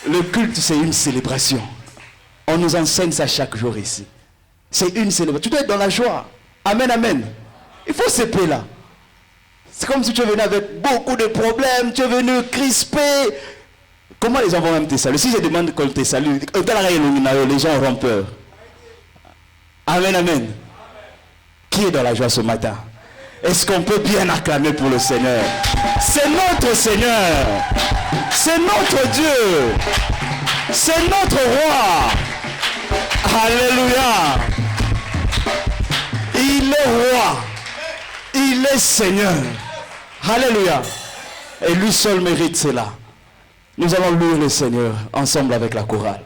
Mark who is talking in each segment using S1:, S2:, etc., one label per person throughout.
S1: Le culte, c'est une célébration. On nous enseigne ça chaque jour ici. C'est une célébration. Tu dois être dans la joie. Amen, amen. Il faut se paix là. C'est comme si tu es venu avec beaucoup de problèmes, tu es venu crispé. Comment les gens vont même te saluer? Si je demande qu'on te salue, les gens auront peur. Amen, amen. Qui est dans la joie ce matin? Est-ce qu'on peut bien acclamer pour le Seigneur? C'est notre Seigneur. C'est notre Dieu. C'est notre roi. Alléluia. Il est roi. Il est Seigneur. Alléluia. Et lui seul mérite cela. Nous allons louer le Seigneur ensemble avec la chorale.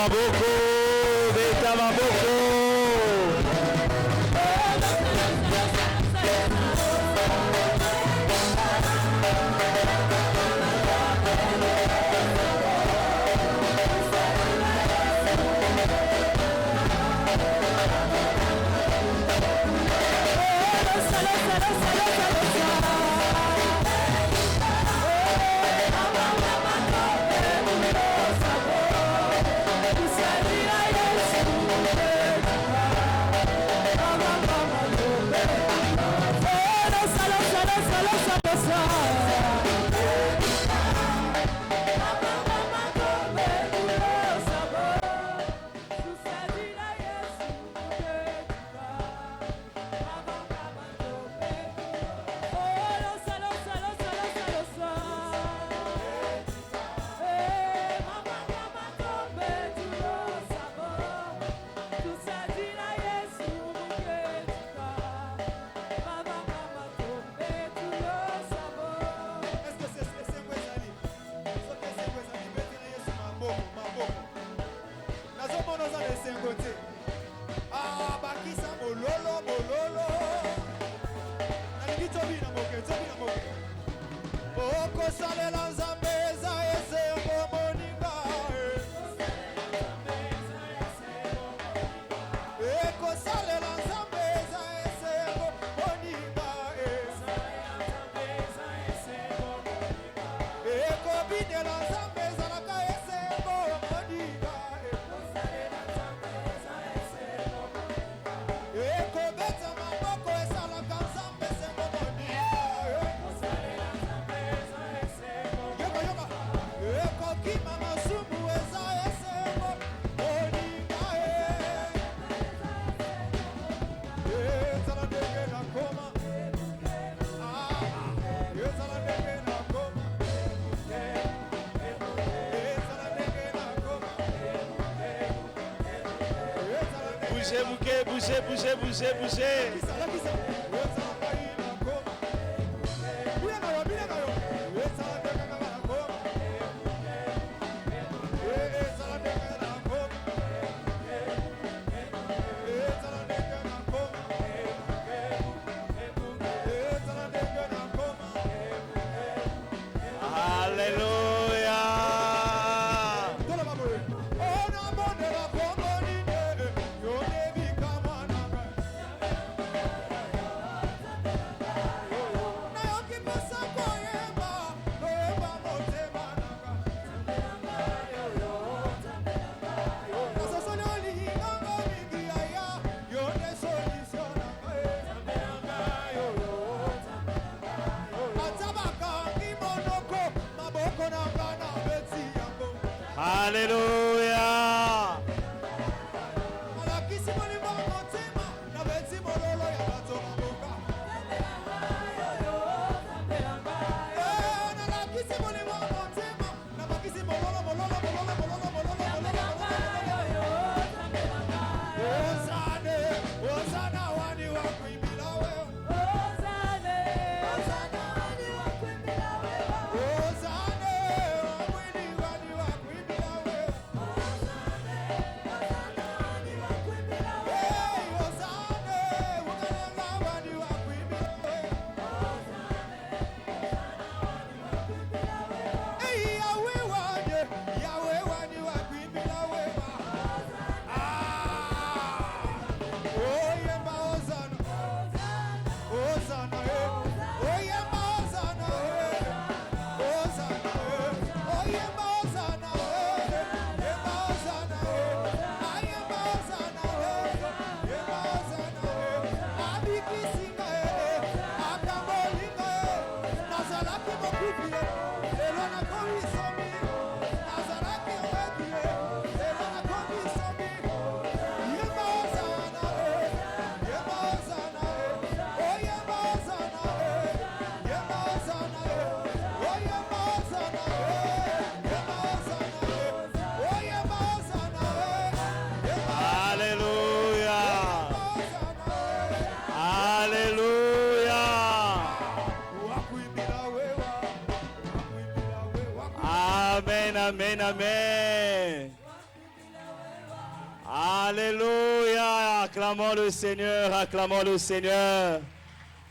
S1: maboko, beta maboko. Bougez. Alléluia. Amen, amen, amen.
S2: Alléluia. Acclamons le Seigneur, acclamons le Seigneur.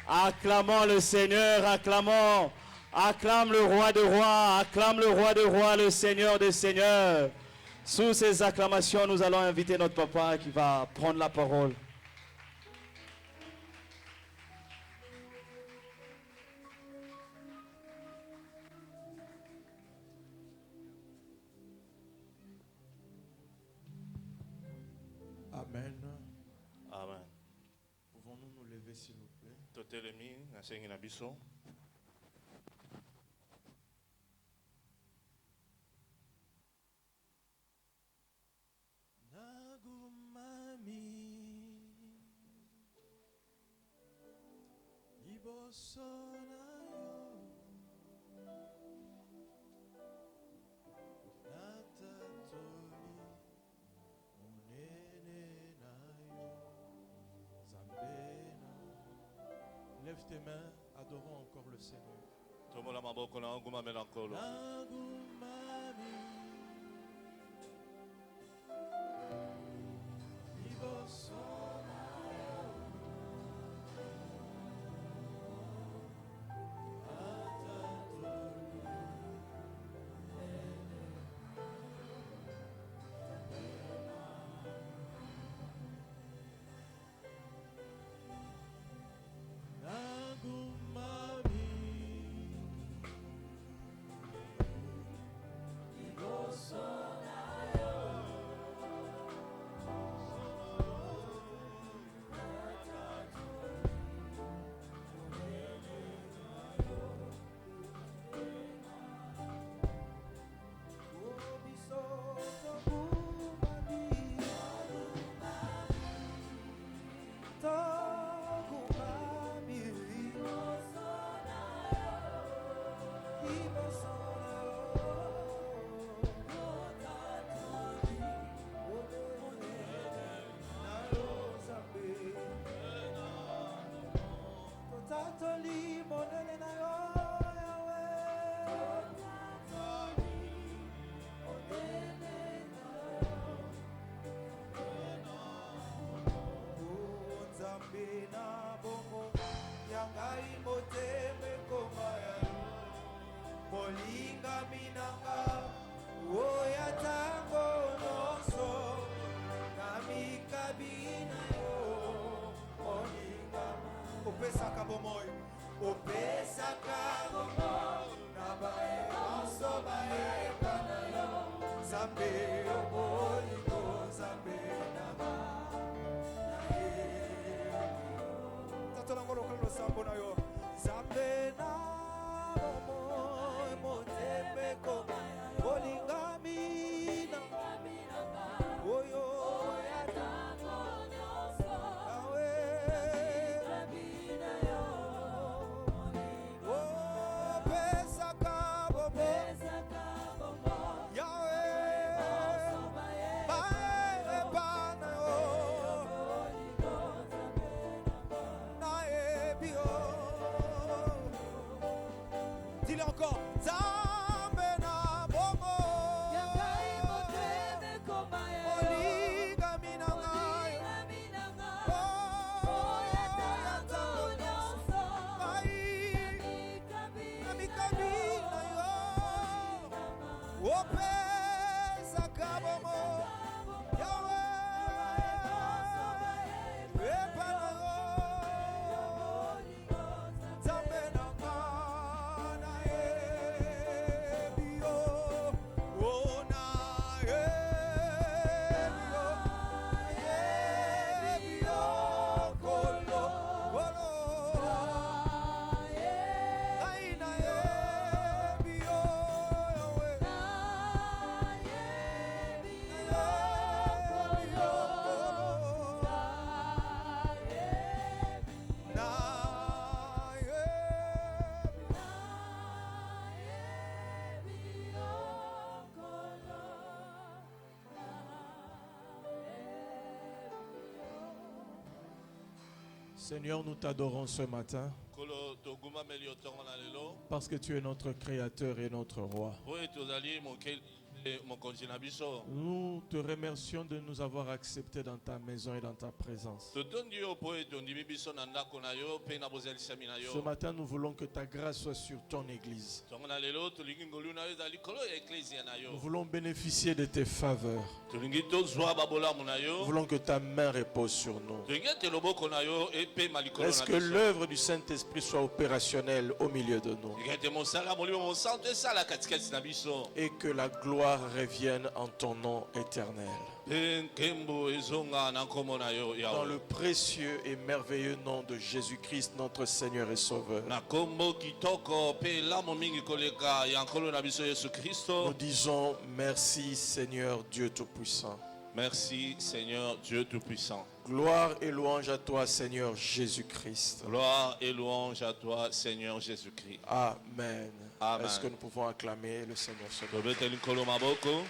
S2: Acclamons le Seigneur, acclamons. Acclame le roi de rois, acclame le roi de rois, le Seigneur des seigneurs. Sous ces acclamations, nous allons inviter notre papa qui va prendre la parole.
S3: Amen.
S4: Amen.
S3: Pouvons-nous nous lever s'il vous plaît?
S4: Totelemi na sengi na biso.
S3: Nagumami liboso na yo natatoli monene na yo Zambena. Lève tes mains, adorons encore le Seigneur.
S4: Tomola maboko na nguma melankolo.
S3: Nagumami liboso na yo natatoli Nagumami liboso na yo Tatoli monene na yo Yahweh. Tatoli monene na yo Nzambe na bongo yangai moteme koma ya molinga minanga oya tango nyonso na mikabina yo molinga opesaka bomoi na baebanso baeka na yo Nzambe obolingo Nzambe nanga na ye tatolanga lokolo losambo na yo Nzambe na bomoi motembe koma bolingami na oyo ya tango nyonso Dis-le encore. Nzambe na bongo yangai moteme koma olinga minanga oya tango nyonso na mikabi na yo opesaka bongo Yahweh epa na yo Nzambe nanga na yebi yo oh na yebi yo kolo kolo ai na yebi yo Yahweh na yebi yo kolo na Seigneur, nous t'adorons ce matin
S4: Kolo toguma melio tongo na lelo.
S3: parce que tu es notre Créateur et notre Roi.
S4: Oye tozali mokonzi na biso.
S3: Nous te remercions de nous avoir acceptés dans ta maison et dans ta présence.
S4: Totondi yo po etondimi biso na ndako na yo pe na bozalisami na
S3: Ce
S4: yo.
S3: matin, nous voulons que ta grâce soit sur ton Église.
S4: Tongo na lelo tolingi ngolu na yo ezali likolo ya eklezia na
S3: Nous
S4: yo.
S3: voulons bénéficier de tes faveurs.
S4: Tolingi tozwa babolamu na
S3: Nous
S4: yo.
S3: voulons que ta main repose sur nous.
S4: Tolingi ete loboko na yo epema likolo
S3: Laisse
S4: na
S3: que
S4: biso.
S3: l'œuvre du Saint-Esprit soit opérationnelle au milieu de nous.
S4: Tolingi ete mosala molimo mosantu esala katikati na biso.
S3: Et que la gloire revienne en ton nom éternel.
S4: Pe nkembo ezonga na nkombo na yo
S3: Dans
S4: yawe.
S3: le précieux et merveilleux nom de Jésus-Christ, notre Seigneur et Sauveur,
S4: Na kombo kitoko pe lamo mingi koleka ya nkolo na biso Yesu
S3: nous
S4: Kristo.
S3: disons merci Seigneur Dieu Tout-Puissant.
S4: Merci Seigneur Dieu Tout-Puissant.
S3: Gloire et louange à toi Seigneur Jésus-Christ.
S4: Gloire et louange à toi Seigneur Jésus-Christ.
S3: Amen.
S4: Amen.
S3: Est-ce que nous pouvons acclamer le Seigneur ce matin?
S4: Tobeteli nkolo maboko.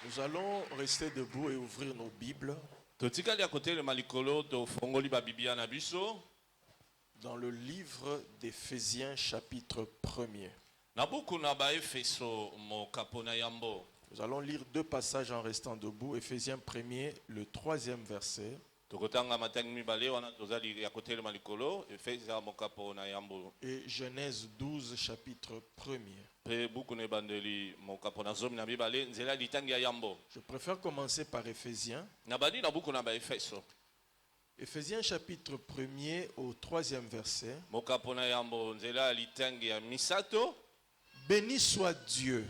S3: Nous allons rester debout et ouvrir nos Bibles
S4: Totikali ya kotelema likolo tofongoli babiblia na biso.
S3: dans le livre d'Éphésiens chapitre 1er.
S4: Na buku na baefeso mokapo na yambo.
S3: Nous allons lire deux passages en restant debout. Éphésiens 1er, le 3e verset.
S4: Tokotanga matangi mibale wana tozali ya kotelema likolo. Efesia mokapo na yambo.
S3: Et Genèse 12, chapitre 1er.
S4: Pe buku ne bandeli mokapo na zomi na mibale. Nzela litangi ya yambo.
S3: Je préfère commencer par Éphésiens.
S4: Na badi na buku na baefeso.
S3: Éphésiens chapitre 1er au 3e verset.
S4: Mokapo na yambo nzela litangi ya misato.
S3: Béni soit Dieu,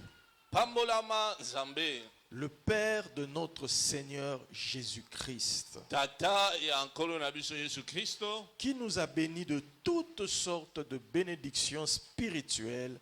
S4: Pambolama Zambé.
S3: le Père de notre Seigneur Jésus-Christ,
S4: Tata ya nkolo na biso Yesu Kristo.
S3: qui nous a bénis de toutes sortes de bénédictions spirituelles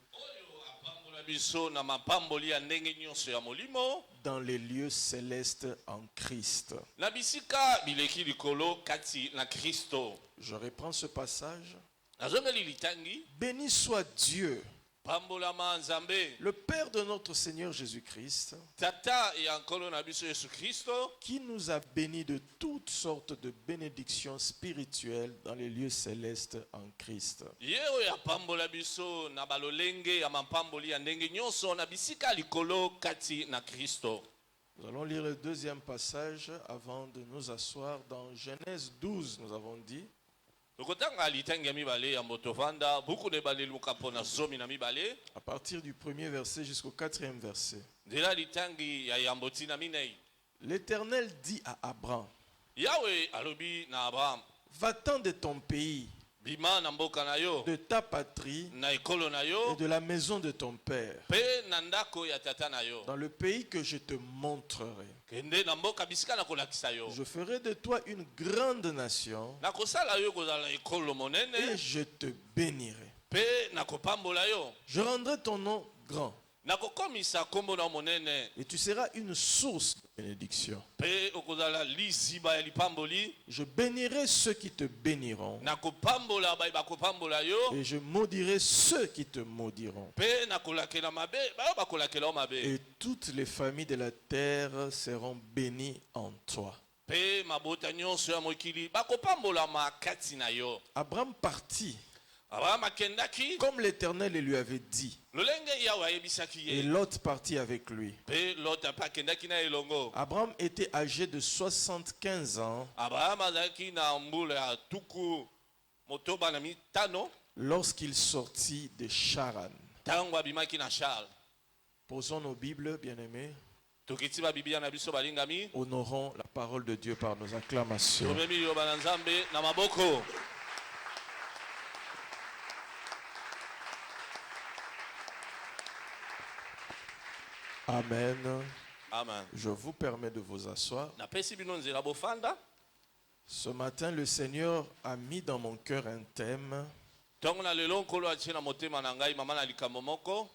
S4: Apambola biso na mapamboli ya ndenge nyonso ya molimo.
S3: dans les lieux célestes en Christ.
S4: Na bisika bileki likolo kati na Kristo.
S3: Je reprends ce passage.
S4: Nazongeli litangi.
S3: Béni soit Dieu,
S4: Pambolama Nzambe.
S3: le Père de notre Seigneur Jésus-Christ,
S4: Tata ya nkolo na biso Yesu Kristo.
S3: qui nous a bénis de toutes sortes de bénédictions spirituelles dans les lieux célestes en Christ.
S4: Ye oyo apambola biso na balolenge ya mapamboli ya ndenge nyonso na bisika likolo kati na Kristo.
S3: Nous allons lire le deuxième passage avant de nous asseoir dans Genèse 12, nous avons dit.
S4: Tokotanga litangi ya mibale ya motovanda buku ne baleli mokapo na zomi na mibale.
S3: À partir du premier verset jusqu'au 4e verset.
S4: Nzela litangi ya yambo tina minei.
S3: L'Éternel dit à Abraham,
S4: Yahweh alobi na Abraham.
S3: va-t'en de ton pays,
S4: Bima na mboka na yo.
S3: de ta patrie
S4: Na ekolo na
S3: et
S4: yo.
S3: de la maison de ton père,
S4: Pe na ndako ya tata na yo.
S3: dans le pays que je te montrerai.
S4: Kende na mboka bisika na kolakisa yo.
S3: Je ferai de toi une grande nation
S4: Na kosala yo kozala ekolo
S3: et
S4: monene.
S3: je te bénirai.
S4: Pe na kopambola yo.
S3: Je rendrai ton nom grand
S4: Na kokomisa kombo na monene.
S3: et tu seras une source de bénédiction.
S4: Pe okozala liziba ya lipamboli.
S3: Je bénirai ceux qui te béniront
S4: Na kopambola bai bakopambola yo.
S3: et je maudirai ceux qui te maudiront.
S4: Pe na kolakela mabe bayo bakolakela yo mabe.
S3: Et toutes les familles de la terre seront bénies en toi.
S4: Pe mabota nyonso ya mokili bakopambola makati na yo.
S3: Abraham partit
S4: Abraham akendaki.
S3: comme l'Éternel le lui avait dit.
S4: Lolenge yawe ayebisaki
S3: Et
S4: ye.
S3: Lot partit avec lui.
S4: Pe Lot ape akendaki na elongo.
S3: Abraham était âgé de 75 ans
S4: Abraham azalaki na mbula ya tuku motoba na mitano
S3: lorsqu'il sortit de Charan.
S4: ntango abimaki na Charles.
S3: Posons nos Bibles, bien-aimés.
S4: Tokiti babiblia na biso balingami.
S3: Honorons la parole de Dieu par nos acclamations.
S4: Tomemi liloba na Nzambe na maboko.
S3: Amen.
S4: Amen.
S3: Je vous permets de vous asseoir.
S4: Napesi bino nzela bofanda.
S3: Ce matin, le Seigneur a mis dans mon cœur un thème.
S4: Ntango na lelo nkolo atie na motema na ngai mama na likambo moko.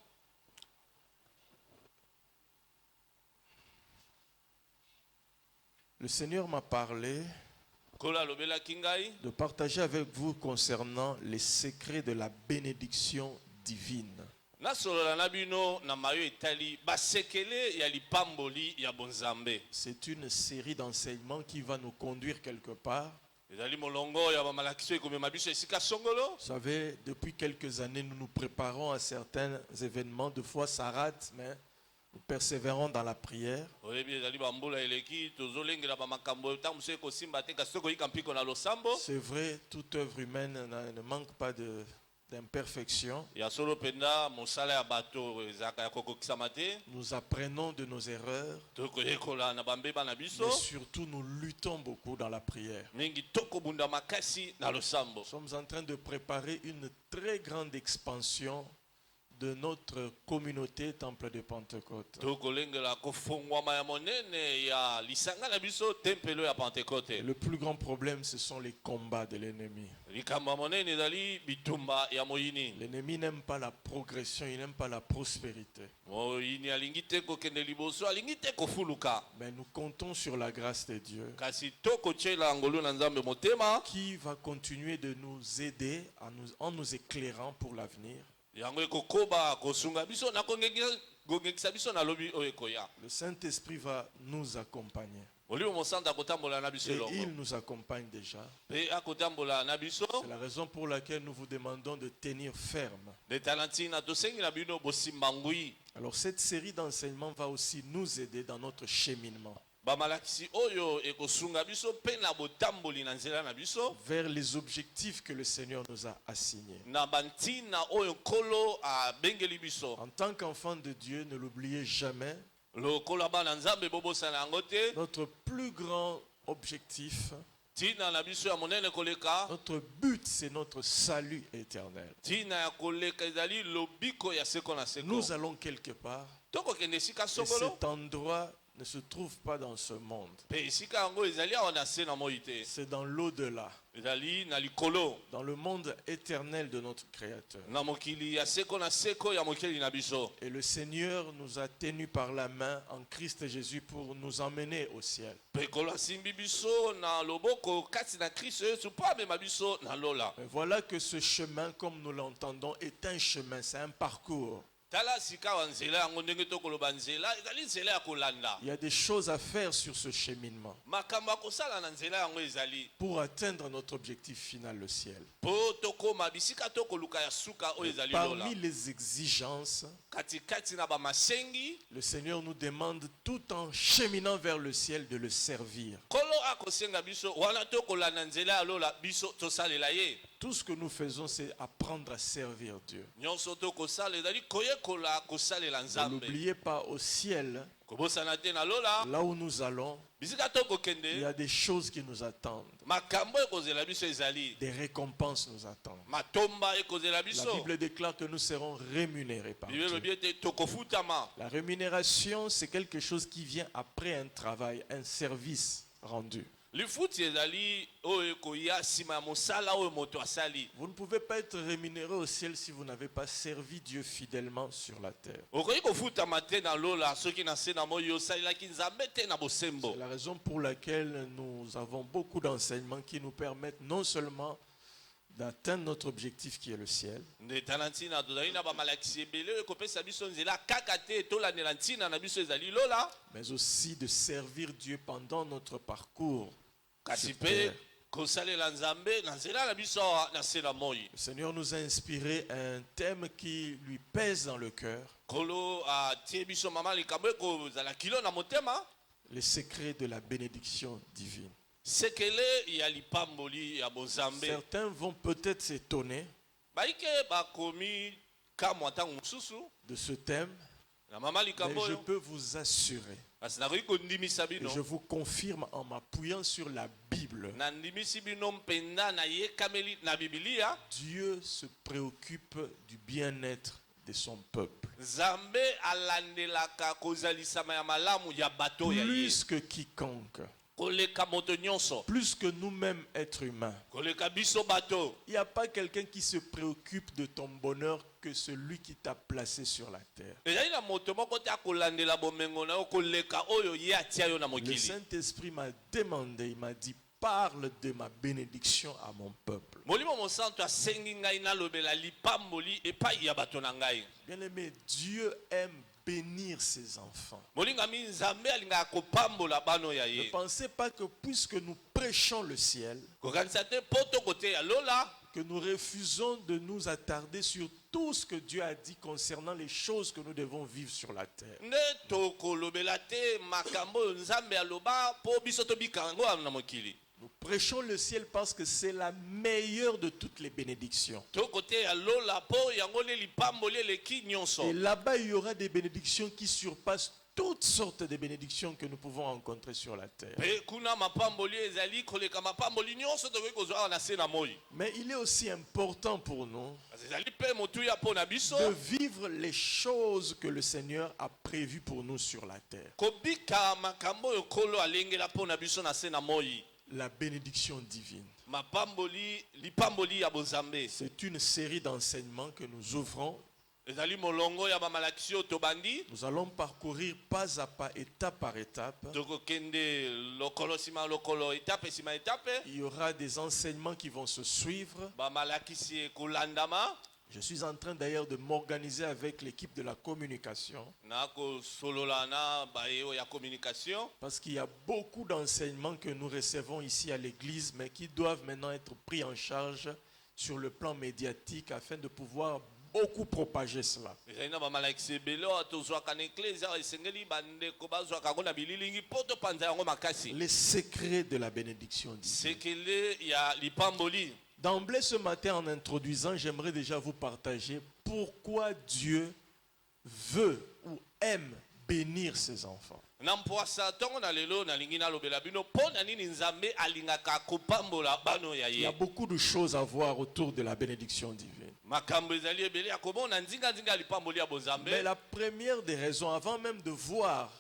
S3: Le Seigneur m'a parlé
S4: Nkolo alobelaki ngai.
S3: de partager avec vous concernant les secrets de la bénédiction divine.
S4: Nasolola na bino na mayo etali basekele ya lipamboli ya bonzambe.
S3: C'est une série d'enseignements qui va nous conduire quelque part.
S4: ezali molongo ya bamalakisi ekomema biso esika songolo.
S3: Vous savez, depuis quelques années, nous nous préparons à certains événements. Deux fois, ça rate, mais nous persévérons dans la prière.
S4: oyebi ezali bambula eleki tozolengela bamakambo ntango mosusu ekosimba te kasi tokoyika mpiko na losambo.
S3: C'est vrai, toute œuvre humaine ne manque pas d'imperfection.
S4: ya solo mpenza mosala ya bato ezalaka ya kokokisama te.
S3: Nous apprenons de nos erreurs,
S4: tokoyekola na bambeba na biso.
S3: mais surtout nous luttons beaucoup dans la prière.
S4: mingi tokobunda makasi na losambo.
S3: Nous sommes en train de préparer une très grande expansion de notre communauté Temple de Pentecôte.
S4: tokolengela kofongwama ya monene ya lisanga na biso tempelo ya pentekote.
S3: Le plus grand problème, ce sont les combats de l'ennemi.
S4: likambo ya monene ezali bitumba ya moyini.
S3: L'ennemi n'aime pas la progression, il n'aime pas la prospérité.
S4: moyini alingi te kokende liboso alingi te kofuluka.
S3: Mais nous comptons sur la grâce de Dieu
S4: kasi tokotyela ngolu na nzambe motema.
S3: qui va continuer de nous aider en nous éclairant pour l'avenir.
S4: yango ekokoba kosunga biso na kongekisa biso na lobi oyo ekoya.
S3: Le Saint-Esprit va nous accompagner.
S4: molimo mosantu akotambola na biso
S3: Et
S4: elongo
S3: il nous accompagne déjà.
S4: mpe akotambola na biso.
S3: C'est la raison pour laquelle nous vous demandons de tenir ferme.
S4: letala ntina tosengi na bino bosimba ngwi.
S3: Alors cette série d'enseignements va aussi nous aider dans notre cheminement
S4: bamalakisi oyo ekosunga biso mpe na botamboli na nzela na biso.
S3: vers les objectifs que le Seigneur nous a assignés.
S4: na bantina oyo nkolo abengeli biso.
S3: En tant qu'enfant de Dieu, ne l'oubliez jamais,
S4: lokolo ya bana nzambe bobosana yango te.
S3: notre plus grand objectif,
S4: ntina na biso ya monene koleka.
S3: notre but, c'est notre salut éternel.
S4: ntina ya koleka ezali lobiko ya seko na seko.
S3: Nous allons quelque part
S4: tokokende esika
S3: et
S4: songolo.
S3: cet endroit ne se trouve pas dans ce monde.
S4: mpe esika yango ezali awa na se na moi te.
S3: C'est dans l'au-delà,
S4: ezali na likolo
S3: dans le monde éternel de notre Créateur.
S4: na mokili ya seko na seko ya mokili na biso.
S3: Et le Seigneur nous a tenus par la main en Christ Jésus pour nous emmener au ciel.
S4: mpe kolo asimbi biso na loboko kati na kristo yesu mpo amema biso na lola.
S3: Mais voilà que ce chemin, comme nous l'entendons, est un chemin, c'est un parcours.
S4: tala sika wa nzela yango ndenge tokoloba nzela ezali nzela ya kolanda.
S3: Il y a des choses à faire sur ce cheminement
S4: makambo ya kosala na nzela yango ezali
S3: pour atteindre notre objectif final, le ciel.
S4: mpo tokóma bisika tokoluka ya suka oyo ezali lola.
S3: Parmi les exigences,
S4: katikati na bamasengi
S3: le Seigneur nous demande, tout en cheminant vers le ciel, de le servir.
S4: kolo akosenga biso wana tokolanda nzela ya lola biso tosalela ye.
S3: Tout ce que nous faisons, c'est apprendre à servir Dieu.
S4: nyonso tokosala ezali koyekola kosalela
S3: Ne
S4: nzambe.
S3: l'oubliez pas, au ciel,
S4: kobosana te na lola
S3: là où nous allons,
S4: bisika
S3: il y
S4: tokokende
S3: a des choses qui nous attendent.
S4: makambo ekozela biso ezali.
S3: Des récompenses nous attendent.
S4: matomba ekozela
S3: La
S4: biso.
S3: Bible déclare que nous serons rémunérés par
S4: bible
S3: Dieu.
S4: elobi ete tokofutama.
S3: La rémunération, c'est quelque chose qui vient après un travail, un service rendu.
S4: lifuti ezali oyo ekoya nsima ya mosala oyo moto asali.
S3: Vous ne pouvez pas être rémunéré au ciel si vous n'avez pas servi Dieu fidèlement sur la terre.
S4: okoki kofutama te na lola soki na se na moi osalelaki nzambe te na bosembo.
S3: C'est la raison pour laquelle nous avons beaucoup d'enseignements qui nous permettent non seulement d'atteindre notre objectif qui est le ciel,
S4: nde tala ntina tozali na bamalakisi ebele oyo ekopesa biso nzela kaka te tolandela ntina na biso ezali lola.
S3: mais aussi de servir Dieu pendant notre parcours
S4: kasi
S3: sur
S4: mpe
S3: terre.
S4: kosalela nzambe na nzela na biso awa na se na moi.
S3: Le Seigneur nous a inspiré un thème qui lui pèse dans le cœur,
S4: kolo atie biso mama likambo ekozala kilo na motema.
S3: les secrets de la bénédiction divine.
S4: sekele ya lipamboli ya bozambe.
S3: Certains vont peut-être s'étonner
S4: baike bakomi kamwa ntango mosusu
S3: de ce thème,
S4: na mama
S3: mais
S4: likambo
S3: je
S4: oyo
S3: peux vous assurer,
S4: kasi nakoki kondimisa
S3: et
S4: bino
S3: je vous confirme en m'appuyant sur la Bible,
S4: nandimisi bino mpenza nayekameli na bibilia.
S3: Dieu se préoccupe du bien-être de son peuple.
S4: nzambe alandelaka kozalisama ya malamu ya bato ya ye
S3: Plus que quiconque,
S4: koleka moto nyonso,
S3: plus que nous-mêmes êtres humains.
S4: koleka biso bato.
S3: Il n'y a pas quelqu'un qui se préoccupe de ton bonheur que celui qui t'a placé sur la terre.
S4: ezali na moto moko te akolandela bomengo na yo koleka oyo ye atia yo na
S3: Le
S4: mokili.
S3: Saint-Esprit m'a demandé, il m'a dit, parle de ma bénédiction à mon peuple.
S4: molimo mosantu asengi ngai nalobela lipamboli epai ya bato na ngai.
S3: Bien-aimé, Dieu aime bénir bénir ses enfants.
S4: molingami nzambe alingaka kopambola bano ya
S3: Ne
S4: ye
S3: pensez pas que puisque nous prêchons le ciel,
S4: kokanisa te po tokoteya lola
S3: que nous refusons de nous attarder sur tout ce que Dieu a dit concernant les choses que nous devons vivre sur la terre.
S4: nde tokolobela te makambo oyo nzambe aloba mpo biso tobika yango wana na mokili.
S3: Nous prêchons le ciel parce que c'est la meilleure de toutes les bénédictions.
S4: tokoteya lola mpo yango nde lipamboli eleki nyonso.
S3: Et là-bas, il y aura des bénédictions qui surpassent toutes sortes de bénédictions que nous pouvons rencontrer sur la terre.
S4: mpe kuna mapamboli ezali koleka mapamboli nyonso tokoki kozwa awa na se na moi.
S3: Mais il est aussi important pour nous
S4: kasi ezali mpe motuya mpo na biso
S3: de vivre les choses que le Seigneur a prévues pour nous sur la terre.
S4: kobika makambo oyo nkolo alengela mpo na biso na se na moi.
S3: La bénédiction divine.
S4: mapamboli lipamboli ya bozambe
S3: C'est une série d'enseignements que nous ouvrons.
S4: ezali molongo ya bamalakisi oyo tobandi
S3: Nous allons parcourir pas à pas, étape par étape.
S4: tokokende lokolo nsima lokolo etape nsima etape
S3: Il y aura des enseignements qui vont se suivre.
S4: bamalakisi ekolandama.
S3: Je suis en train d'ailleurs de m'organiser avec l'équipe de la communication
S4: nakosolola na bayo ya communication
S3: parce qu'il y a beaucoup d'enseignements que nous recevons ici à l'église mais qui doivent maintenant être pris en charge sur le plan médiatique afin de pouvoir beaucoup propager cela.
S4: ezali na bamalakisi ebele oyo tozwaka na eklezia esengeli bandeko bazwaka yango na bililingi mpo topanza yango makasi.
S3: Les secrets de la bénédiction divine.
S4: sekele ya lipamboli.
S3: D'emblée ce matin en introduisant, j'aimerais déjà vous partager pourquoi Dieu veut ou aime bénir ses enfants.
S4: na mpwasa ntongo na lelo nalingi nalobela bino mpo na nini nzambe alingaka kopambola bano ya
S3: Il y a
S4: ye.
S3: beaucoup de choses à voir autour de la bénédiction divine.
S4: makambo ezali ebele ya komona nzinga ya lipamboli ya bozambe.
S3: Mais la première des raisons, avant même de voir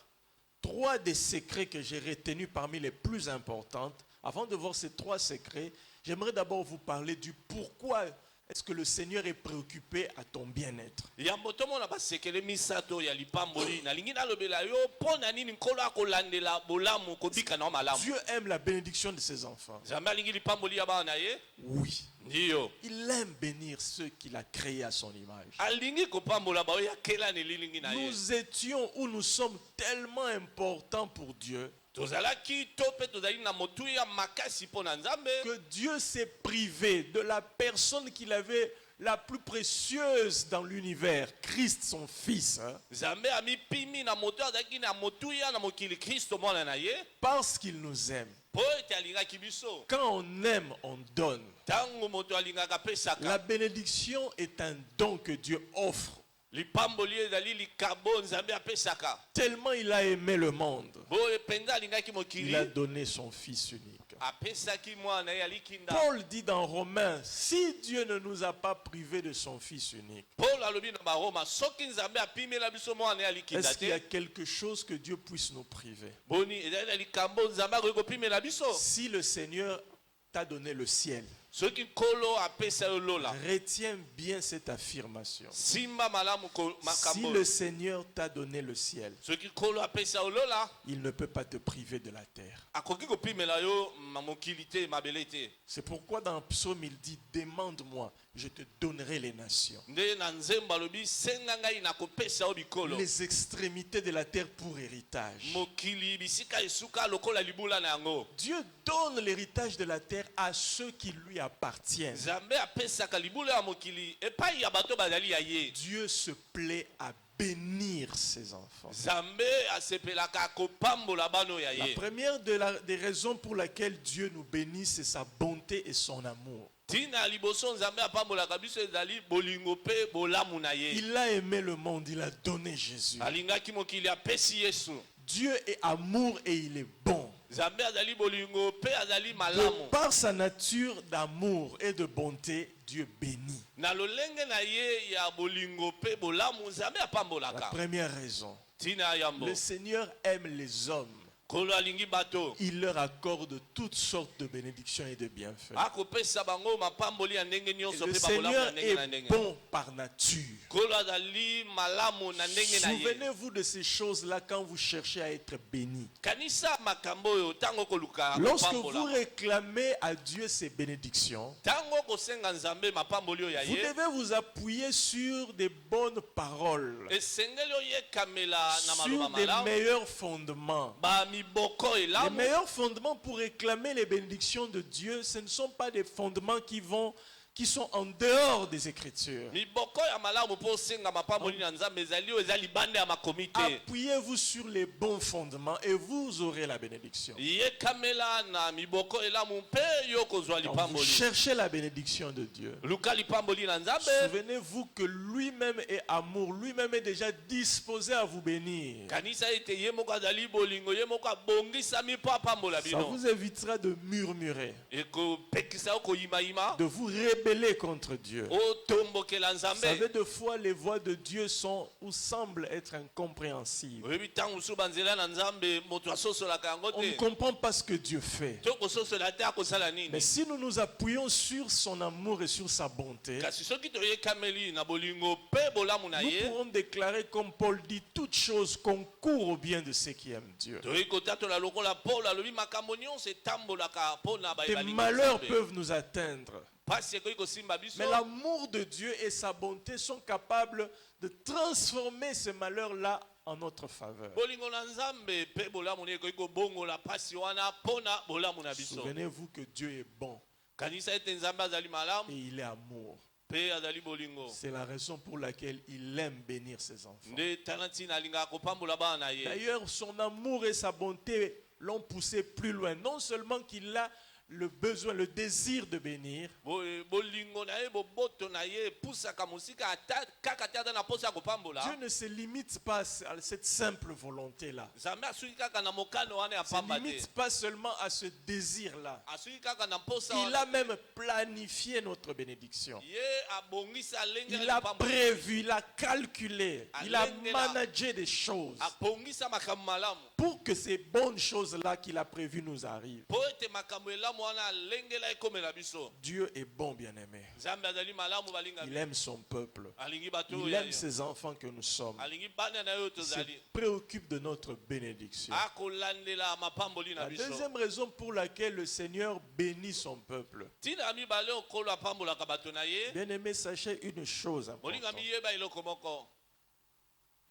S3: trois des secrets que j'ai retenus parmi les plus importantes, avant de voir ces trois secrets, j'aimerais d'abord vous parler du pourquoi est-ce que le Seigneur est préoccupé à ton bien-être.
S4: yambo tomona basekele misato ya lipamboli nalingi nalobela yo mpo na nini nkolo akolandela bolamu kobika na malamu.
S3: Dieu aime la bénédiction de ses enfants.
S4: nzambe alingi lipamboli ya bana na ye.
S3: Oui.
S4: ndiyo
S3: Il aime bénir ceux qu'il a créés à son image.
S4: alingi kopambola baoyo akelani lilingi na ye.
S3: Nous étions où nous sommes tellement importants pour Dieu
S4: tozalaki to mpe tozali na motuya makasi mpo na nzambe
S3: que Dieu s'est privé de la personne qu'il avait la plus précieuse dans l'univers, Christ son Fils, hein,
S4: nzambe amipimi na moto azalaki na motuya na mokili kristo mwana na ye
S3: parce qu'il nous aime.
S4: mpo ete alingaki biso.
S3: Quand on aime, on donne.
S4: ntango moto alingaka
S3: La
S4: apesaka.
S3: bénédiction est un don que Dieu offre.
S4: lipamboli ezali likabo nzambe apesaka.
S3: Tellement il a aimé le monde,
S4: boye mpenza alingaki
S3: il
S4: mokili
S3: a donné son Fils unique.
S4: apesaki mwana na ye alikinda.
S3: Paul dit dans Romains, si Dieu ne nous a pas privés de son Fils unique,
S4: paul alobi na baroma soki nzambe apimela biso mwana na ye alikinda
S3: est-ce qu'il y a
S4: te
S3: quelque chose que Dieu puisse nous priver?
S4: boni ezali na likambo nzambe akoki kopimela biso.
S3: Si le Seigneur t'a donné le ciel,
S4: soki nkolo apesa yo lola
S3: retiens bien cette affirmation.
S4: simba malamu
S3: Si
S4: makambo.
S3: le Seigneur t'a donné le ciel,
S4: soki nkolo apesa yo lola
S3: il ne peut pas te priver de la terre.
S4: akoki kopimela yo mokili te mabele te.
S3: C'est pourquoi dans Psaume il dit, demande-moi, je te donnerai les nations.
S4: nde na nzembo alobi senga ngai nakopesa yo bikolo.
S3: Les extrémités de la terre pour héritage.
S4: mokili bisika esuka lokola libula na yango.
S3: Dieu donne l'héritage de la terre à ceux qui lui appartiennent.
S4: nzambe apesaka libula ya mokili epai ya bato bazali ya ye.
S3: Dieu se plaît à bénir ses enfants.
S4: nzambe asepelaka kopambola bano ya
S3: La
S4: ye.
S3: première des raisons pour laquelle Dieu nous bénit, c'est sa bonté et son amour.
S4: ntina liboso nzambe apambolaka biso ezali bolingo mpe bolamu na ye.
S3: Il a aimé le monde, il a donné Jésus.
S4: alingaki mokili apesi yesu.
S3: Dieu est amour et il est bon.
S4: nzambe azali bolingo mpe azali
S3: De
S4: malamu.
S3: par sa nature d'amour et de bonté, Dieu bénit.
S4: na lolenge na ye ya bolingo mpe bolamu nzambe
S3: La
S4: apambolaka.
S3: première raison.
S4: ntina yambo
S3: Le Seigneur aime les hommes
S4: Kolo alingi bato.
S3: il leur accorde toutes sortes de bénédictions et de bienfaits.
S4: Akopesa bango mapamboli ya ndenge
S3: Et
S4: nyonso
S3: le
S4: pe babolamu
S3: Seigneur
S4: na ndenge na
S3: est
S4: ndenge.
S3: bon par nature.
S4: Kolo azali malamu na ndenge na ye.
S3: Souvenez-vous de ces choses-là quand vous cherchez à être béni.
S4: Kanisa makambo oyo tango koluka
S3: Lorsque vous
S4: mapambola.
S3: réclamez à Dieu ces bénédictions,
S4: Tango kosenga nzambe mapamboli oyo ya
S3: vous
S4: ye.
S3: devez vous appuyer sur des bonnes paroles,
S4: Esengeli oyekamela na
S3: sur
S4: maloba
S3: des
S4: malamu.
S3: meilleurs fondements.
S4: Ba miboko
S3: Les
S4: elamu.
S3: meilleurs fondements pour réclamer les bénédictions de Dieu, ce ne sont pas des fondements qui sont en dehors des Écritures.
S4: Miboko ya malamu po senga mapamboli na nzambe ezali oyo ezali bande ya makomi te.
S3: Appuyez-vous sur les bons fondements et vous aurez la bénédiction.
S4: Yekamela na miboko elamu pe yo kozwa
S3: Quand vous
S4: lipamboli.
S3: cherchez la bénédiction de Dieu,
S4: Luka lipamboli na nzambe.
S3: souvenez-vous que lui-même est amour, lui-même est déjà disposé à vous bénir.
S4: Kanisa ete ye moko azali bolingo ye moko abongisami po apambola
S3: Ça
S4: bino.
S3: vous évitera de murmurer,
S4: Ekopekisa yo koyimayima.
S3: de vous rebeller contre Dieu.
S4: Otombokela
S3: Vous
S4: nzambe.
S3: savez, des fois, les voix de Dieu sont ou semblent être incompréhensibles.
S4: Oyebi ntango mosusu banzela na nzambe moto asosolaka yango
S3: On ne
S4: te.
S3: comprend pas ce que Dieu fait.
S4: To kososola te akosala nini.
S3: Mais si nous nous appuyons sur son amour et sur sa bonté,
S4: Kasi soki toyekameli na bolingo pe bolamu na
S3: nous
S4: ye.
S3: pourrons déclarer, comme Paul dit, toutes choses concourent au bien de ceux qui aiment Dieu.
S4: Toyei kotatola lokola Paul alobi makambo nyonso etambolaka mpona
S3: Des
S4: balingi
S3: malheurs
S4: Nzambe.
S3: peuvent nous atteindre.
S4: Pasi ekoki kosimba biso.
S3: Mais l'amour de Dieu et sa bonté sont capables de transformer ces malheurs-là en notre faveur.
S4: Bolingo na Nzambe pe bolamu na ye ekoki kobongola pasi wana mpona bolamu na biso.
S3: Souvenez-vous que Dieu est bon
S4: Kanisa ete Nzambe azali
S3: et
S4: malamu
S3: il est amour.
S4: pe azali bolingo.
S3: C'est la raison pour laquelle il aime bénir ses enfants.
S4: Nde tala ntina alingaka kopambola bana na ye.
S3: D'ailleurs, son amour et sa bonté l'ont poussé plus loin. Non seulement qu'il a le besoin, le désir de bénir,
S4: Bolingo na ye boboto na ye epusaka mosika ata kaka te aza na posa ya kopambola.
S3: Dieu ne se limite pas à cette simple volonté-là.
S4: Nzambe asuki kaka na mokano wana ya
S3: Il ne se
S4: pamba te.
S3: limite pas seulement à ce désir-là.
S4: Asuki kaka na posa
S3: Il
S4: wana.
S3: a même planifié notre bénédiction.
S4: Ye abongisa alenge
S3: Il
S4: na
S3: a
S4: lipambola.
S3: prévu, il a calculé, il a managé des choses
S4: Abongisa makambo malamu.
S3: pour que ces bonnes choses-là qu'il a prévues nous arrivent.
S4: Po ete makambo elamu wana alengela ekomela biso.
S3: Dieu est bon, bien-aimé.
S4: Nzambe azali malamu balinga.
S3: Il aime son peuple.
S4: Alingi bato
S3: Il
S4: oyo ya
S3: aime
S4: ye.
S3: ses enfants que nous sommes.
S4: Alingi bana na yo
S3: Il se
S4: tozali.
S3: préoccupe de notre bénédiction.
S4: Akolandela mapamboli na
S3: La
S4: biso.
S3: deuxième raison pour laquelle le Seigneur bénit son peuple.
S4: Tina mibale okolo apambolaka bato na ye.
S3: Bien-aimé, sachez une chose
S4: Bolinga
S3: importante.
S4: miyeba eloko moko.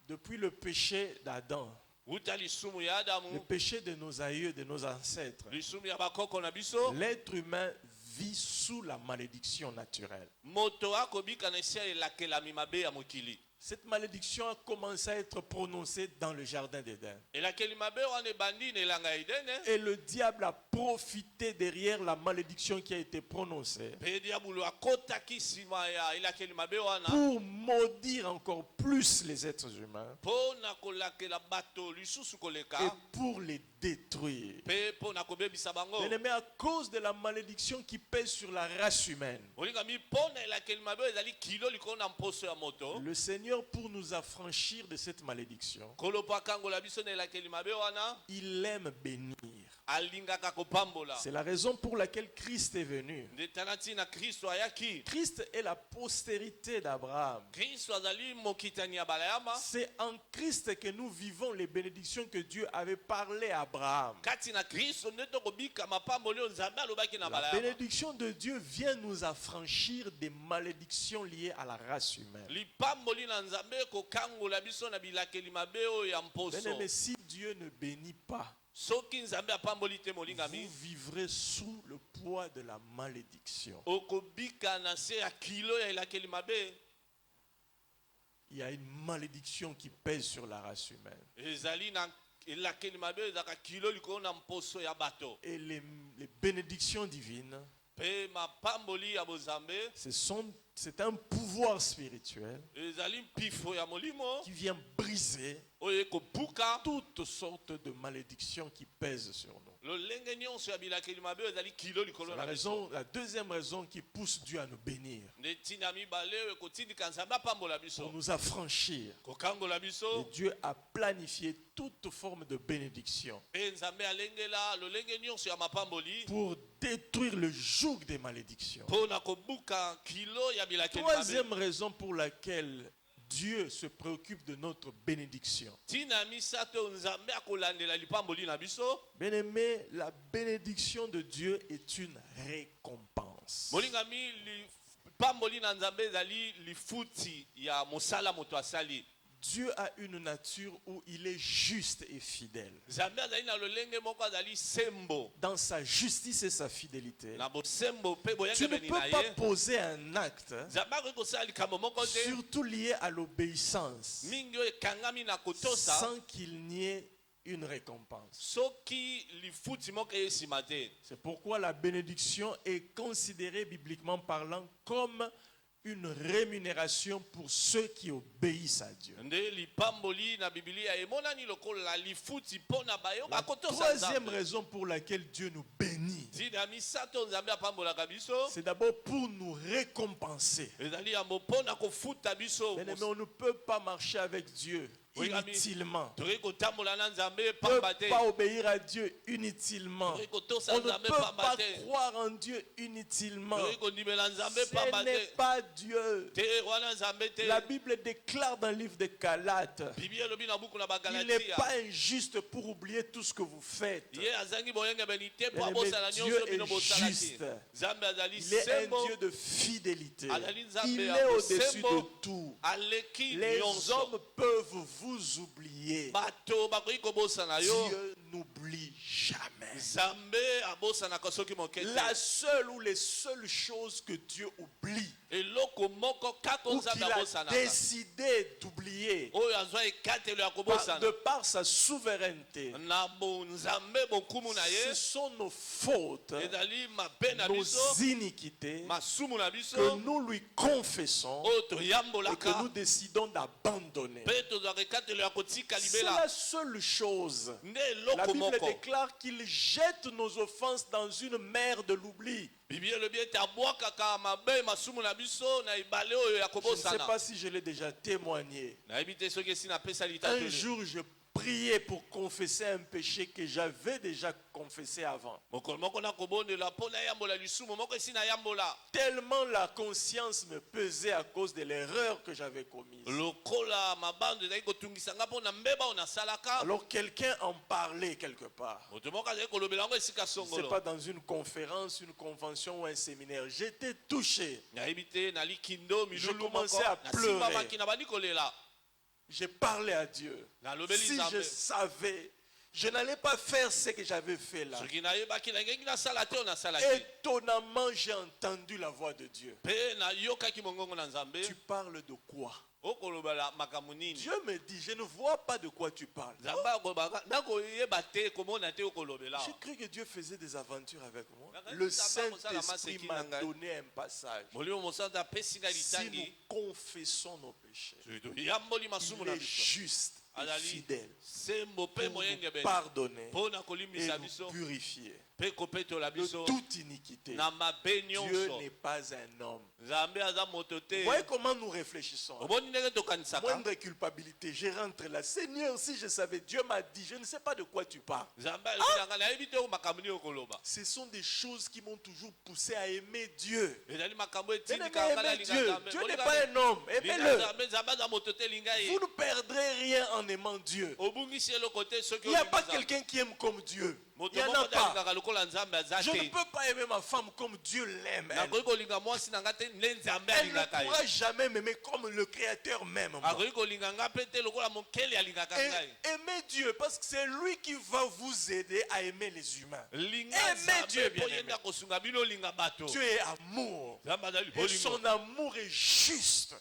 S3: Depuis le péché d'Adam,
S4: Uta lisumu ya
S3: le
S4: Adamu.
S3: péché de nos aïeux, de nos ancêtres,
S4: Lisumu ya bakoko na biso.
S3: l'être humain vit sous la malédiction naturelle.
S4: Moto akobika na esi elakelami mabe ya mokili.
S3: Cette malédiction a commencé à être prononcée dans le jardin d'Éden.
S4: Elakeli mabe wana ebandi na elanga ya Edene.
S3: Et le diable a profité derrière la malédiction qui a été prononcée
S4: Pe diabolo akotaki nsima ya elakeli mabe wana.
S3: pour maudire encore plus les êtres humains
S4: Mpona kolakela bato lisusu
S3: et
S4: koleka.
S3: pour les détruire.
S4: Pe mpona kobebisa bango.
S3: Bien-aimé, à cause de la malédiction qui pèse sur la race humaine,
S4: Olingami mpona elakeli mabe ezali kilo likolo na mposo ya moto.
S3: le Seigneur, pour nous affranchir de cette malédiction,
S4: Kolopo akangola biso na elakeli mabe wana.
S3: il aime bénir.
S4: Alingaka kopambola.
S3: C'est la raison pour laquelle Christ est venu.
S4: Nde tala ntina Kristo ayaki.
S3: Christ est la postérité d'Abraham.
S4: Kristo azali mokitani ya balayama.
S3: C'est en Christ que nous vivons les bénédictions que Dieu avait parlé à Abraham.
S4: Kati na Kristo nde tokobika mapamboli oyo Nzambe alobaki na
S3: La
S4: balayama.
S3: bénédiction de Dieu vient nous affranchir des malédictions liées à la race humaine.
S4: Lipamboli na Nzambe kokangola biso na bilakeli mabe oyo ya mposo.
S3: Bien-aimé, si Dieu ne bénit pas,
S4: Soki Nzambe apamboli te
S3: vous
S4: molingami.
S3: vivrez sous le poids de la malédiction.
S4: Okobika na se ya kilo ya elakeli mabe.
S3: Il y a une malédiction qui pèse sur la race humaine.
S4: Ezali na elakeli mabe ezaka kilo likolo na mposo ya bato.
S3: Et les bénédictions divines,
S4: Pe mapamboli ya bozambe.
S3: c'est un pouvoir spirituel
S4: Ezali mpifo ya molimo.
S3: qui vient briser
S4: Oyo ekobuka
S3: toutes sortes de malédictions qui pèsent sur nous. La deuxième raison qui pousse Dieu à nous bénir, pour nous affranchir. Et Dieu a planifié toute forme de bénédiction pour détruire le joug des malédictions. Troisième raison pour laquelle Dieu se préoccupe de notre bénédiction. Bien-aimé, la bénédiction de Dieu est une récompense. Dieu a une nature où il est juste et fidèle. Dans sa justice et sa fidélité, tu ne peux pas poser un acte, surtout lié à l'obéissance, sans qu'il n'y ait une récompense. C'est pourquoi la bénédiction est considérée bibliquement parlant comme une rémunération pour ceux qui obéissent à Dieu. La troisième raison pour laquelle Dieu nous bénit, c'est d'abord pour nous récompenser. Bien-aimé, on ne peut pas marcher avec Dieu inutilement. On ne peut pas obéir à Dieu inutilement. On ne peut pas croire en Dieu inutilement. Ce n'est pas Dieu. La Bible déclare dans le livre de Galates, il n'est pas injuste pour oublier tout ce que vous faites. Dieu est juste. Il est un Dieu de fidélité. Il est au-dessus de tout. Les hommes peuvent vous oublier. Dieu n'oublie jamais. La seule ou les seules choses que Dieu oublie, ou qu'il a décidé d'oublier, de par sa souveraineté, ce sont nos fautes, nos iniquités, que nous lui confessons et que nous décidons d'abandonner. C'est la seule chose. La Bible déclare qu'il jette nos offenses dans une mer de l'oubli. Je ne sais pas si je l'ai déjà témoigné. Un jour, je priais pour confesser un péché que j'avais déjà confessé avant. Tellement la conscience me pesait à cause de l'erreur que j'avais commise. Alors quelqu'un en parlait quelque part. Ce n'est pas dans une conférence, une convention ou un séminaire. J'étais touché. Je commençais à pleurer. J'ai parlé à Dieu. Si je savais, je n'allais pas faire ce que j'avais fait là. Étonnamment, j'ai entendu la voix de Dieu. Tu parles de quoi? Dieu me dit, je ne vois pas de quoi tu parles. J'ai cru que Dieu faisait des aventures avec moi. Le Saint-Esprit m'a donné un passage. Si nous confessons nos péchés, il est juste et fidèle pour nous pardonner et nous purifier de toute iniquité. Dieu n'est pas un homme. Vous voyez comment nous réfléchissons? Moindre culpabilité, je rentre là. Seigneur, si je savais, Dieu m'a dit, je ne sais pas de quoi tu parles. Ce sont des choses qui m'ont toujours poussé à aimer Dieu. Aimez Dieu. Dieu n'est pas un homme. Aimez-le. Vous ne perdrez rien en aimant Dieu. Il n'y a pas quelqu'un qui aime comme Dieu. Il n'y en a pas. Je ne peux pas aimer ma femme comme Dieu l'aime. Elle ne pourra jamais m'aimer comme le Créateur m'aime. Aimez Dieu parce que c'est lui qui va vous aider à aimer les humains. Aimez Dieu, bien-aimé. Dieu est amour. Et son amour est juste.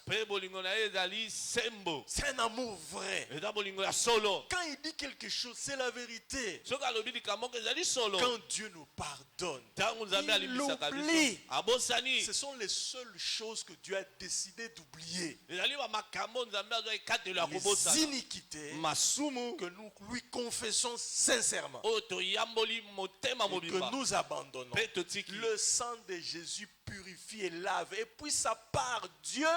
S3: C'est un amour vrai. Quand il dit quelque chose, c'est la vérité.
S4: moko ezali solo
S3: quand Dieu nous pardonne,
S4: ntango nzambe
S3: il
S4: alimbisaka
S3: l'oublie.
S4: biso abosani
S3: Ce sont les seules choses que Dieu a décidé d'oublier.
S4: ezali bamakambo nzambe azwa ekatelo ya
S3: Les
S4: kobosana
S3: iniquités
S4: masumu
S3: que nous lui confessons sincèrement
S4: oyo toyamboli motema
S3: et
S4: mobimba
S3: que nous abandonnons.
S4: mpe totiki
S3: Le sang de Jésus purifie et lave. Et puis ça part. Dieu,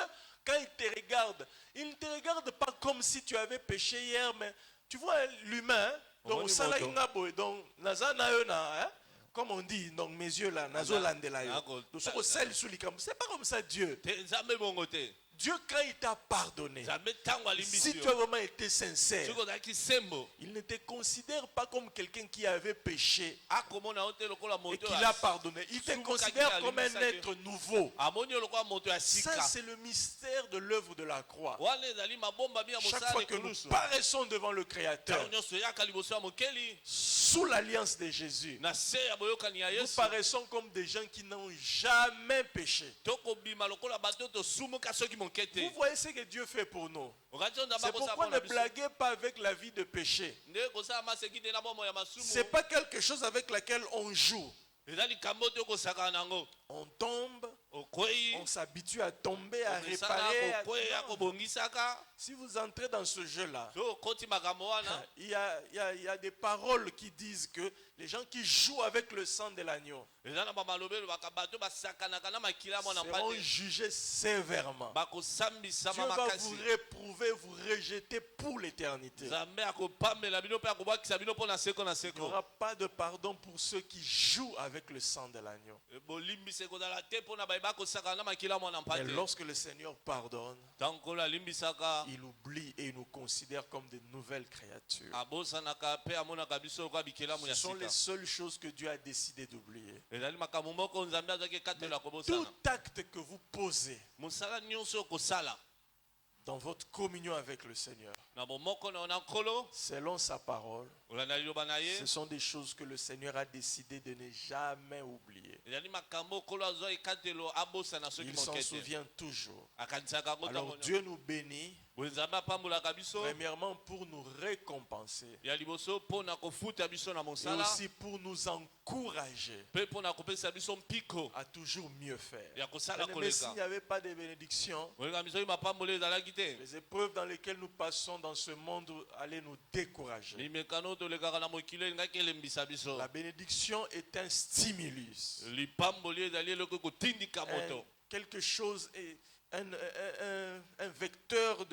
S3: quand il te regarde, il ne te regarde pas comme si tu avais péché hier, mais tu vois l'humain, donc
S4: Omoni
S3: ça là,
S4: moto.
S3: il n'a pas- donc naza na yo na, hein, comme on dit, donc mes yeux là, nazo landela yo.
S4: Nako-
S3: Donc, soko sel sous les cam- c'est pas comme ça Dieu.
S4: te nzambe bongo te
S3: Dieu quand il t'a pardonné,
S4: nzambe ntango alimbisi
S3: si tu as
S4: yo
S3: vraiment été sincère,
S4: soki ozalaki sembo
S3: il ne te considère pas comme quelqu'un qui avait péché
S4: akomona yo te lokola
S3: et
S4: moto
S3: qu'il a pardonné. Il te considère comme un être nouveau.
S4: amoni yo lokola moto ya
S3: Ça,
S4: sika
S3: c'est le mystère de l'œuvre de la croix.
S4: wana ezali mabombami ya
S3: Chaque
S4: mosala
S3: fois que nous
S4: ekolusu
S3: paraissons devant le Créateur,
S4: ntango nyonso eyaka liboso ya mokeli
S3: sous l'alliance de Jésus,
S4: na se ya boyokani ya
S3: nous
S4: yesu
S3: paraissons comme des gens qui n'ont jamais péché.
S4: tokobima lokola bato tosumuka soki moke te
S3: Vous voyez ce que Dieu fait pour nous.
S4: okati nzambe
S3: C'est pourquoi
S4: akosala
S3: ne
S4: mpona biso
S3: blaguez pas avec la vie de péché.
S4: nde kosala maseki te na bomoi ya masumu
S3: Ce n'est pas quelque chose avec laquelle on joue.
S4: eza likambo te okosaka nango
S3: On tombe,
S4: okwei
S3: on s'habitue à tomber, à
S4: okesana
S3: réparer.
S4: kokweya kobongisaka
S3: Si vous entrez dans ce jeu-là,
S4: so okoti makambo wana
S3: il y a des paroles qui disent que les gens qui jouent avec le sang de l'agneau
S4: eza na bamalobe elobaka bato basakanaka na makila ya mwana
S3: seront
S4: mpate
S3: jugés sévèrement.
S4: bakosambisama
S3: Dieu va
S4: makasi
S3: vous réprouver, vous rejeter pour l'éternité.
S4: nzambe akopamela bino mpe akobwakisa bino mpo na seko na
S3: Il n'y
S4: seko
S3: aura pas de pardon pour ceux qui jouent avec le sang de l'agneau.
S4: bolimbisa ekozala te mpo na baye bakosakana na makila ya mwana
S3: Et
S4: mpate
S3: lorsque le Seigneur pardonne,
S4: ntango nkolo alimbisaka
S3: il oublie et il nous considère comme de nouvelles créatures.
S4: abosanaka mpe amonaka biso lokola bikelamu
S3: Ce
S4: ya
S3: sont les
S4: sika
S3: seules choses que Dieu a décidé d'oublier.
S4: ezali makambo moko nzambe azwaki ekatelo ya kobosana
S3: Tout acte que vous posez
S4: mosala nyonso okosala
S3: dans votre communion avec le Seigneur,
S4: na bomoko na yo na nkolo
S3: selon sa parole,
S4: olanda liloba na ye
S3: ce sont des choses que le Seigneur a décidé de ne jamais oublier.
S4: ezali makambo okolo azwa ekatelo abosana soki
S3: Il s'en
S4: moke te
S3: souvient toujours.
S4: akanisaka yango
S3: Alors
S4: ntango
S3: Dieu nous bénit,
S4: boye nzambe apambolaka biso
S3: premièrement pour nous récompenser
S4: ya liboso mpo na kofuta biso na
S3: et
S4: mosala
S3: aussi pour nous encourager
S4: mpe mpo na kopesa biso mpiko
S3: à toujours mieux faire.
S4: ya kosala
S3: Mais s'il
S4: koleka
S3: n'y avait pas de bénédiction,
S4: olinga biso oyo mapamboli ezalaki te
S3: les épreuves dans lesquelles nous passons dans ce monde allaient nous décourager.
S4: limekano tolekaka na mokili elingaki elembisa biso
S3: La bénédiction est un stimulus,
S4: lipamboli ezali eloko ekotindika moto
S3: quelque chose, un vecteur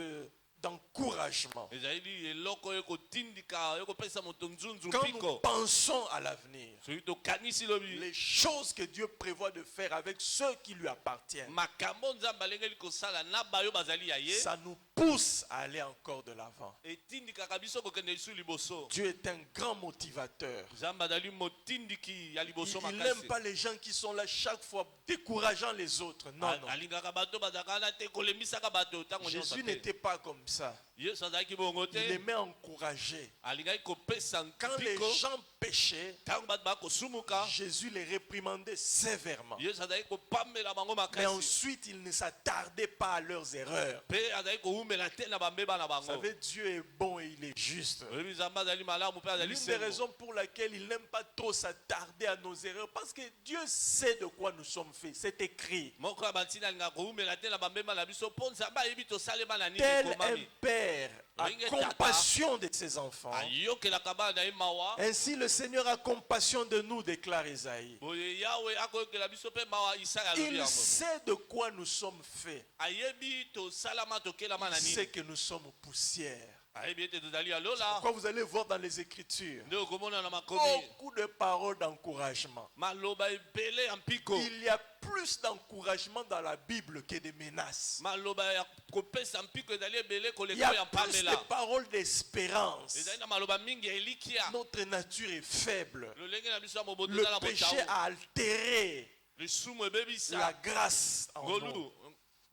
S3: d'encouragement.
S4: ezali eloko oyo ekotindika ekopesa moto nzunzu
S3: Quand nous
S4: mpiko
S3: pensons à l'avenir,
S4: soki tokanisi lobi
S3: les choses que Dieu prévoit de faire avec ceux qui lui appartiennent,
S4: makambo nzambe alengeli kosala na bayo bazali ya ye
S3: ça nous pousse à aller encore de l'avant.
S4: etindikaka biso kokende lisu liboso
S3: Dieu est un grand motivateur.
S4: nzambe azali motindiki ya liboso
S3: Il n'aime
S4: makasi
S3: pas les gens qui sont là chaque fois décourageant les autres. Non, non.
S4: alingaka bato bazalaka wana te kolemisaka bato ntango nyonso
S3: Jésus
S4: te
S3: n'était pas comme ça.
S4: yesu azalaki bongo
S3: Il
S4: te
S3: aimait encourager.
S4: alingaki kopesa
S3: Quand les
S4: mpiko
S3: gens péchaient,
S4: ntango bato bakosumuka
S3: Jésus les réprimandait sévèrement.
S4: yesu azalaki kopamela bango
S3: Mais
S4: makasi
S3: ensuite, il ne s'attardait pas à leurs erreurs.
S4: mpe azalaki kowumela te na bambeba na
S3: Vous
S4: bango
S3: savez, Dieu est bon et il est juste.
S4: oyebi nzambe azali malamu mpe azali
S3: L'une des
S4: sembo
S3: raisons pour laquelle il n'aime pas trop s'attarder à nos erreurs, parce que Dieu sait de quoi nous sommes faits. C'est écrit.
S4: moko ya bantina alingaka kowumela te na bambeba na biso mpo nzambe ayebi tosalema na nini
S3: Tel un
S4: ekomami
S3: père a compassion de ses enfants.
S4: ayokelaka bana na ye mawa
S3: Ainsi le Seigneur a compassion de nous, déclare Isaïe.
S4: boye yawe akoyokela biso mpe mawa isaka alobi
S3: Il
S4: yango
S3: sait de quoi nous sommes faits.
S4: ayebi tosalama tokelama na
S3: Il
S4: nini
S3: sait que nous sommes poussière.
S4: ayebi ete tozali ya lola
S3: Pourquoi vous allez voir dans les Écritures
S4: nde okomona na makomi
S3: beaucoup de paroles d'encouragement.
S4: maloba ebele ya mpiko
S3: Il y a plus d'encouragement dans la Bible que de menaces.
S4: maloba ya kopesa mpiko ezali ebele
S3: Il y
S4: koleka oyo ya
S3: a plus de
S4: mpamela
S3: paroles d'espérance.
S4: ezali na maloba mingi ya elikia
S3: Notre nature est faible.
S4: lolenge na biso ya moboto
S3: Le
S4: eza na
S3: péché
S4: botao
S3: a altéré
S4: lisumu
S3: la
S4: ebebisa
S3: grâce en nous.
S4: ngolu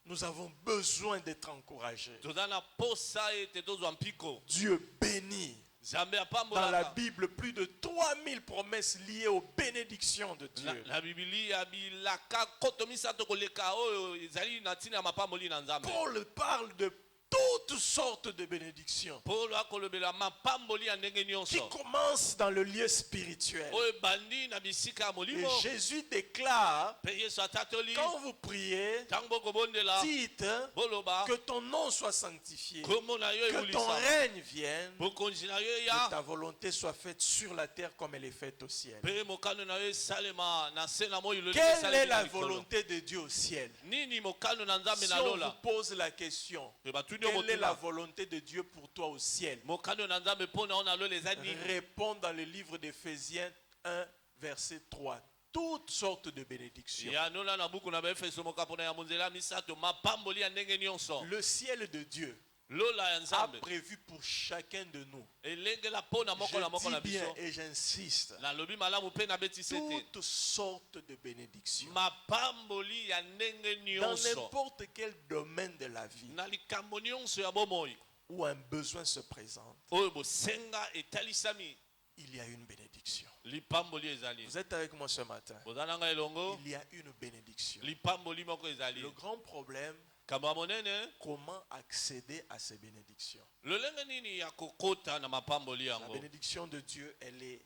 S3: Nous avons besoin d'être encouragés.
S4: toza na posa ete tozwa mpiko
S3: Dieu bénit.
S4: nzambe
S3: Dans la
S4: apambolaka
S3: Bible, plus de 3000 promesses liées aux bénédictions de Dieu.
S4: na bibili ya bilaka koto misato koleka oyo ezali na ntina ya mapamboli na nzambe
S3: Paul parle de toutes toutes sortes de bénédictions
S4: polo akolobela mapamboli ya ndenge
S3: qui
S4: nyonso
S3: commencent dans le lieu spirituel.
S4: oyo ebandi na bisika ya
S3: Et
S4: molimo
S3: Jésus déclare,
S4: mpe yesu atatoli
S3: quand vous priez,
S4: ntango bokobondela
S3: dites
S4: boloba
S3: que ton nom soit sanctifié,
S4: kombo na yo
S3: que ton
S4: ebulisa
S3: règne vienne,
S4: bokonzi na yo
S3: que
S4: eya
S3: ta volonté soit faite sur la terre comme elle est faite au ciel.
S4: mpe mokano na yo esalema na se na moi iloli
S3: Quelle est
S4: esalemi na
S3: la
S4: likolo.
S3: volonté de Dieu au ciel?
S4: nini mokano na nzambe
S3: Si
S4: na
S3: on
S4: lola
S3: vous pose la question,
S4: mpe batuni yo
S3: quelle est la
S4: motuna
S3: volonté de Dieu pour toi au ciel?
S4: mokano na nzambe mpo na yo na lola eza nini
S3: Réponds dans le livre d'Éphésiens 1, verset 3. Toutes sortes de bénédictions.
S4: ya nola na buku na baefeso mokapona ya monzela misato mapamboli ya ndenge nyonso
S3: Le ciel de Dieu
S4: lola ya
S3: a
S4: nzambe
S3: prévu pour chacun de nous.
S4: elengela mpo na moko na moko
S3: Je
S4: na
S3: dis bien
S4: biso
S3: et j'insiste.
S4: nalobi malamu mpe nabetisi ete
S3: Toutes sortes de bénédictions.
S4: mapamboli ya ndenge
S3: Dans
S4: nyonso
S3: n'importe quel domaine de la vie
S4: na likambo nyonso ya bomoi
S3: où un besoin se présente,
S4: oyo bosenga etalisami
S3: il y a une bénédiction.
S4: lipamboli ezali
S3: Vous êtes avec moi ce matin.
S4: boza na ngai elongo
S3: Il y a une bénédiction.
S4: lipamboli moko ezali
S3: Le grand problème,
S4: kambo ya monene
S3: comment accéder à ces bénédictions?
S4: lolenge nini ya kokota na mapamboli
S3: La
S4: yango
S3: bénédiction de Dieu, elle est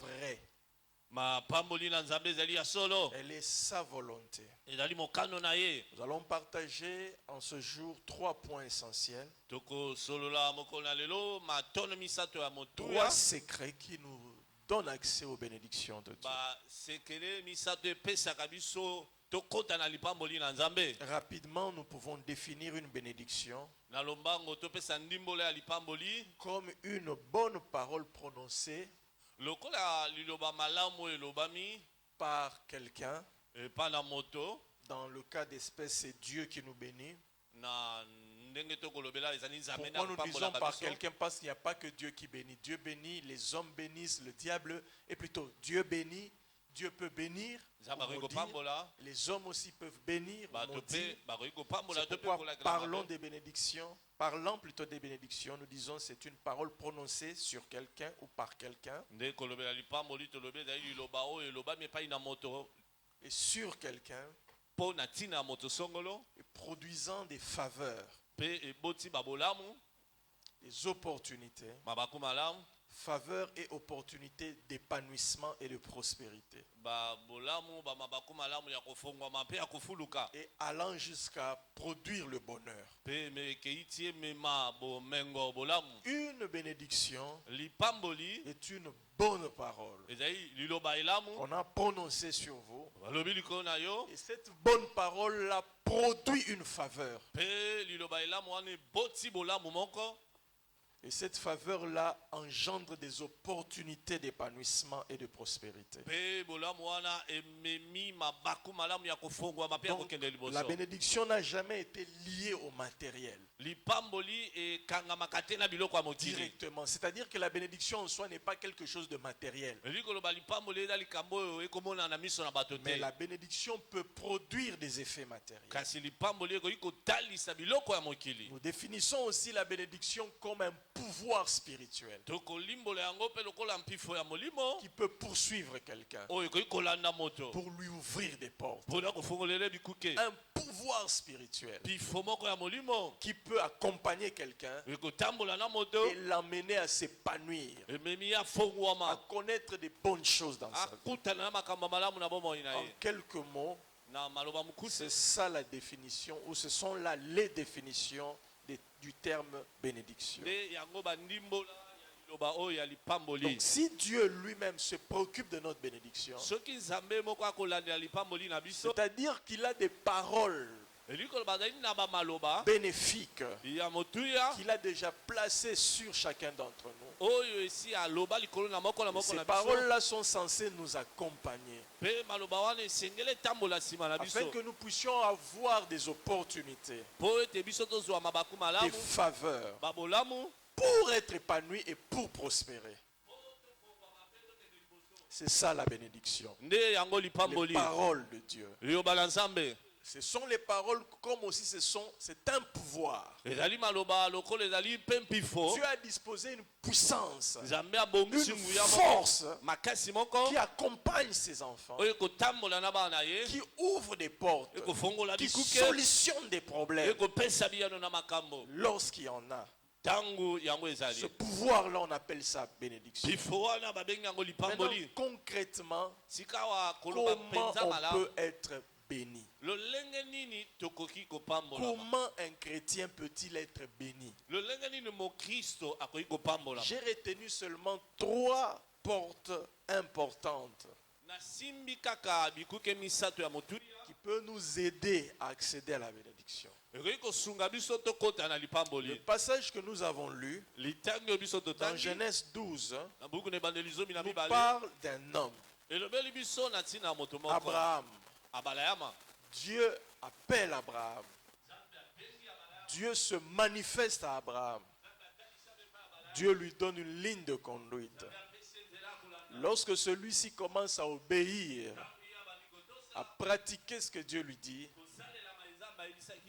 S3: vraie.
S4: mapamboli na nzambe ezali ya solo
S3: Elle est sa volonté.
S4: ezali mokano na ye
S3: Nous allons partager en ce jour 3 points essentiels.
S4: tokosolola mokolo na lelo matono misato ya motuya
S3: 3 secrets qui nous donnent accès aux bénédictions de Dieu.
S4: basekele misato epesaka biso tokota na lipamboli na nzambe
S3: Rapidement, nous pouvons définir une bénédiction
S4: na lombango topesa ndimbolo ya lipamboli
S3: comme une bonne parole prononcée
S4: lokola liloba malamu elobami
S3: par quelqu'un.
S4: epa na moto
S3: Dans le cas d'espèce, c'est Dieu qui nous bénit.
S4: na ndenge tokolobela ezali nzambe na
S3: Pourquoi nous disons
S4: lipambolaka
S3: par
S4: biso
S3: quelqu'un? Parce qu'il n'y a pas que Dieu qui bénit. Dieu bénit, les hommes bénissent, le diable, et plutôt Dieu bénit, Dieu peut bénir,
S4: nzambe
S3: ou
S4: akoki
S3: maudire.
S4: kopambola
S3: Les hommes aussi peuvent bénir, ou
S4: bato
S3: maudire.
S4: mpe bakoki kopambola
S3: C'est
S4: to mpe
S3: pourquoi
S4: kolakela
S3: parlons
S4: mabe
S3: des bénédictions, parlant plutôt des bénédictions, nous disons c'est une parole prononcée sur quelqu'un ou par quelqu'un
S4: nde kolobela lipamboli tolobi ezali liloba oyo elobami epai na moto
S3: et sur quelqu'un
S4: mpo na ntina ya moto songolo
S3: et produisant des faveurs,
S4: mpe eboti babolamu
S3: des opportunités,
S4: mabaku malamu
S3: faveurs et opportunités d'épanouissement et de prospérité.
S4: babolamu bamabaku malamu ya kofongwama mpe ya kofuluka
S3: Et allant jusqu'à produire le bonheur.
S4: mpe mekei ti emema bomengo bolamu
S3: Une bénédiction
S4: lipamboli
S3: est une bonne parole
S4: ezali liloba elamu
S3: qu'on a prononcée sur vous.
S4: balobi likolo na yo
S3: Et cette bonne parole-là produit une faveur.
S4: mpe liloba elamu wana eboti bolamu moko
S3: Et cette faveur-là engendre des opportunités d'épanouissement et de prospérité.
S4: mpe bolamu wana ememi mabaku malamu ya kofongwama mpe ya
S3: Donc,
S4: kokende liboso
S3: la bénédiction n'a jamais été liée au matériel
S4: lipamboli ekangamaka te na biloko ya mokili
S3: directement. C'est-à-dire que la bénédiction en soi n'est pas quelque chose de matériel.
S4: likoloba lipamboli eza likambo oyo ekomona na miso na bato
S3: Mais
S4: te
S3: la bénédiction peut produire des effets matériels.
S4: kasi lipamboli ekoki kotalisa biloko ya mokili
S3: Nous définissons aussi la bénédiction comme un pouvoir spirituel
S4: tokolimbola yango mpe lokola mpifo ya molimo
S3: qui peut poursuivre quelqu'un
S4: oyo ekoki kolanda moto
S3: pour lui ouvrir des portes.
S4: mpona kofongolela bikuke
S3: Un pouvoir spirituel
S4: mpifo moko ya molimo
S3: qui peut accompagner quelqu'un
S4: ekotambola na moto
S3: et l'amener à s'épanouir,
S4: ememi ye
S3: à
S4: afongwama
S3: connaître des bonnes choses dans sa vie.
S4: akutana na makambo malamu na bomoi na
S3: En
S4: ye
S3: quelques mots,
S4: na maloba mokuse
S3: c'est ça la définition, ou ce sont là les définitions du terme bénédiction.
S4: nde yango bandimbola ya liloba oyo ya lipamboli
S3: Donc si Dieu lui-même se préoccupe de notre bénédiction,
S4: soki nzambe moko akolandela lipamboli na biso
S3: c'est-à-dire qu'il a des paroles
S4: elikolo bazali na bamaloba
S3: bénéfiques
S4: ya motuya
S3: qu'il a déjà placées sur chacun d'entre nous.
S4: oyo esi aloba likolo na moko na
S3: Et
S4: moko
S3: ces
S4: na biso
S3: paroles-là sont censées nous accompagner
S4: mpe maloba wana esengeli etambola nsima na biso
S3: afin que nous puissions avoir des opportunités,
S4: mpo ete biso tozwa mabaku
S3: des
S4: malamu
S3: faveurs
S4: babolamu
S3: pour être épanouis et pour prospérer. C'est ça la bénédiction.
S4: nde yango
S3: Les
S4: lipamboli
S3: paroles de Dieu.
S4: liloba na nzambe
S3: Ce sont les paroles comme aussi c'est un pouvoir.
S4: ezali maloba lokola ezali mpe mpifo
S3: Dieu a disposé une puissance,
S4: nzambe abongisi
S3: une
S4: nguya
S3: force
S4: moko makasi moko
S3: qui accompagne ses enfants,
S4: oyo ekotambola na bana na ye
S3: qui ouvre des portes,
S4: ekofongola
S3: qui
S4: bikuke
S3: solutionne des problèmes
S4: ekopesa biyano na makambo
S3: lorsqu'il y en a.
S4: ntango yango
S3: Ce
S4: ezali
S3: pouvoir-là, on appelle ça bénédiction.
S4: mpifo wana babengi yango
S3: Maintenant,
S4: lipamboli
S3: concrètement,
S4: sika wa koloba
S3: comment
S4: mpenza
S3: on
S4: malamu
S3: peut être béni?
S4: lolenge nini tokoki kopambola
S3: Comment un chrétien peut-il être béni?
S4: lolenge nini mokristo akoki kopambola
S3: J'ai retenu seulement 3 portes importantes
S4: nasimbi kaka bikuke misato ya motuya
S3: qui peuvent nous aider à accéder à la bénédiction.
S4: ekoki kosunga biso tokota na
S3: Le
S4: lipamboli
S3: passage que nous avons lu
S4: litangi oyo biso
S3: dans
S4: totangi
S3: Genèse 12
S4: na buku na ebandeli zomi na
S3: nous
S4: mibale
S3: parle d'un homme,
S4: elobeli biso na ntina ya moto moko
S3: Abraham.
S4: abalayama
S3: Dieu appelle Abraham. Dieu se manifeste à Abraham. Dieu lui donne une ligne de conduite. Lorsque celui-ci commence à obéir, à pratiquer ce que Dieu lui dit,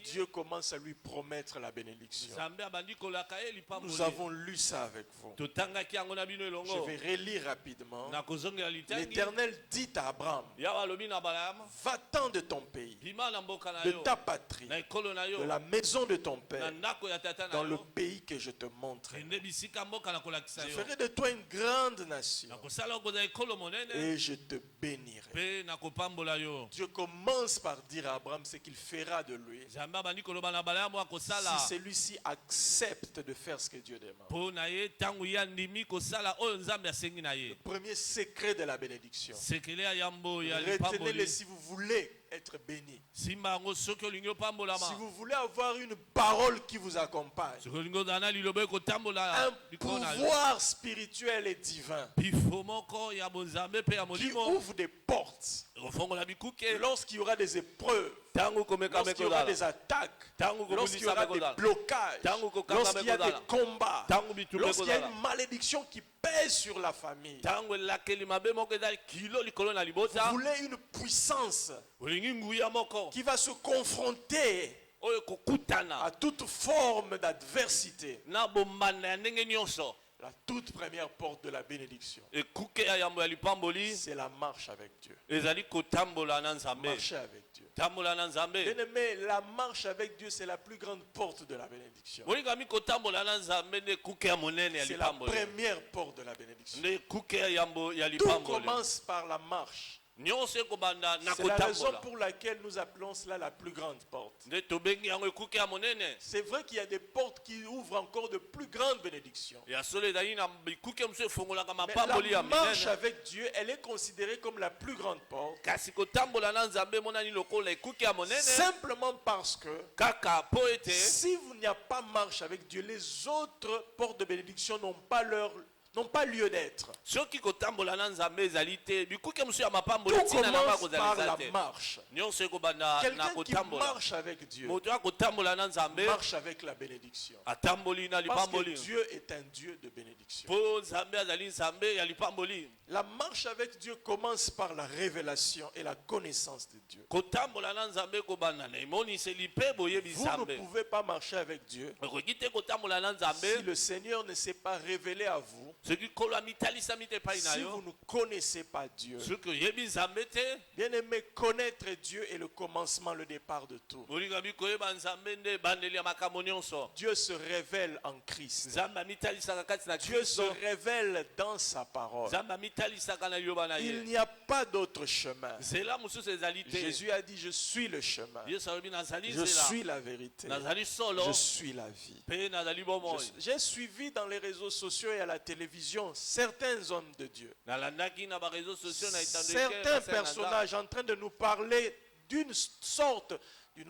S3: Dieu commence à lui promettre la bénédiction.
S4: nzambe abandi kolaka ye
S3: Nous
S4: lipamboli
S3: avons lu ça avec vous.
S4: totangaki yango na bino
S3: Je
S4: elongo
S3: vais relire rapidement.
S4: na kozongela litangi
S3: L'Éternel dit à Abraham,
S4: yawa alobi na balayama
S3: va-t'en de ton pays,
S4: bima na mboka na
S3: de
S4: yo
S3: ta patrie,
S4: na ekolo na
S3: de
S4: yo
S3: la maison de ton
S4: na
S3: père,
S4: ndako ya tata na
S3: dans le
S4: yo
S3: pays que je te montre.
S4: ende bisika mboka na kolakisa
S3: Je
S4: yo
S3: ferai de toi une grande nation
S4: nakosala okozala ekolo monene
S3: et je te bénirai.
S4: mpe nakopambola yo
S3: Dieu commence par dire à Abraham ce qu'il fera de lui
S4: nzambe abandi koloba na balayama akosala
S3: si celui-ci accepte de faire ce que Dieu demande.
S4: mpo na ye ntango ye andimi kosala oyo nzambe asengi na ye
S3: Premier secret de la bénédiction.
S4: sekele ya yambo ya
S3: Retenez-le
S4: lipamboli
S3: si vous voulez être béni.
S4: simba yango soki olingi opambolama
S3: Si vous voulez avoir une parole qui vous accompagne,
S4: soki olingi ozala na liloba ekotambola
S3: un
S4: likolo na yo
S3: pouvoir spirituel et divin
S4: pifo moko ya bonzambe mpe ya
S3: qui
S4: molimo
S3: ouvre des portes
S4: ekofongola bikuke
S3: lorsqu'il y aura des épreuves,
S4: ntango komekame
S3: lorsqu'il y aura
S4: kozala
S3: des attaques,
S4: ntango
S3: lorsqu'il y aura
S4: kobundisa
S3: des blocages,
S4: Tango kokanga
S3: lorsqu'il y a des
S4: mekozala.
S3: combats,
S4: ntango bitumbe
S3: lorsqu'il y a
S4: kozala
S3: une malédiction qui pèse sur la famille.
S4: ntango elakeli mabe moko eza kilo likolo na
S3: Vous
S4: libota
S3: voulez une puissance
S4: olingi nguya moko
S3: qui va se confronter
S4: oyo ekokutana
S3: à toute forme d'adversité.
S4: na bombanda ya ndenge nyonso
S3: La toute première porte de la bénédiction,
S4: ekuke ya yambo ya lipamboli
S3: c'est la marche avec Dieu.
S4: ezali kotambola na nzambe
S3: Marcher avec Dieu.
S4: tambola na nzambe
S3: Bien-aimé, la marche avec Dieu, c'est la plus grande porte de la bénédiction.
S4: bolingami kotambola na nzambe nde ekuke ya monene ya
S3: C'est la
S4: lipamboli
S3: première porte de la bénédiction.
S4: nde ekuke ya yambo ya
S3: Tout
S4: lipamboli
S3: commence par la marche.
S4: nyonso ekobanda na
S3: C'est la raison
S4: kotambola
S3: pour laquelle nous appelons cela la plus grande porte.
S4: nde tobengi yango ekuke ya monene
S3: C'est vrai qu'il y a des portes qui ouvrent encore de plus grandes bénédictions.
S4: ya solo ezali na bikuke mosusu efungolaka
S3: Mais
S4: mapamboli ya
S3: la marche
S4: minene
S3: avec Dieu, elle est considérée comme la plus grande porte.
S4: kasi kotambola na nzambe emonani lokola ekuke ya monene
S3: Simplement parce que
S4: kaka mpo ete
S3: si vous n'y a pas marche avec Dieu, les autres portes de bénédiction n'ont pas lieu d'être.
S4: soki kotambola na nzambe ezali te bikuke mosusu ya mapamboli
S3: Tout
S4: ntina na
S3: commence
S4: kozala
S3: par
S4: eza
S3: la
S4: te
S3: marche.
S4: nyonso ekobanda na
S3: Quelqu'un qui
S4: kotambola
S3: marche avec Dieu
S4: moto akotambola na nzambe
S3: marche avec la bénédiction.
S4: atamboli na
S3: Parce que
S4: lipamboli
S3: Dieu est un Dieu de bénédiction.
S4: mpo nzambe azali nzambe ya lipamboli
S3: La marche avec Dieu commence par la révélation et la connaissance de Dieu.
S4: kotambola na nzambe ekobanda na emoniseli mpe boyebi
S3: Vous ne
S4: nzambe
S3: pouvez pas marcher avec Dieu
S4: okoki te kotambola na
S3: si
S4: nzambe
S3: le Seigneur ne s'est pas révélé à vous,
S4: soki kolo amitalisami te epai na
S3: si
S4: yo
S3: vous ne connaissez pas Dieu.
S4: soki oyebi nzambe te
S3: Bien-aimé, connaître Dieu est le commencement, le départ de tout.
S4: molingami koyeba nzambe nde ebandeli ya makambo nyonso
S3: Dieu se révèle en Christ.
S4: nzambe amitalisaka kati na
S3: Dieu se
S4: kristo
S3: révèle dans sa parole.
S4: nzambe amitalisaka na liloba na
S3: Il
S4: ye
S3: n'y a pas d'autre chemin.
S4: nzela mosusu ezali te
S3: Jésus a dit, je suis le chemin.
S4: yesu alobi nazali
S3: Je
S4: nzela
S3: suis la vérité.
S4: nazali solo
S3: Je suis la vie.
S4: mpe nazali bomoi
S3: J'ai suivi dans les réseaux sociaux et à la télévision certains hommes de Dieu.
S4: nalandaki na bareseau sociaux na
S3: Certains personnages en train de nous parler d'une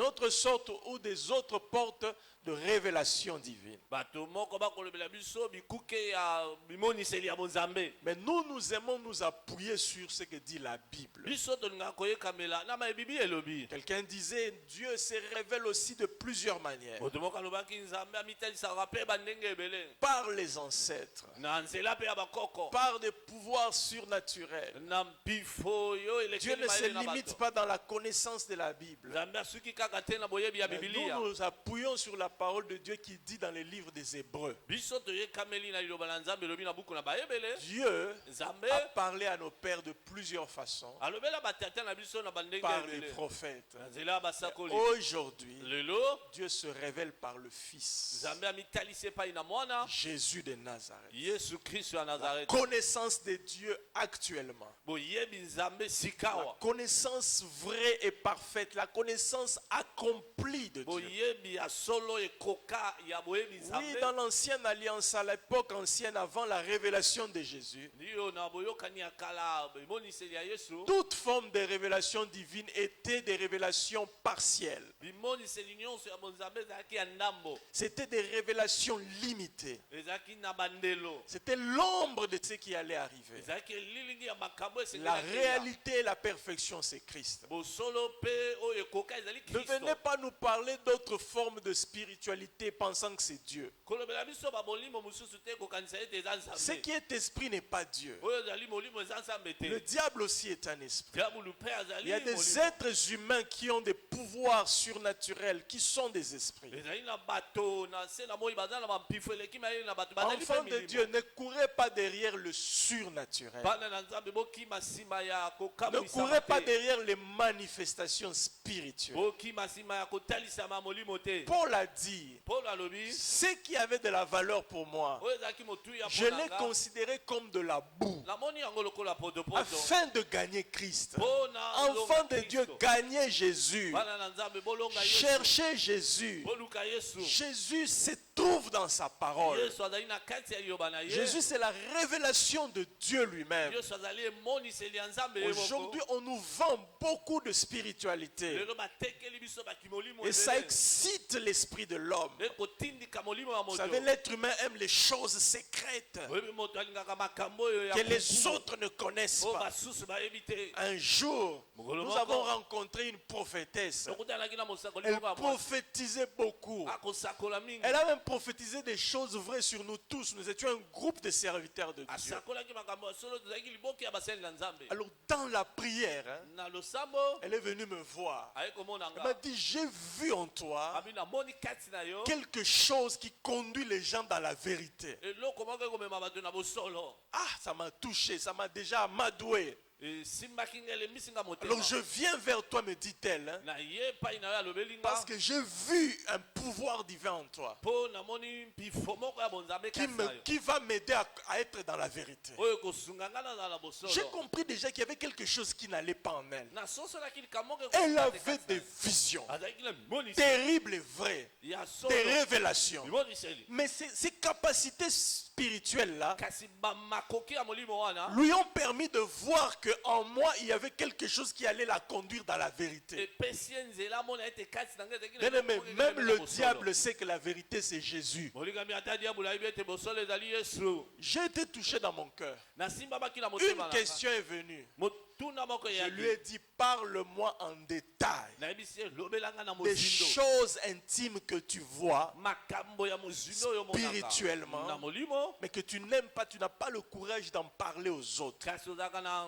S3: autre sorte ou des autres portes de révélation divine.
S4: bato moko bakolobela biso bikuke ya bimoniseli ya bonzambe.
S3: Mais nous aimons nous appuyer sur ce que dit la Bible.
S4: Biso tolingaka koyekamela na mayebibi elobi.
S3: Quelqu'un disait, Dieu se révèle aussi de plusieurs manières.
S4: moto moko alobaki nzambe amitalisaka mpe bandenge ebele
S3: Par les ancêtres,
S4: na nzela mpe ya bakoko
S3: par des pouvoirs surnaturels.
S4: na mpifo oyo
S3: Dieu
S4: elekeli
S3: ne se
S4: mayele na
S3: limite
S4: bato.
S3: pas dans la connaissance de la Bible.
S4: nzambe asuki kaka te na boyebi ya
S3: Mais
S4: bibilia.
S3: nous nous appuyons sur la parole de Dieu qui dit dans les livres des Hébreux.
S4: biso toyekameli na liloba na nzambe elobi na buku na bayebele.
S3: Dieu
S4: nzambe
S3: a parlé à nos pères de plusieurs façons
S4: alobela batata na biso na bandenge
S3: par les
S4: ebele
S3: prophètes.
S4: na nzela ya basakoli.
S3: Aujourd'hui,
S4: lelo
S3: Dieu se révèle par le Fils,
S4: nzambe amitalisi epai na mwana
S3: Jésus de Nazareth.
S4: yesu kristo ya nazareti.
S3: Connaissance de Dieu actuellement.
S4: boyebi nzambe
S3: La
S4: sikawa.
S3: connaissance vraie et parfaite, la connaissance accomplie de Dieu.
S4: boyebi ya solo ekoka ya boyebi
S3: Oui,
S4: nzambe.
S3: dans l'ancienne alliance, à l'époque ancienne, avant la révélation de Jésus,
S4: ndiyo na boyokani ya kala bimoniseli ya yesu.
S3: toute forme de révélation divine était des révélations partielles.
S4: bimoniseli nyonso ya bonzambe ezalaki ya ndambo.
S3: C'était des révélations limitées.
S4: ezalaki na bandelo.
S3: C'était l'ombre de ce qui allait arriver.
S4: ezalaki elilingi ya makambo
S3: La
S4: esengelaki.
S3: réalité et la perfection, c'est Christ.
S4: bosolo mpe oyo ekoka ezali
S3: Ne venez
S4: kristo.
S3: pas nous parler d'autres formes de spiritualité pensant que c'est Dieu.
S4: kolobela biso babolimo mosusu te kokanisa ete eza
S3: Ce
S4: nzambe.
S3: qui est esprit n'est pas Dieu.
S4: oyo ezali molimo eza nzambe
S3: Le
S4: te.
S3: diable aussi est un esprit.
S4: diabulu mpe
S3: Il
S4: azali
S3: y a des
S4: molimo.
S3: êtres humains qui ont des pouvoirs surnaturels, qui sont des esprits.
S4: ezali na bato na se na moi baza na bampifo eleki mayele na bato bazali
S3: Enfants
S4: mpe
S3: de
S4: milimo.
S3: Dieu, ne courez pas derrière le surnaturel.
S4: bana na nzambe bokima nsima ya
S3: Ne
S4: kokamwisama
S3: courez pas
S4: te.
S3: derrière les manifestations spirituelles.
S4: bokima nsima ya kotalisama molimo te.
S3: Paul a dit,
S4: paulo alobi
S3: ce qui avait de la valeur pour moi,
S4: oyo ezalaki motu ya
S3: je l'ai
S4: mponanga.
S3: considéré comme de la boue,
S4: namoni yango lokola potopoto.
S3: afin de gagner Christ.
S4: mpona
S3: Enfants de Dieu, gagnez Jésus.
S4: bana na nzambe bolonga yesu.
S3: Cherchez Jésus.
S4: boluka yesu.
S3: Jésus se trouve dans sa parole.
S4: yesu azali na kati ya liloba na ye.
S3: Jésus, c'est la révélation de Dieu lui-même.
S4: yesu azali emoniseli ya nzambe ye moko.
S3: Aujourd'hui, on nous vend beaucoup de spiritualité.
S4: lelo batekeli biso bakimolimo
S3: Et ça
S4: ebele.
S3: excite l'esprit de l'homme.
S4: ekotindika molimo ya
S3: Vous
S4: moto.
S3: savez, l'être humain aime les choses sécrètes
S4: oyebi moto alingaka makambo oyo ya
S3: que les
S4: kuku.
S3: autres ne connaissent
S4: oyo
S3: pas.
S4: basusu bayebi te.
S3: Un jour, nous avons rencontré une prophétesse.
S4: okutanaki na mosakoli
S3: Elle
S4: moko ya mwasi.
S3: prophétisait beaucoup.
S4: akosakola mingi.
S3: Elle a même prophétisé des choses vraies sur nous tous. Nous étions un groupe de serviteurs de Dieu.
S4: asakolaki makambo ya solo tozalaki liboki ya basali na nzambe.
S3: Alors, dans la prière, hein,
S4: na losambo
S3: elle est venue me voir.
S4: aye komona
S3: Elle m'a
S4: nga.
S3: dit, j'ai vu en toi
S4: abi namoni kati na yo
S3: quelque chose qui conduit les gens dans la vérité.
S4: eloko moko ekomema bato na bosolo.
S3: Ah, ça m'a touché, ça m'a déjà amadoué.
S4: esimbaki nga elembisi nga
S3: Alors
S4: motema.
S3: je viens vers toi, me dit-elle, hein,
S4: na ye epai na yo alobeli nga.
S3: parce que j'ai vu un pouvoir divin en toi
S4: mpo namoni mpifo moko ya bonzambe kati na yo
S3: qui va m'aider à être dans la vérité.
S4: oyo ekosunga nga nazala na bosolo.
S3: J'ai compris déjà qu'il y avait quelque chose qui n'allait pas en elle.
S4: nasosolaki likambo moko
S3: Elle
S4: ekokata
S3: avait
S4: kati na
S3: des
S4: yo.
S3: visions
S4: azalaki na mimoniseli
S3: terribles et vraies,
S4: ya
S3: des
S4: solo
S3: révélations.
S4: mimoniseli.
S3: Mais ces capacités spirituelles-là
S4: kasi bamakoki ya molimo wana
S3: lui ont permis de voir qu'en moi, il y avait quelque chose qui allait la conduire dans la vérité.
S4: epesi ye nzela amona ete kati na nga ezalaki na
S3: Bien aimé,
S4: eloko moko
S3: même
S4: ekokani
S3: le
S4: na bosolo.
S3: diable sait que la vérité, c'est Jésus.
S4: molingami ata diabolo ayebi ete bosolo ezali yesu.
S3: J'ai été touché dans mon cœur.
S4: nasimbamaki na
S3: Une
S4: motema na nga.
S3: question est venue.
S4: motuna moko
S3: Je lui ai
S4: eyaki
S3: dit, parle-moi en détail
S4: nayebisi ye lobelanga na
S3: des
S4: mozindo
S3: choses intimes que tu vois,
S4: makambo ya mozindo oyo omonaka
S3: spirituellement,
S4: na molimo
S3: mais que tu n'aimes pas, tu n'as pas le courage d'en parler aux autres.
S4: kasi ozalaka na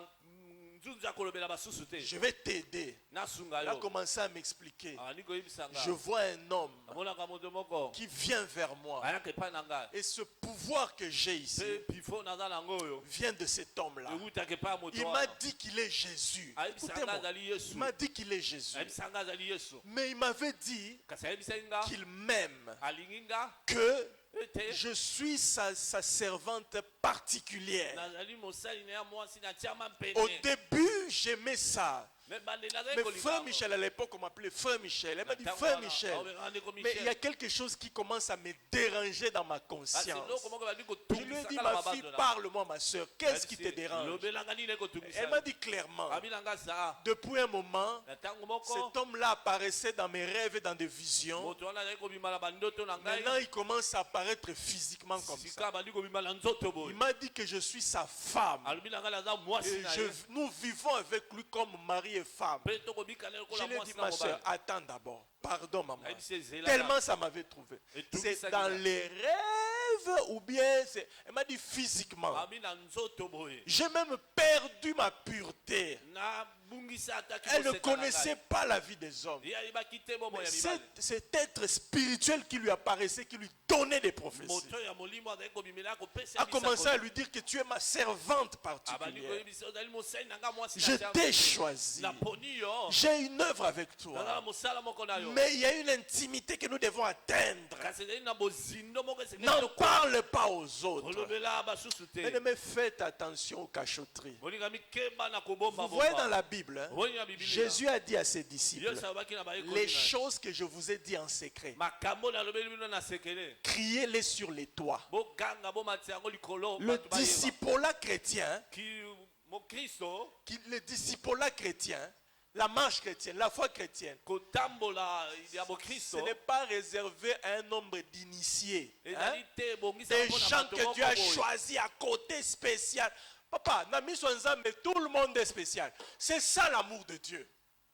S4: nzunzu ya kolobela basusu te.
S3: Je vais t'aider.
S4: nasunga
S3: Il a
S4: yo
S3: commencé à m'expliquer.
S4: ani koyebisanga
S3: Je vois un homme
S4: amonaka moto moko
S3: qui vient vers moi.
S4: ayaka epai na ngai
S3: Et ce pouvoir que j'ai ici
S4: mpe pifo naza nango oyo
S3: vient de cet homme-là.
S4: ewutaka epai ya moto
S3: Il m'a
S4: wana
S3: dit qu'il est Jésus.
S4: ayebisanga
S3: Écoutez-moi.
S4: azali
S3: Il
S4: yesu
S3: m'a dit qu'il est Jésus.
S4: ayebisanga azali yesu
S3: Mais il m'avait dit
S4: kasi ayebisaki nga
S3: qu'il m'aime,
S4: alingi nga
S3: que
S4: ete
S3: je suis sa servante particulière.
S4: nazali mosali na ya mwasi na tiama
S3: Au
S4: mpene.
S3: début, j'aimais ça. Mais frère Michel, à l'époque, on m'appelait frère Michel. Elle m'a dit frère Michel. Mais il y a quelque chose qui commence à me déranger dans ma conscience. Je lui ai dit, ma fille, parle-moi, ma soeur. Qu'est-ce qui te dérange? Elle m'a dit clairement, depuis un moment, cet homme-là apparaissait dans mes rêves et dans des visions. Maintenant, il commence à apparaître physiquement comme ça. Il m'a dit que je suis sa femme. Et nous vivons avec lui comme mari et femme. Je lui ai dit, ma soeur, attends d'abord. Pardon, maman. Tellement ça m'avait trouvé. C'est dans les rêves ou bien c'est... Elle m'a dit physiquement. J'ai même perdu ma pureté. Elle ne connaissait pas la vie des hommes. Cet être spirituel qui lui apparaissait, qui lui donnait des prophéties, a commencé à lui dire que tu es ma servante particulière. Je t'ai choisi. J'ai une œuvre avec toi. Mais il y a une intimité que nous devons atteindre. N'en parle pas aux autres. Mais faites attention aux cachotteries. Vous voyez dans la Bible, hein, Jésus a dit à ses disciples, les choses que je vous ai dit en secret, criez-les sur les toits. Le discipolat chrétien, le discipolat chrétien, la marche chrétienne, la foi chrétienne, ce n'est pas réservé à un nombre d'initiés, hein? Des gens que Dieu a choisis à côté spécial. Papa, tout le monde est spécial. C'est ça l'amour de Dieu.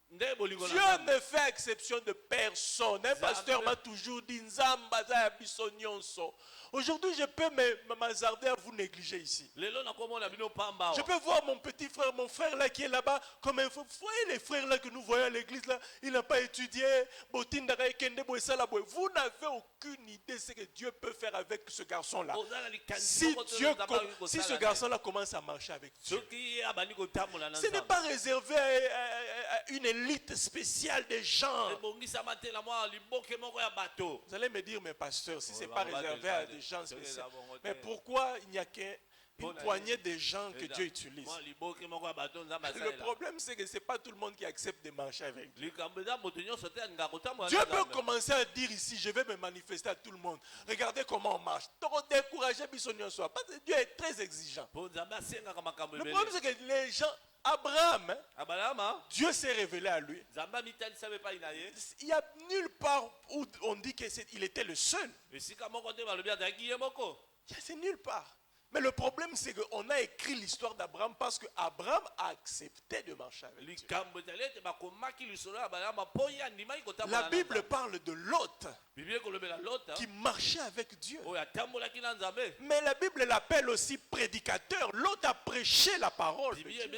S3: Dieu ne fait exception de personne. Un pasteur m'a toujours dit, aujourd'hui, je peux m'hazarder à vous négliger ici. Je peux voir mon petit frère, mon frère là qui est là-bas, comme un frère. Vous voyez les frères là que nous voyons à l'église là, il n'a pas étudié. Vous n'avez aucune idée de ce que Dieu peut faire avec ce garçon-là. Si ce garçon-là commence à marcher avec Dieu, ce n'est pas réservé à une élite spéciale des gens. Vous allez me dire, mais pasteur, si ce n'est pas réservé à des gens spéciaux, mais pourquoi il n'y a qu'une poignée de gens que Dieu utilise? Le problème, c'est que ce n'est pas tout le monde qui accepte de marcher avec Dieu. Dieu peut commencer à dire ici, je vais me manifester à tout le monde. Regardez comment on marche. Décourager parce que Dieu est très exigeant. Le problème, c'est que les gens... Abraham, Dieu s'est révélé à lui. Il n'y a nulle part où on dit qu'il était le seul. C'est nulle part. Mais le problème, c'est qu'on a écrit l'histoire d'Abraham parce qu'Abraham a accepté de marcher avec Dieu. La Bible parle de Lot qui marchait avec Dieu. Mais la Bible l'appelle aussi prédicateur. Lot a prêché la parole de Dieu.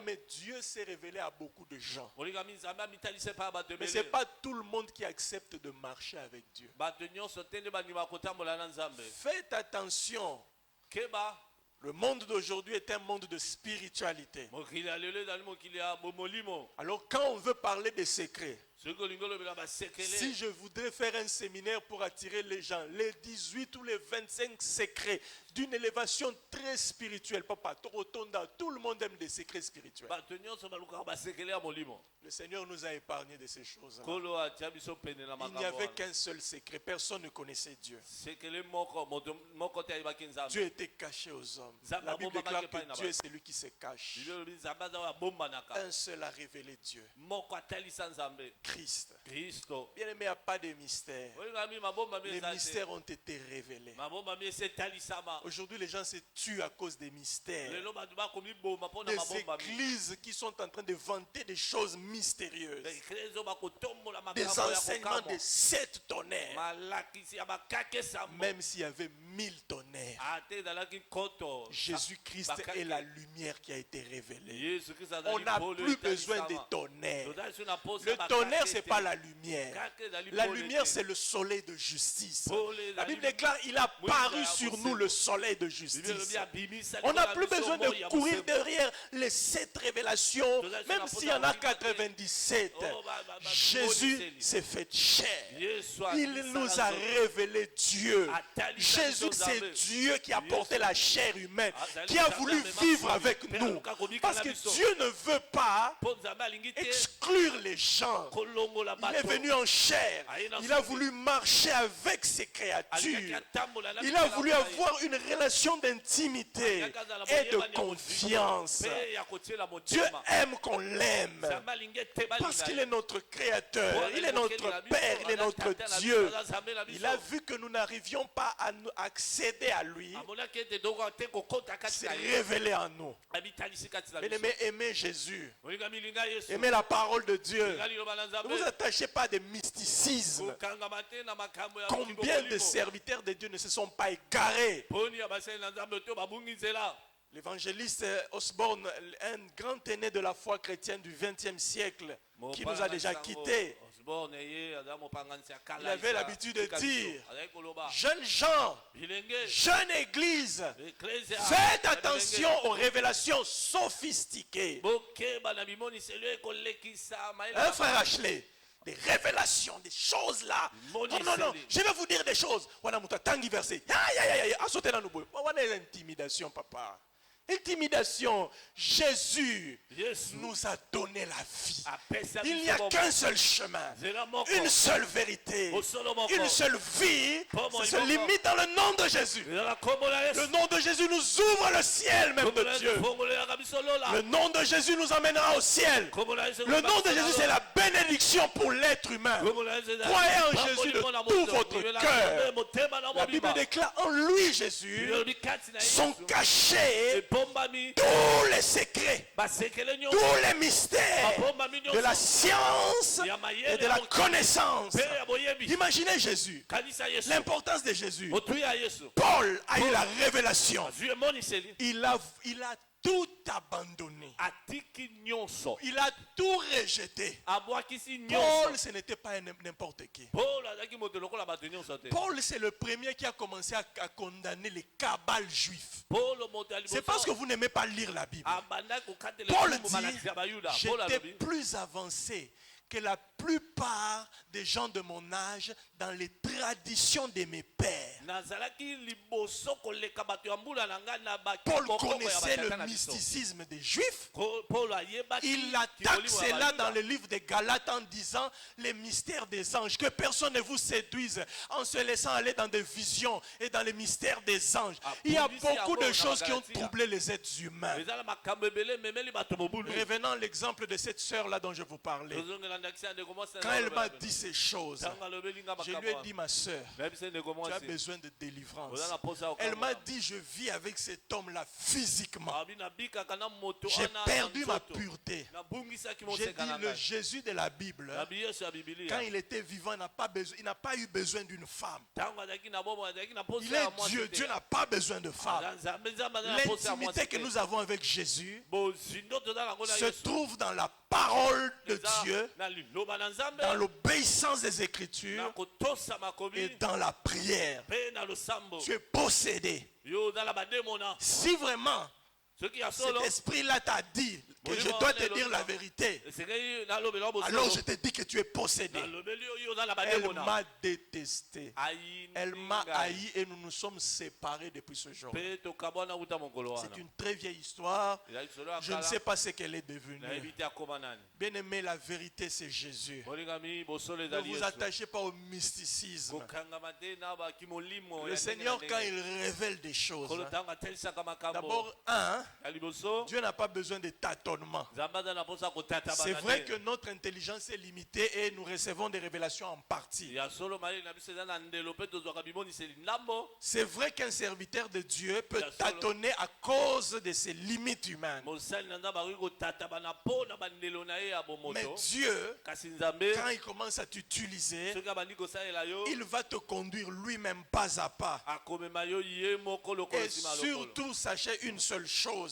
S3: Mais Dieu s'est révélé à beaucoup de gens. Mais ce n'est pas tout le monde qui accepte de marcher avec Dieu. Faites attention. Le monde d'aujourd'hui est un monde de spiritualité. Alors quand on veut parler des secrets, si je voudrais faire un séminaire pour attirer les gens, les 18 ou les 25 secrets d'une élévation très spirituelle, papa, tout le monde aime des secrets spirituels. Le Seigneur nous a épargné de ces choses. Il n'y avait qu'un seul secret, personne ne connaissait Dieu. Dieu était caché aux hommes. La Bible déclare que Dieu est celui qui se cache. Un seul a révélé Dieu. Christ. Bien aimé, il n'y a pas de mystère. Les mystères ont été révélés. Aujourd'hui, les gens se tuent à cause des mystères. Des églises qui sont en train de vanter des choses mystérieuses. Des enseignements de 7 tonnerres. Même s'il y avait 1000 tonnerres. Jésus-Christ est la lumière qui a été révélée. On n'a plus besoin des tonnerres. Le tonnerre, ce n'est pas la lumière. La lumière, c'est le soleil de justice. La Bible déclare, il a paru sur nous le soleil de justice. On n'a plus besoin de courir derrière les 7 révélations, même s'il y en a 97. Jésus s'est fait chair. Il nous a révélé Dieu. Jésus, c'est Dieu qui a porté la chair humaine, qui a voulu vivre avec nous. Parce que Dieu ne veut pas exclure les gens. Il est venu en chair. Il a voulu marcher avec ses créatures. Il a voulu avoir une relation d'intimité et de confiance. Dieu aime qu'on l'aime. Parce qu'il est notre créateur. Il est notre Père. Il est notre Dieu. Il a vu que nous n'arrivions pas à accéder à lui. C'est révélé en nous. Bien-aimés, aimez Jésus. Aimez la parole de Dieu. Ne vous attachez pas à des mysticismes. Combien de serviteurs de Dieu ne se sont pas égarés? L'évangéliste Osborne, un grand aîné de la foi chrétienne du XXe siècle, qui nous a déjà quittés, il avait l'habitude de dire: jeunes gens, jeune église, faites attention aux révélations sophistiquées. Hein, frère Ashley? Des révélations, des choses là. Non, je vais vous dire des choses. Intimidation, papa. Intimidation. Jésus nous a donné la vie. Il n'y a qu'un seul chemin, une seule vérité, une seule vie. Ça se limite dans le nom de Jésus. Le nom de Jésus nous ouvre le ciel même de Dieu. Le nom de Jésus nous emmènera au ciel. Le nom de Jésus, c'est la bénédiction pour l'être humain. Croyez en Jésus de tout votre cœur. La Bible déclare: en lui, Jésus, sont cachés tous les secrets, tous les mystères de la science et de la connaissance. Imaginez Jésus, l'importance de Jésus. Paul a eu la révélation. Il a tout abandonné. Il a tout rejeté. Paul, ce n'était pas n'importe qui. Paul, c'est le premier qui a commencé à condamner les cabales juifs. C'est parce que vous n'aimez pas lire la Bible. Paul dit: j'étais plus avancé que la plupart des gens de mon âge dans les traditions de mes pères. Paul connaissait le mysticisme des Juifs. Il attaque cela dans le livre des Galates en disant: les mystères des anges, que personne ne vous séduise en se laissant aller dans des visions et dans les mystères des anges. Il y a beaucoup de choses qui ont troublé les êtres humains. Revenons à l'exemple de cette sœur-là dont je vous parlais. Quand elle m'a dit ces choses, je lui ai dit: ma sœur, tu as besoin de délivrance. Elle m'a dit: je vis avec cet homme-là physiquement. J'ai perdu ma pureté. J'ai dit: le Jésus de la Bible, quand il était vivant, il n'a pas eu besoin d'une femme. Il est Dieu. Dieu n'a pas besoin de femme. L'intimité que nous avons avec Jésus se trouve dans la parole de Dieu, dans l'obéissance des Écritures et dans la prière. Tu es possédé. Si vraiment cet esprit-là t'a dit que je dois te dire la vérité, alors je te dis que tu es possédé. Elle m'a détesté. Elle m'a haï et nous nous sommes séparés depuis ce jour. C'est une très vieille histoire. Je ne sais pas ce qu'elle est devenue. Bien aimé, la vérité c'est Jésus. Ne vous attachez pas au mysticisme. Le Seigneur, quand il révèle des choses, d'abord, Dieu n'a pas besoin de tâtonnement. C'est vrai que notre intelligence est limitée et nous recevons des révélations en partie. C'est vrai qu'un serviteur de Dieu peut tâtonner à cause de ses limites humaines. Mais Dieu, quand il commence à t'utiliser, il va te conduire lui-même pas à pas. Et surtout, sachez une seule chose: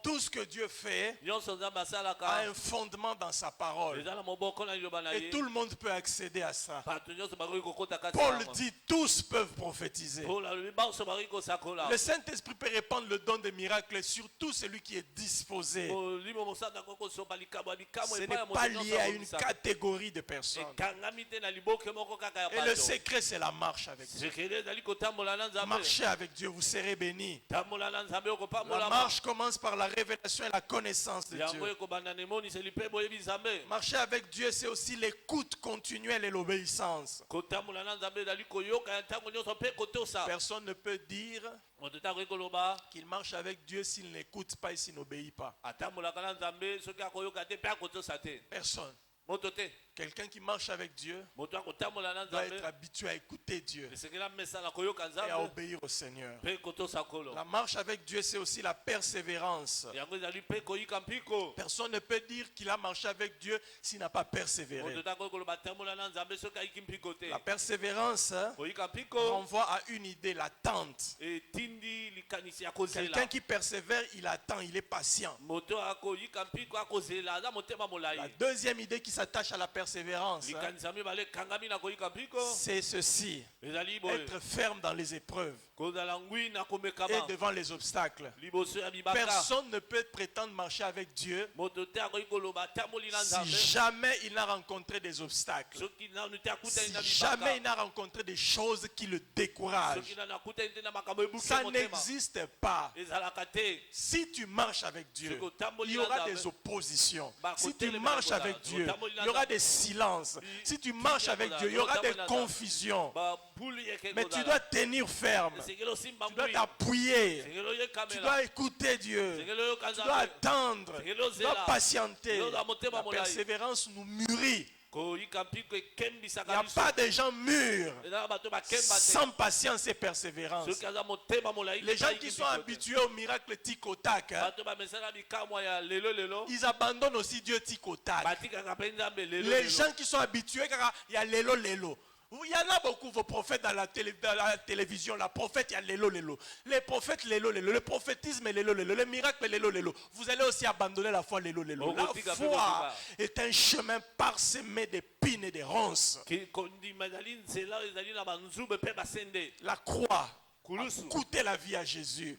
S3: tout ce que Dieu fait
S4: nyonso nzambe asalaka
S3: a un fondement dans sa parole.
S4: eza na moboko na liloba na
S3: Et
S4: ye
S3: tout le monde peut accéder à ça.
S4: bato nyonso bakoki kokota kati
S3: Paul
S4: na yango.
S3: dit tous peuvent prophétiser.
S4: Paul alobi banso bakoki kosakola
S3: Le Saint-Esprit peut répandre le don des miracles sur tout celui qui est disposé.
S4: molimo mosala akoki kosopa likambo ya bikamwa
S3: Ce
S4: epai ya
S3: n'est pas
S4: moto
S3: lié à une
S4: nyonso
S3: catégorie de personnes.
S4: ekangami te na liboke moko kaka ya
S3: Et le
S4: bato
S3: secret, c'est la marche avec Dieu.
S4: sekele ezali kotambola na nzambe
S3: Marchez avec Dieu, vous serez bénis.
S4: tambola na nzambe
S3: La
S4: okopambolama
S3: marche commence par la révélation et la connaissance de
S4: yango
S3: Dieu.
S4: ekobanda na emoniseli mpe boyebi nzambe
S3: Marcher avec Dieu, c'est aussi l'écoute continuelle et l'obéissance.
S4: kotambola na nzambe ezali koyoka ya ntango nyonso mpe kotosa
S3: Personne ne peut dire
S4: moto takoki koloba
S3: qu'il marche avec Dieu s'il n'écoute pas et s'il n'obéit pas.
S4: atambolaka na nzambe soki akoyoka te mpe akotosa te
S3: Personne.
S4: moto te
S3: Quelqu'un qui marche avec Dieu
S4: moto akotambola na
S3: doit
S4: nzambe
S3: être habitué à écouter Dieu
S4: esekela mesala koyoka
S3: et à
S4: nzambe
S3: obéir au Seigneur.
S4: mpe kotosa kolo
S3: La marche avec Dieu, c'est aussi la persévérance.
S4: yango ezali mpe koyika mpiko
S3: Personne ne peut dire qu'il a marché avec Dieu s'il n'a pas persévéré.
S4: moto takoki koloba tambola na nzambe soki ayiki mpiko te
S3: La persévérance
S4: koyika mpiko
S3: renvoie à une idée, l'attente.
S4: etindi likanisi ya kozela
S3: Quelqu'un qui persévère, il attend, il est patient.
S4: moto akoyika mpiko akozela aza motema molai
S3: La deuxième idée qui s'attache à la persévérance,
S4: likanisi ya mibale ekangami na koyika mpiko
S3: c'est ceci,
S4: ezali boye
S3: être ferme dans les épreuves
S4: kozala ngwi na
S3: et
S4: komekama
S3: devant les obstacles.
S4: liboso ya mibaka
S3: Personne ne peut prétendre marcher avec Dieu
S4: moto te akoki koloba atamboli na
S3: si
S4: nzambe
S3: jamais il n'a rencontré des obstacles,
S4: soki nanu te akutani
S3: si
S4: na
S3: jamais il
S4: mibaka
S3: n'a rencontré des choses qui le découragent.
S4: soki nanu akutani te na makambo ebuki
S3: Ça
S4: ya motema
S3: n'existe pas.
S4: ezalaka te
S3: Si tu marches avec Dieu,
S4: soki otamboli
S3: il y
S4: na
S3: aura
S4: nzambe
S3: des oppositions.
S4: Bah,
S3: Si
S4: côté
S3: tu
S4: les
S3: marches
S4: Bénévoles,
S3: avec Dieu,
S4: Otamboli
S3: il y aura
S4: Nzambe.
S3: des silences. Si tu marches avec Dieu, il y aura des confusions.
S4: babuli eke
S3: Mais tu
S4: kozala
S3: dois tenir ferme.
S4: esekeli osimba
S3: Tu dois
S4: ngwi
S3: t'appuyer.
S4: esekeli
S3: Tu
S4: oyekamela
S3: dois écouter Dieu.
S4: esekeli oyoka
S3: Tu dois
S4: nzambe
S3: attendre. Tu dois patienter. La persévérance nous mûrit.
S4: koyika mpiko
S3: Il n'y
S4: ekembisaka
S3: a
S4: biso
S3: pas de gens mûrs
S4: eza na bato bakemba te
S3: sans patience et persévérance.
S4: soki aza motema molai
S3: Les gens qui sont habitués au miracle tic au tac,
S4: bato bamesana bikamwa ya lelo
S3: ils abandonnent aussi Dieu tic au tac.
S4: batikaka mpe nzambe
S3: Les
S4: lelo
S3: gens qui sont habitués, car il y a lélo lélo. Il y en a beaucoup, vos prophètes dans la télévision, la prophète, il y a lélo lélo. Les prophètes lélo lélo, le prophétisme est lélo lélo, le miracle est lélo lélo. Vous allez aussi abandonner la foi lélo lélo. La foi est un chemin parsemé d'épines et de ronces.
S4: kondima ezali nzela ezali na banzube mpe basende
S3: La croix
S4: kulusu
S3: a coûté la vie à Jésus.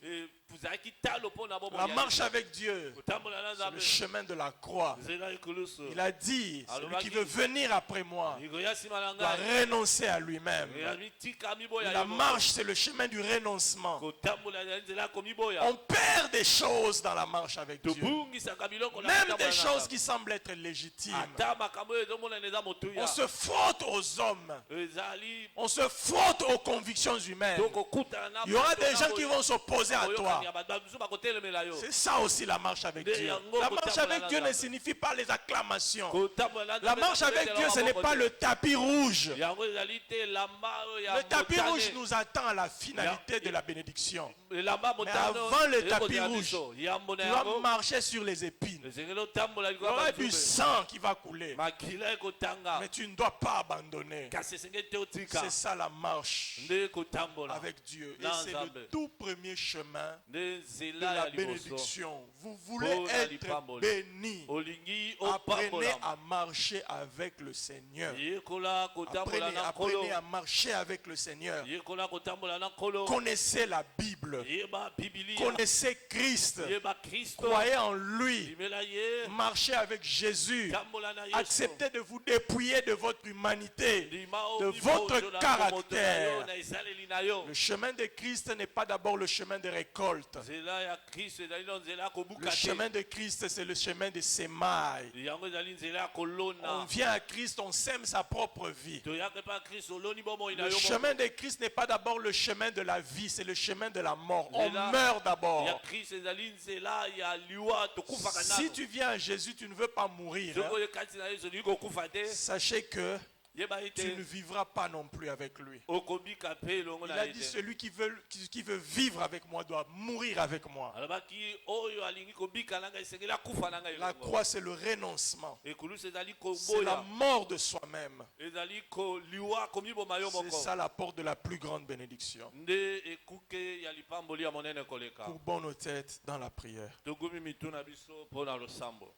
S4: ezalaki talo mpo na
S3: La marche avec Dieu,
S4: kotambola na
S3: c'est
S4: nzambe
S3: le chemin de la croix.
S4: nzela ekulusu
S3: Il a dit, celui qui veut venir après moi
S4: ikoya nsima na
S3: doit
S4: ngai
S3: renoncer à lui-même.
S4: mitika miboya
S3: La marche, c'est le chemin du renoncement.
S4: kotambola ezali nzela ya komiboya
S3: On perd des choses dans la marche avec Dieu.
S4: tobungisaka biloko na
S3: Même
S4: kotambola
S3: des
S4: na
S3: choses
S4: nzambe.
S3: qui semblent être légitimes.
S4: ata makambo oyo ezomonana eza motuya
S3: On se frotte aux hommes.
S4: ezali
S3: On se frotte aux convictions humaines.
S4: tokokutana na
S3: Il y aura
S4: bato
S3: des
S4: na
S3: gens
S4: boye.
S3: qui vont s'opposer à toi.
S4: Koyokani ya bato babisu bakotelemela yo
S3: C'est ça aussi la marche avec Dieu. La marche avec Dieu ne signifie pas les acclamations.
S4: kotambola na
S3: La
S4: nzambe
S3: marche avec
S4: ezakotela
S3: Dieu, ce n'est
S4: maboko
S3: pas
S4: te.
S3: le tapis rouge.
S4: yango ezali te elamba oyo ya
S3: Le tapis
S4: motane.
S3: rouge nous attend à la finalité de la bénédiction.
S4: elamba
S3: Mais
S4: motane oyo
S3: avant le
S4: ekozela
S3: tapis
S4: biso.
S3: rouge,
S4: yambo na
S3: tu dois
S4: yango
S3: marcher sur les épines.
S4: ezengeli otambola
S3: Il y
S4: likolo
S3: aura
S4: ya
S3: du
S4: banzube.
S3: sang qui va couler.
S4: makila ekotanga
S3: Mais tu ne dois pas abandonner.
S4: kasi esengeli te otika
S3: C'est ça la marche
S4: nde kotambola
S3: avec Dieu. Et
S4: Na
S3: c'est
S4: Nzambe.
S3: le tout premier chemin
S4: nde
S3: de
S4: nzela
S3: la
S4: ya liboso
S3: bénédiction. Vous voulez
S4: Paul
S3: être
S4: alipambola.
S3: béni.
S4: olingi
S3: Apprenez
S4: opambola
S3: à marcher avec le Seigneur.
S4: yekola kotambola na
S3: Apprenez
S4: nkolo
S3: à marcher avec le Seigneur.
S4: yekola kotambola na nkolo
S3: Connaissez la Bible.
S4: yeba bibilia
S3: Connaissez Christ.
S4: yeba kristo
S3: Croyez en lui.
S4: limela ye
S3: Marchez avec Jésus.
S4: tambola na yesu
S3: Acceptez de vous dépouiller de votre humanité,
S4: Lima
S3: de
S4: omi
S3: votre
S4: bozola
S3: caractère.
S4: komoto na yo, na esaleli na yo.
S3: Le chemin de Christ n'est pas d'abord le chemin de récolte.
S4: nzela ya kristo ezali na nzela ya kobuka
S3: Le
S4: te
S3: chemin de Christ, c'est le chemin de sémailles.
S4: yango ezali nzela ya
S3: On
S4: kolona
S3: vient à Christ, on sème sa propre vie.
S4: toyaka epa kristo oloni bomoi na
S3: Le
S4: yo
S3: chemin de Christ n'est pas d'abord le chemin de la vie, c'est le chemin de la mort. On
S4: Nzela
S3: meurt
S4: ya
S3: d'abord.
S4: kristo ezali nzela ya liwa tokufaka
S3: Si
S4: nano
S3: tu viens à Jésus, tu ne veux pas mourir.
S4: soki oyo kati na yesu olingi kokufa te
S3: Sachez que
S4: yeba
S3: tu
S4: ete
S3: ne vivras pas non plus avec lui.
S4: okobika mpe elongo
S3: Il
S4: na
S3: a
S4: ye
S3: dit,
S4: te
S3: celui qui veut vivre avec moi doit mourir avec moi.
S4: alobaki oyo alingi kobika na ngai esengeli akufa na ngai
S3: La
S4: elongo
S3: croix, c'est le renoncement.
S4: ekulusu ezali
S3: C'est la
S4: koboya
S3: mort de soi-même.
S4: ezali koliwa komiboma yo
S3: C'est
S4: moko
S3: ça la porte de la plus grande bénédiction.
S4: nde ekuke ya lipa lipamboli ya monene koleka.
S3: Courbons nos têtes dans la prière.
S4: Togumi mitu na biso pona losambo.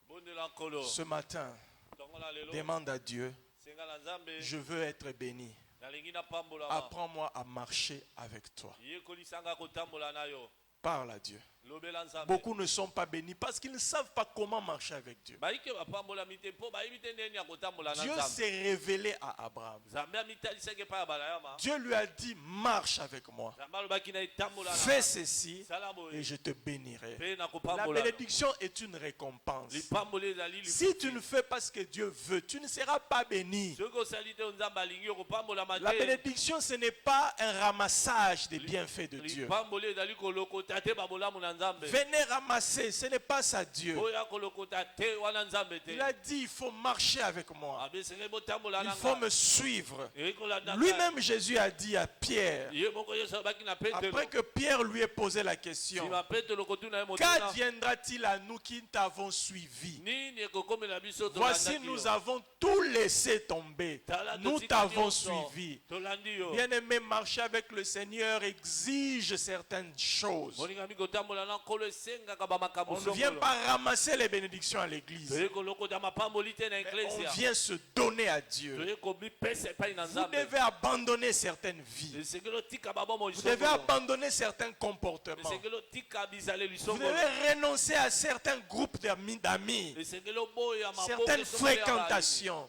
S4: Bondela nkolo.
S3: Ce matin,
S4: Tongola lelo.
S3: demande à Dieu,
S4: Senga la nzambe.
S3: je veux être béni.
S4: Nalingi na pambola.
S3: Apprends-moi à marcher avec toi.
S4: Ye kolisanga kotambola na yo.
S3: Parle à Dieu.
S4: Lobela nzambe.
S3: Beaucoup ne sont pas bénis parce qu'ils ne savent pas comment marcher avec Dieu.
S4: Baike bapambola mite po bayibite ndeni ya kotambola na
S3: Dieu
S4: nzambe.
S3: s'est révélé à Abraham.
S4: Nzambe amitaliseke pa ya balayama.
S3: Dieu lui a dit, marche avec moi.
S4: Nzambe alobaki na etambola na.
S3: Fais ceci
S4: Sala boye.
S3: et je te bénirai.
S4: Pe na
S3: La
S4: kopambola.
S3: bénédiction est une récompense.
S4: Lipamboli ezali lifuti.
S3: Si tu ne fais pas ce que Dieu veut, tu ne seras pas béni.
S4: Soki osali te nzambe alingi yo kopambola mate.
S3: La bénédiction, ce n'est pas un ramassage des bienfaits de Dieu.
S4: Lipamboli ezali kolokota te babolamu na nzambe.
S3: Venez ramasser, ce n'est pas ça Dieu.
S4: Oya kolokota te wana nzambe te.
S3: Il a dit, il faut marcher avec moi.
S4: Abe senge botambola
S3: Il
S4: na
S3: faut
S4: nga.
S3: me suivre.
S4: Ekolanda.
S3: Lui-même, Jésus a dit à Pierre,
S4: Ye moko yesu abaki na Petelo.
S3: après que Pierre lui ait posé la question,
S4: Sima Petelo kotuna ye motuna.
S3: qu'adviendra-t-il à nous qui t'avons suivi?
S4: Nini ekokomela biso to
S3: Voici, nous avons tout laissé tomber. Nous t'avons suivi.
S4: Tolandi yo.
S3: Bien-aimé, marcher avec le Seigneur exige certaines choses.
S4: Moninga mi kotambola na nkolo esengaka bamakambo
S3: On ne vient pas ramasser les bénédictions à l'église.
S4: Toye kolokota mapamboli te na
S3: On
S4: eklesia.
S3: vient se donner à Dieu.
S4: Toye komipesa epai na
S3: Vous
S4: nzambe.
S3: devez abandonner certaines vies.
S4: Esengeli otika babomo
S3: Vous devez abandonner certains comportements.
S4: esengeli otika bizaleli
S3: Vous
S4: lisongolo.
S3: devez renoncer à certains groupes d'amis,
S4: Esengeli oboya maboke
S3: certaines
S4: songolo ya
S3: fréquentations.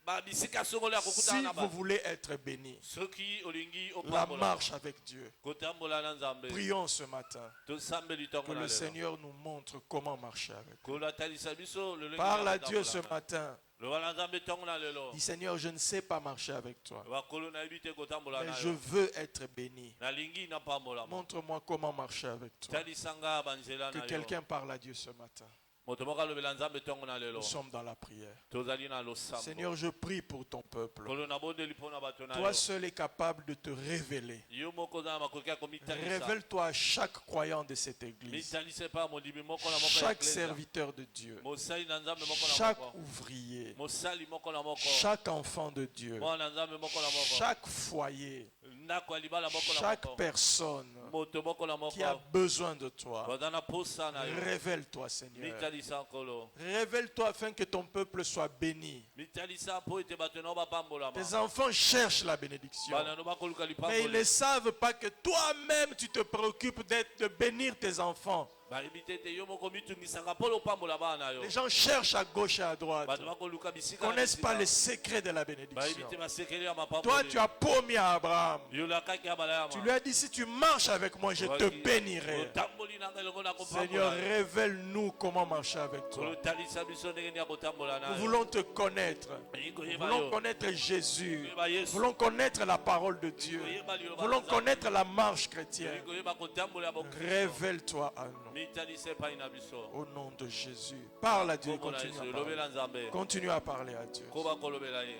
S4: babisika songolo ya
S3: Si
S4: kokutana na
S3: vous
S4: bato.
S3: voulez être béni,
S4: Soki olingi
S3: la
S4: opambola
S3: marche avec Dieu.
S4: kotambola na nzambe
S3: Prions ce matin
S4: tosambeli
S3: que
S4: ntongo na
S3: le
S4: lelo
S3: Seigneur nous montre comment marcher avec lui.
S4: kolatalisa biso lolenge
S3: Parle
S4: ya
S3: à Dieu ce
S4: kotambola.
S3: matin.
S4: loba na nzambe ntongo na lelo
S3: Dis Seigneur, je ne sais pas marcher avec toi,
S4: bakolo nayebi te kotambola
S3: mais
S4: na
S3: je
S4: yo
S3: veux être béni.
S4: nalingi napambolama
S3: Montre-moi comment marcher avec toi.
S4: talisanga banzela
S3: Que
S4: na yo
S3: quelqu'un parle à Dieu ce matin.
S4: moto moko alobela nzambe ntongo na lelo
S3: Nous sommes dans la prière.
S4: tozali na losambo
S3: Seigneur, je prie pour ton peuple.
S4: kolo nabondeli mpo na bato na
S3: Toi
S4: yo
S3: seul est capable de te révéler.
S4: yo moko oza na makoki ya komitalisa
S3: Révèle-toi à chaque croyant de cette église,
S4: mitalisa epa modimi moko na moko ya
S3: chaque
S4: eklesia
S3: serviteur de Dieu,
S4: mosali na nzambe moko na
S3: chaque
S4: moko
S3: ouvrier,
S4: mosali moko na moko
S3: chaque enfant de Dieu,
S4: mwana na nzambe moko na moko
S3: chaque foyer,
S4: ndako ya libala moko na
S3: chaque
S4: moko
S3: personne
S4: moto moko na
S3: qui a
S4: moko
S3: besoin de toi.
S4: baza na posa na yo
S3: Révèle-toi, Seigneur.
S4: mitalisa nkolo
S3: Révèle-toi afin que ton peuple soit béni.
S4: mitalisa mpo ete bato nao bapambolama
S3: Tes enfants cherchent la bénédiction,
S4: bana no bakoluka
S3: mais ils ne
S4: lipamboli
S3: savent pas que toi-même tu te préoccupes de bénir tes enfants.
S4: bayebi te ete yo moko mitungisaka mpo lopambola bana na yo
S3: Les gens cherchent à gauche et à droite.
S4: bato bakoluka bisika
S3: Ils ne
S4: na
S3: connaissent pas
S4: bisika.
S3: les secrets de la
S4: bayebi
S3: bénédiction.
S4: te basekeli ya
S3: Toi,
S4: mapamboli
S3: tu as promis à Abraham.
S4: yo lakaki ya balayama
S3: Tu lui as dit, si tu marches avec moi, je te bénirai.
S4: otamboli nanga elongo na
S3: Seigneur,
S4: kopambola
S3: révèle-nous comment marcher avec toi.
S4: kolotalisa biso ndenge nini ya kotambola na
S3: Nous
S4: yo
S3: voulons te connaître.
S4: Elingi
S3: Nous
S4: koyeba
S3: voulons
S4: yo
S3: connaître Jésus.
S4: koyeba
S3: Nous
S4: yesu
S3: voulons connaître la parole de Dieu.
S4: koyeba
S3: Nous
S4: liloba
S3: voulons
S4: na Nzambe.
S3: connaître la marche chrétienne.
S4: Elingi koyeba kotambola ya bokristo
S3: Révèle-toi à nous.
S4: mitalisa epai na biso
S3: Au nom de Jésus. Parle à Dieu et
S4: kombo na
S3: continue
S4: yesu
S3: à
S4: elobela
S3: parler.
S4: nzambe
S3: Continue à parler à Dieu.
S4: koba kolobela ye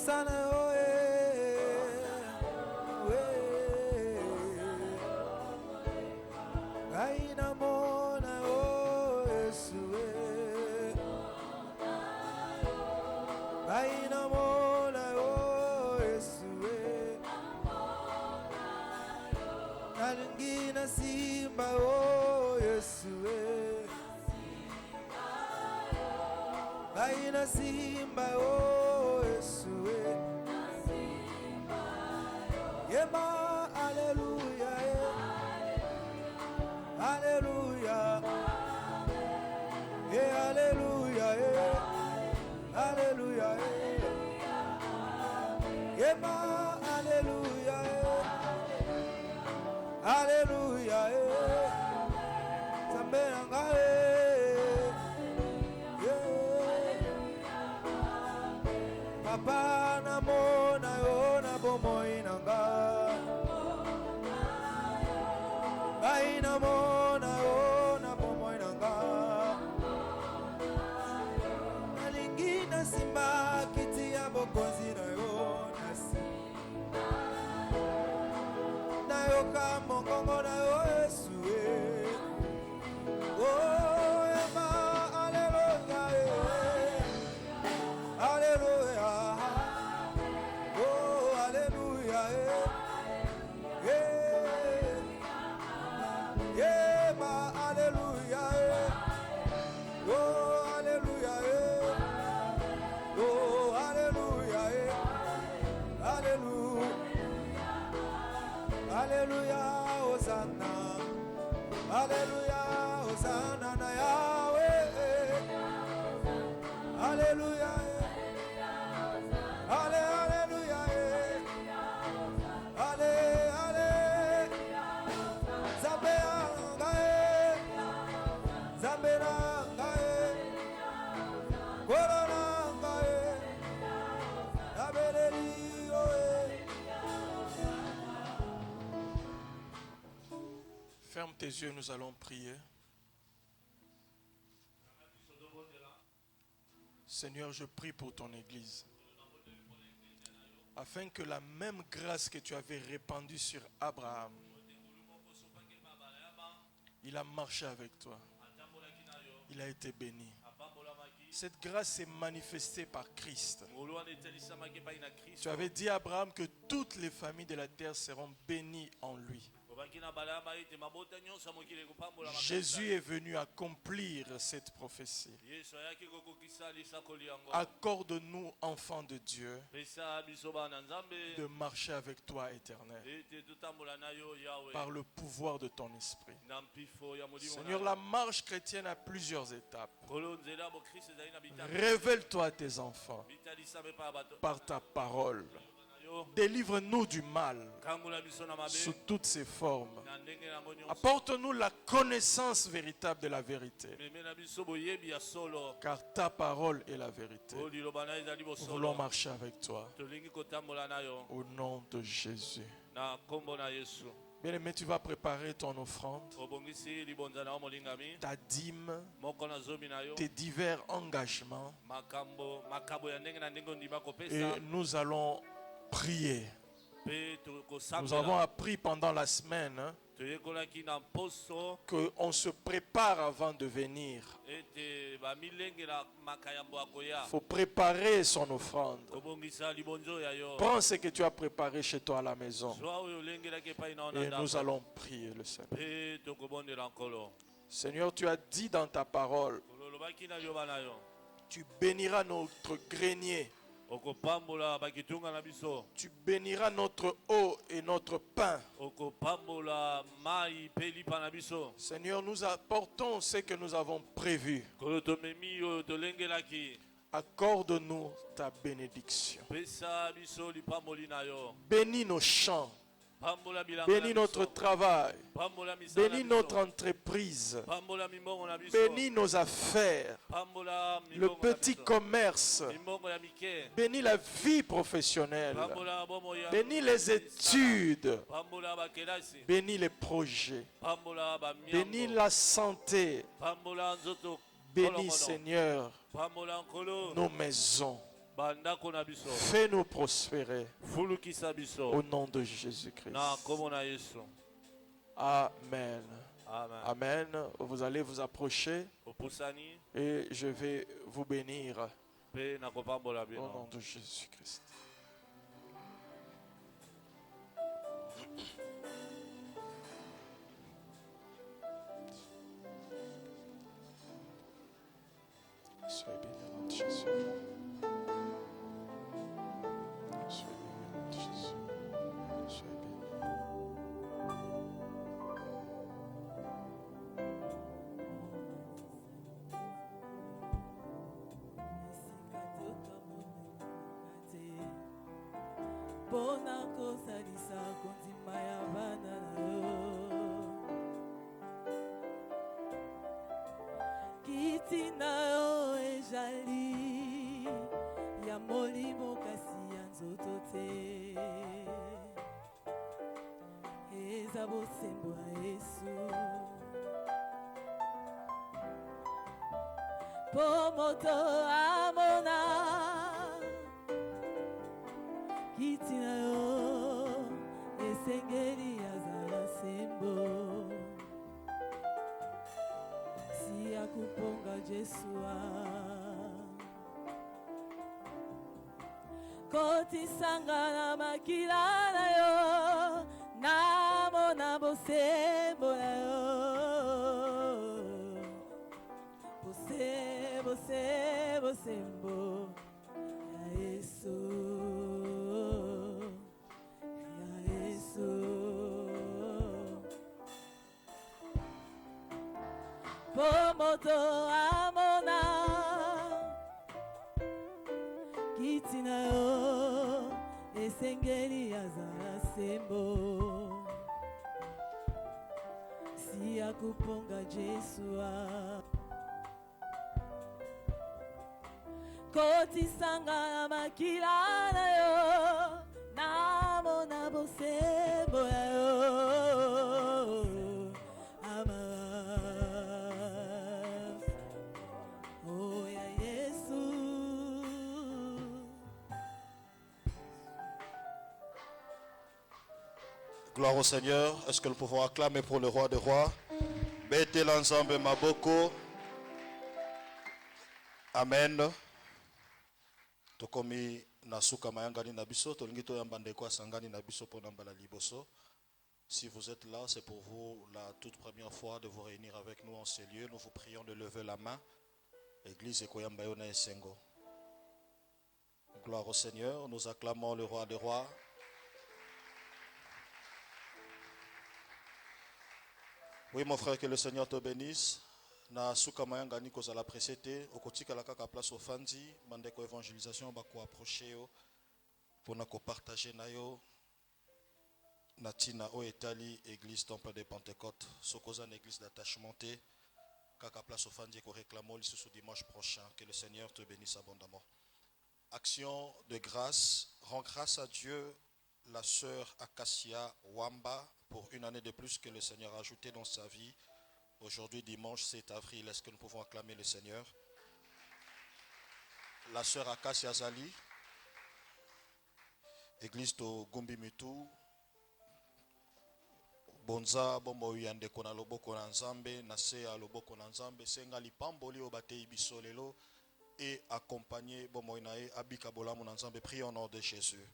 S5: sana Aina mona o Yesue Aina mona o Yesue Nalingina simba o Yesue Aina simba o Yesue Yema hallelujah Hallelujah. Yeah, hallelujah. Yeah. Hallelujah. Yeah, ma, hallelujah. Yeah. Hallelujah. Yeah. Zambenanga. Yeah. Papa na mona yo na bomoi nanga. Aina mona o na pomoy nanga Nalingina simba kiti ya bokonzi na yo na simba Na yo kamongongo na yo Yesu Oh ema hallelujah Hallelujah Oh hallelujah Yeah, ma, hallelujah. Oh, hallelujah. Oh, hallelujah. Hallelujah. Hallelujah, Hosanna. Hallelujah, Hosanna na Yahweh. Hallelujah. Hallelujah. Hallelujah. Zabea. Zamberanga Kororanga Abelelio
S3: Ferme tes yeux, nous allons prier. Seigneur, je prie pour ton Église. Afin que la même grâce que tu avais répandue sur Abraham, il a marché avec toi. Il a été béni. Cette grâce s'est manifestée par Christ. Tu avais dit à Abraham que toutes les familles de la terre seront bénies en lui. Jésus est venu accomplir cette prophétie. Accorde-nous, enfants de Dieu, de marcher avec toi, Éternel, par le pouvoir de ton esprit. Seigneur, la marche chrétienne a plusieurs étapes. Révèle-toi à tes enfants par ta parole. Délivre-nous du mal sous toutes ses formes. Apporte-nous la connaissance véritable de la vérité. Car ta parole est la vérité. Nous voulons marcher avec toi. Au nom de Jésus. Bien-aimé, tu vas préparer ton offrande, ta dîme, tes divers engagements. Et nous allons prier. Nous avons appris pendant la semaine qu'on se prépare avant de venir. Il faut préparer son offrande. Prends ce que tu as préparé chez toi à la maison. Et nous allons prier le Seigneur. Seigneur, tu as dit dans ta parole, tu béniras notre grenier. Tu béniras notre eau et notre pain. Seigneur, nous apportons ce que nous avons prévu. Accorde-nous ta bénédiction. Bénis nos champs. Bénis notre travail. Bénis notre entreprise. Bénis nos affaires. Le petit commerce. Bénis la vie professionnelle. Bénis les études. Bénis les projets. Bénis la santé. Bénis, Seigneur, nos maisons.
S4: bandako na biso
S3: Fais-nous prospérer
S4: fulukisa biso
S3: au nom de Jésus-Christ.
S4: na kombo na Yesu.
S3: Amen.
S4: Amen.
S3: Amen. Vous allez vous approcher
S4: Opusani
S3: et je vais vous bénir
S4: pe na kopambola
S3: au
S4: bino.
S3: nom de Jésus-Christ. Soyez bénis au nom de Jésus. Soyez bénis au nom de Jésus. Soyez bénis.
S5: Pona kosalisa kondima ya bana na yo kiti na yo ezali ya molimo kasi ya nzoto te eza bosembo ya Yesu po moto amona kiti na yo esengeli azala sembo si akuponga Jesua kotisanga na makila na yo namona bosembo na yo bosembo ya Yesu moto amona kiti na yo esengeli azala sembo si akuponga Jesua kotisanga na makila na yo namona bosembo ya yo
S6: Gloire au Seigneur. Est-ce que nous pouvons acclamer pour le roi des rois? Bete l'ensemble maboko. Amen. Tokomi nasuka mayangani nabiso. Tolingi to yambande kwa sangani nabiso pona mbala liboso. Si vous êtes là, c'est pour vous la toute première fois de vous réunir avec nous en ces lieux. Nous vous prions de lever la main. Église Ekoyambayona Esengo. Gloire au Seigneur. Nous acclamons le roi des rois. Oui, mon frère, que le Seigneur te bénisse. Na suka mayanga ni kozala presete okotika la kaka place au fandi mandeko évangélisation ba ko approcher yo pona ko partager na yo na tina o etali église temple de Pentecôte sokoza na église d'attachement te kaka place au fandi ko réclamo le ce dimanche prochain. Que le Seigneur te bénisse abondamment. Action de grâce, rend grâce à Dieu la sœur Acacia Wamba pour une année de plus que le Seigneur a ajouté dans sa vie. Aujourd'hui, dimanche 7 avril, est-ce que nous pouvons acclamer le Seigneur? La sœur Acacia Zali, église de Gumbi Mitu, Bonza, Bombo Yande Kona Loboko Nanzambe, Nasea Loboko Nanzambe, Senga Lipamboli Obate Ibisolelo, et accompagné Bomoinae Abika Bolamu Nanzambe. Prie au nom de Jésus.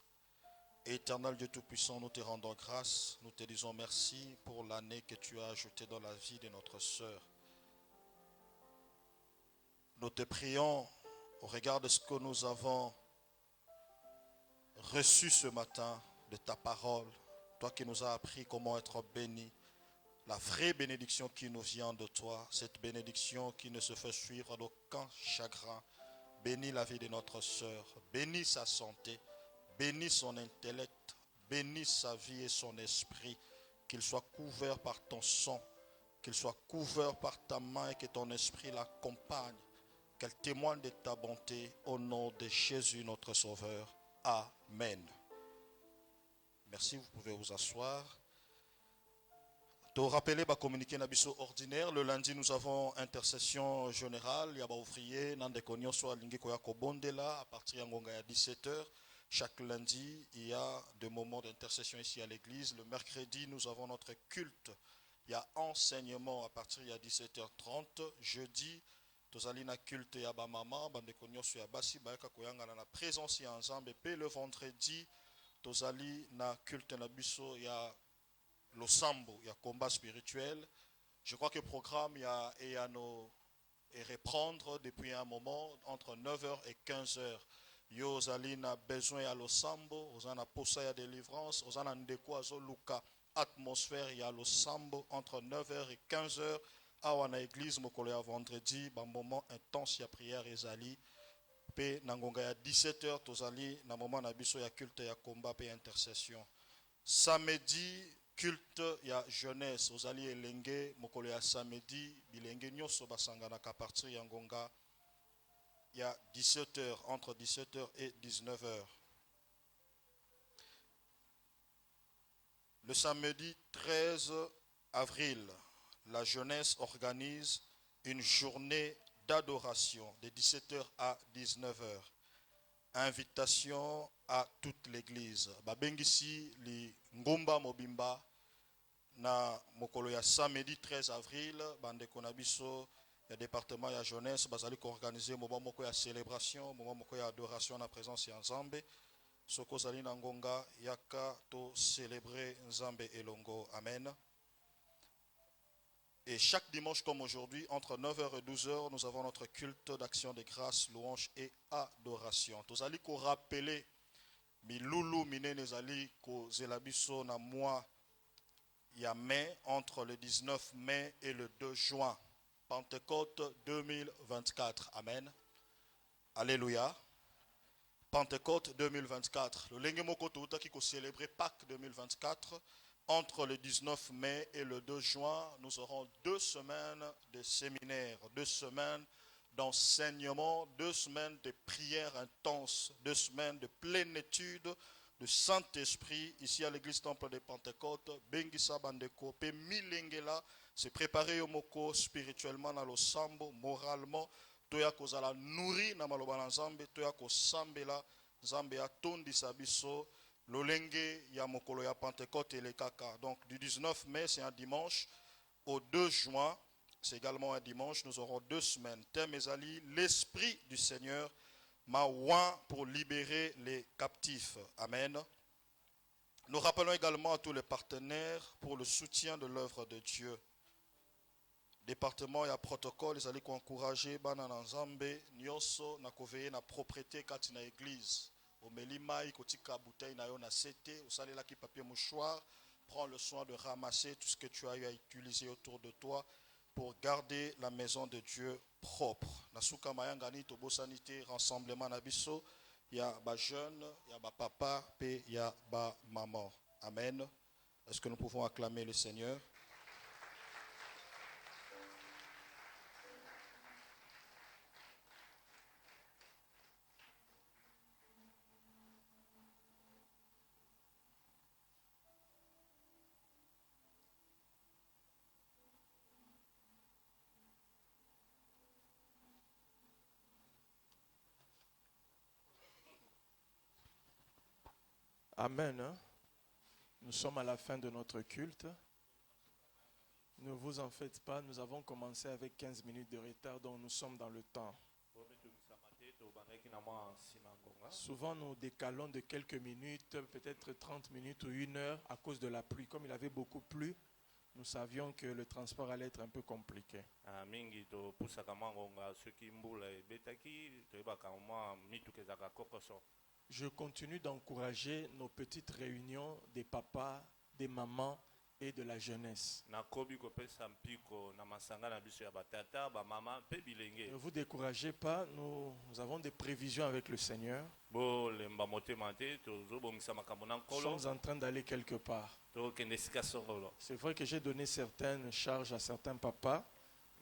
S6: Éternel Dieu Tout-Puissant, nous te rendons grâce, nous te disons merci pour l'année que tu as ajoutée dans la vie de notre sœur. Nous te prions au regard de ce que nous avons reçu ce matin de ta parole, toi qui nous as appris comment être béni, la vraie bénédiction qui nous vient de toi, cette bénédiction qui ne se fait suivre d'aucun chagrin. Bénis la vie de notre sœur, bénis sa santé, bénis son intellect, bénis sa vie et son esprit, qu'il soit couvert par ton sang, qu'il soit couvert par ta main et que ton esprit l'accompagne, qu'elle témoigne de ta bonté au nom de Jésus notre Sauveur. Amen. Merci, vous pouvez vous asseoir. To rappeler ba communiqué na biso ordinaire. Le lundi nous avons intercession générale. Ya ba ouvrier nande konyo so alingi koya kobondela à partir ya ngonga ya 17h. Chaque lundi, il y a des moments d'intercession ici à l'église. Le mercredi, nous avons notre culte. Il y a enseignement à partir de 17h30. Jeudi, tozali na culte ya ba mama, bande konyo so ya basi ba ka koyanga na présence ya ensemble. Et le vendredi, tozali na culte na biso ya Losambo, il y a combat spirituel. Je crois que le programme, il y a et reprendre depuis un moment entre 9h et 15h. Yo zalina besoin à Losambo, ozana posa ya délivrance, ozana ndeko azo luka atmosphère ya Losambo entre 9h et 15h. Awana église mokolo ya vendredi, ba moment intense ya prière ezali. Pe nangonga ya 17h tozali na moment na biso ya culte ya combat pe intercession. Samedi culte ya jeunesse ozali elenge mokolo ya samedi bilenge nyoso basangana ka partir ya ngonga ya 17h entre 17h et 19h. Le samedi 13 avril, la jeunesse organise une journée d'adoration de 17h à 19h. Invitation à toute l'église. Babengisi li ngomba mobimba na mokolo ya samedi 13 avril bande konabiso ya département ya jeunesse bazali ko organiser moment moko ya célébration, moment moko ya adoration na présence ya Nzambe. Soko zali na ngonga yaka to célébrer Nzambe elongo. Amen. Et chaque dimanche comme aujourd'hui, entre 9h et 12h, nous avons notre culte d'action de grâce, louange et adoration. Nous allons nous rappeler, Miloulou Minene Zali, ko zelabiso na mois ya mai, entre le 19 mai et le 2 juin. Pentecôte 2024. Amen. Alléluia. Pentecôte 2024. Le Lengemoko Touta qui célébrer Pâques 2024. Entre le 19 mai et le 2 juin, nous aurons 2 semaines de séminaire, 2 semaines d'enseignement, 2 semaines de prières intenses, 2 semaines de pleine étude de Saint-Esprit ici à l'église Temple de Pentecôte. Bengisa Bandeko, Pe Milengela, se préparer au moko spirituellement dans le sambo, moralement, toya kozala nourri na maloba na Nzambe, toya kosambela Nzambe atondi sabiso. Lolenge ya mokolo ya Pentecôte et les kaka. Donc du 19 mai, c'est un dimanche, au 2 juin, c'est également un dimanche, nous aurons 2 semaines. Thème Ezali, l'Esprit du Seigneur m'a oint pour libérer les captifs. Amen. Nous rappelons également à tous les partenaires pour le soutien de l'œuvre de Dieu. Département et protocole, ils allaient encourager Banana Nzambe, Nyoso, na koveye na propriété katina église. Omelima, ikotika bouteille na yo na sete, osalela ki papier mouchoir, prends le soin de ramasser tout ce que tu as eu à utiliser autour de toi pour garder la maison de Dieu propre. Nasuka mayangani tobo sanité rassemblement na biso, ya ba jeune, ya ba papa, pe ya ba maman. Amen. Est-ce que nous pouvons acclamer le Seigneur?
S3: Amen. Nous sommes à la fin de notre culte. Ne vous en faites pas, nous avons commencé avec 15 minutes de retard, donc nous sommes dans le temps. Souvent nous décalons de quelques minutes, peut-être 30 minutes ou 1 heure à cause de la pluie. Comme il avait beaucoup plu, nous savions que le transport allait être un peu compliqué. Je continue d'encourager nos petites réunions des papas, des mamans et de la jeunesse. Ne vous découragez pas, nous avons des prévisions avec le Seigneur. Nous sommes en train d'aller quelque part. C'est vrai que j'ai donné certaines charges à certains papas.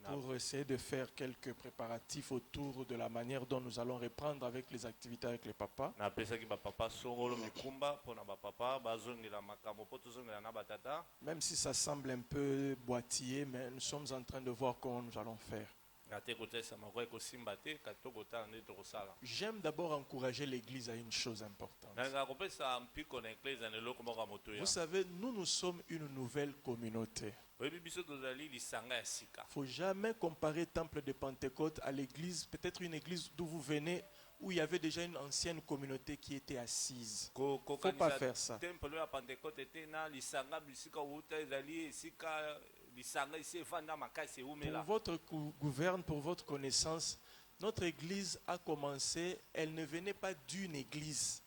S3: pour essayer de faire quelques préparatifs autour de la manière dont nous allons reprendre avec les activités avec les papas.
S4: napesaki bapapa songolo mikumba mpona bapapa bazongela makambo mpo tozongela na batata.
S3: Même si ça semble un peu boitillé, mais nous sommes en train de voir comment nous allons faire.
S4: na te kotalisa makoki kosimba te kati tokotala nde tokosala.
S3: J'aime d'abord encourager l'Église à une chose importante.
S4: nalingaka kopesa mpiko na eklezia na eloko moko ya moto ya.
S3: Vous savez, nous sommes une nouvelle communauté.
S4: oyebi biso tozali lisanga ya sika.
S3: Il ne faut jamais comparer Temple de Pentecôte à l'église, peut-être une église d'où vous venez, où il y avait déjà une ancienne communauté qui était assise. Il ne faut pas faire ça.
S4: temple ya pentecote te na lisanga bisika outa ezali esika lisanga isi efanda makasi eumela.
S3: Pour votre gouverne, pour votre connaissance, notre église a commencé, elle ne venait pas d'une église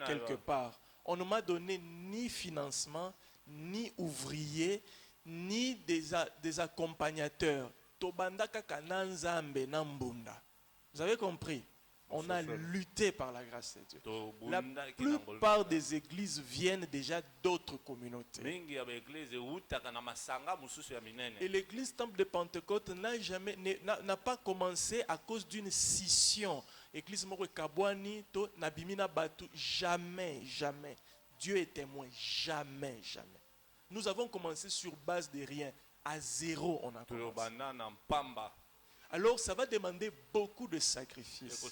S3: quelque part. On ne m'a donné ni financement, ni ouvrier, ni des accompagnateurs. Tobanda kaka na nzambe na mbunda. Vous avez compris? On a lutté par la grâce de Dieu. La plupart des églises viennent déjà d'autres communautés. Et l'église Temple de Pentecôte n'a pas commencé à cause d'une scission. Église Moko Kabwani, to Nabimina Batu, jamais, jamais. Dieu est témoin, jamais, jamais. Nous avons commencé sur base de rien. À zéro, on a commencé. Alors, ça va demander beaucoup de sacrifices. Vous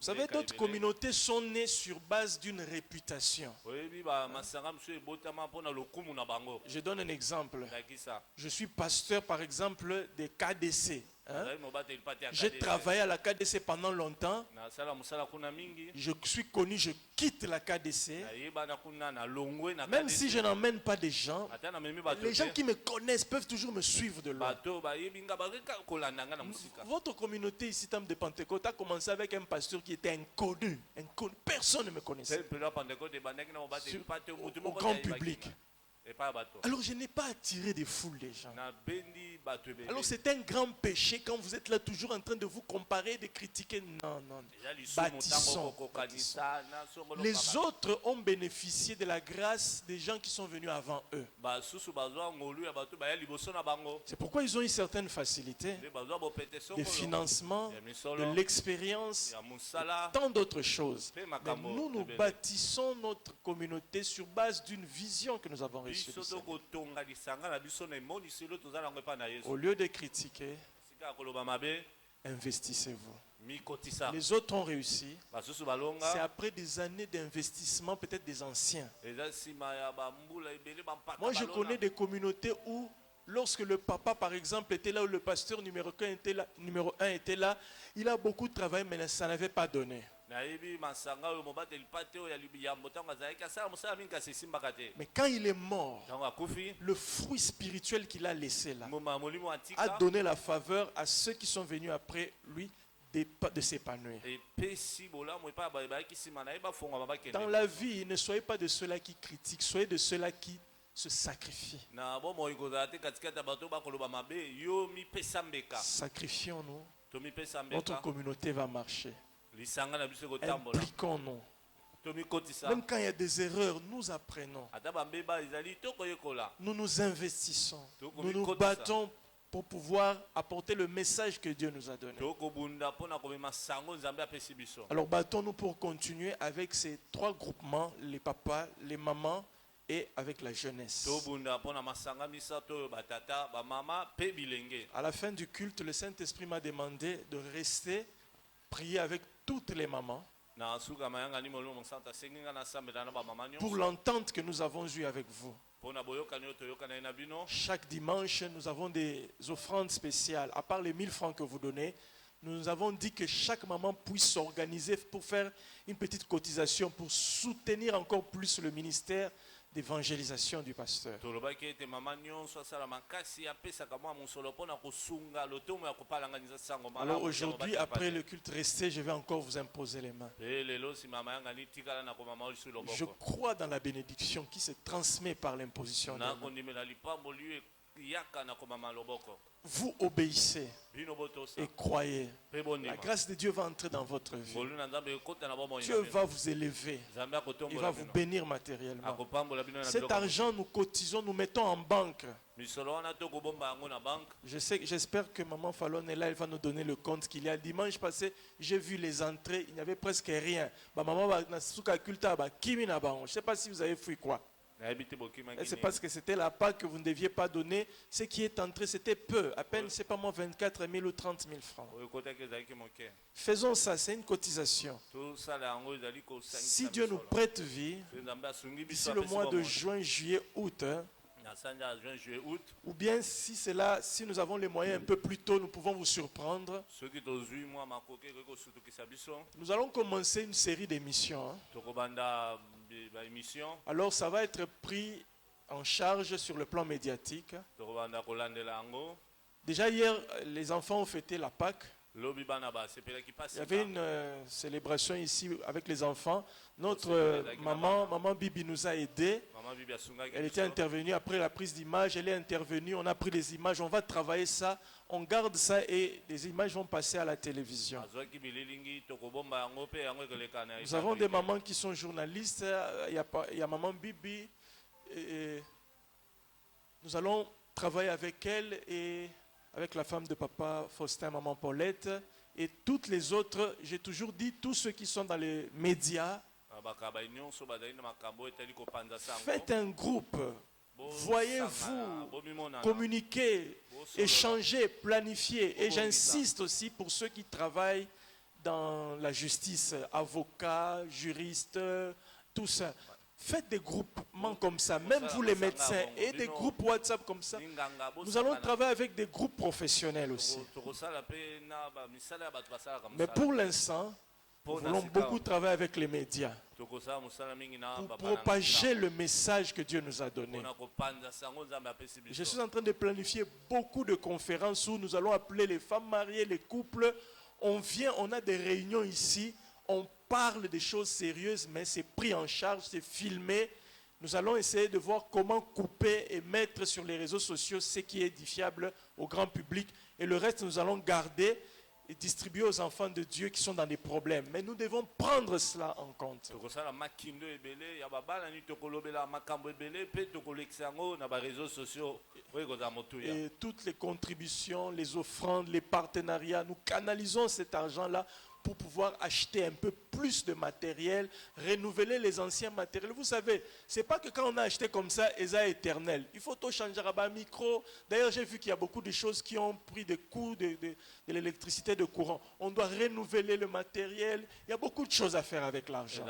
S3: savez, d'autres communautés sont nées sur base d'une réputation. Je donne un exemple. Je suis pasteur, par exemple, des KDC. J'ai travaillé à la KDC pendant longtemps. Je suis connu, je quitte la KDC. Même si je n'emmène pas des gens, les gens qui me connaissent peuvent toujours me suivre de loin. Votre communauté ici, Temple de Pentecôte, a commencé avec un pasteur qui était inconnu. Personne ne me connaissait. Au grand public. Alors je n'ai pas attiré des foules des gens. Alors c'est un grand péché quand vous êtes là toujours en train de vous comparer, de critiquer. Non, non. Bâtissons. Les autres ont bénéficié de la grâce des gens qui sont venus avant eux. C'est pourquoi ils ont eu certaines facilités, des financements, de l'expérience, tant d'autres choses. Mais nous bâtissons notre communauté sur base d'une vision que nous avons reçue. Au lieu de critiquer, investissez-vous. Les autres ont réussi. C'est après des années d'investissement, peut-être des anciens. Moi, je connais des communautés où, lorsque le papa, par exemple, était là, ou le pasteur numéro 1 était là, il a beaucoup travaillé, mais ça n'avait pas donné. Mais quand il est mort, le fruit spirituel qu'il a laissé là a donné la faveur à ceux qui sont venus après lui de s'épanouir. Dans la vie, ne soyez pas de ceux-là qui critiquent, soyez de ceux-là qui se sacrifient. Sacrifions-nous. Notre communauté va marcher. Impliquons-nous. Même quand il y a des erreurs, nous apprenons. Nous nous investissons. Nous nous battons pour pouvoir apporter le message que Dieu nous a donné. Alors battons-nous pour continuer avec ces trois groupements, les papas, les mamans et avec la jeunesse. À la fin du culte, le Saint-Esprit m'a demandé de rester, prier avec toutes les mamans pour l'entente que nous avons eue avec vous. Chaque dimanche, nous avons des offrandes spéciales. À part les 1000 francs que vous donnez, nous avons dit que chaque maman puisse s'organiser pour faire une petite cotisation pour soutenir encore plus le ministère d'évangélisation du pasteur. Alors aujourd'hui, après le culte resté, je vais encore vous imposer les mains. Je crois dans la bénédiction qui se transmet par l'imposition des mains.
S4: yaka na komama loboko.
S3: Vous obéissez
S4: Bino botosa.
S3: et croyez.
S4: Pe bondima.
S3: La grâce de Dieu va entrer dans votre vie.
S4: Bolu na nzambe ekota na bomoi.
S3: Dieu va vous élever.
S4: Nzambe
S3: Il
S4: akotombola
S3: va vous
S4: bino.
S3: bénir matériellement.
S4: Akopambola bino na
S3: Cet
S4: biloko.
S3: argent, nous cotisons, nous mettons en banque.
S4: Misolo wana to kobomba yango na banque.
S3: J'espère que Maman Fallon est là, elle va nous donner le compte qu'il y a. Dimanche passé, j'ai vu les entrées, il n'y avait presque rien. Maman je ne sais pas si vous avez fui quoi. C'est parce que c'était la part que vous ne deviez pas donner. Ce qui est entré, c'était peu. À peine, c'est pas moi, 24 000 ou 30 000 francs. Faisons ça, c'est une cotisation. Si Dieu nous prête vie, d'ici le mois de juin, juillet, août, ou bien si nous avons les moyens un peu plus tôt, nous pouvons vous surprendre. Nous allons commencer une série d'émissions. Alors ça va être pris en charge sur le plan médiatique. Déjà hier, les enfants ont fêté la Pâque. Il y avait une célébration ici avec les enfants. Notre maman Bibi nous a aidés. Elle était intervenue après la prise d'image. Elle est intervenue, on a pris les images, on va travailler ça. On garde ça et les images vont passer à la télévision. Nous avons des mamans qui sont journalistes. Il y a maman Bibi. Et nous allons travailler avec elle et avec la femme de papa Faustin, maman Paulette, et toutes les autres. J'ai toujours dit, tous ceux qui sont dans les médias, faites un groupe, voyez-vous, communiquez, échangez, planifiez. Et j'insiste aussi pour ceux qui travaillent dans la justice, avocats, juristes, tout ça. Faites des groupements comme ça, même vous les médecins, et des groupes WhatsApp comme ça. Nous allons travailler avec des groupes professionnels aussi. Mais pour l'instant, nous voulons beaucoup travailler avec les médias pour propager le message que Dieu nous a donné. Je suis en train de planifier beaucoup de conférences où nous allons appeler les femmes mariées, les couples. On vient, on a des réunions ici, on parle des choses sérieuses, mais c'est pris en charge, c'est filmé. Nous allons essayer de voir comment couper et mettre sur les réseaux sociaux ce qui est édifiable au grand public. Et le reste, nous allons garder et distribuer aux enfants de Dieu qui sont dans des problèmes. Mais nous devons prendre cela en compte. Et toutes les contributions, les offrandes, les partenariats, nous canalisons cet argent-là pour pouvoir acheter un peu plus de matériel, renouveler les anciens matériels. Vous savez, c'est pas que quand on a acheté comme ça, ça est éternel. Il faut tout changer à micro. D'ailleurs, j'ai vu qu'il y a beaucoup de choses qui ont pris des coûts de l'électricité, de courant. On doit renouveler le matériel. Il y a beaucoup de choses à faire avec l'argent.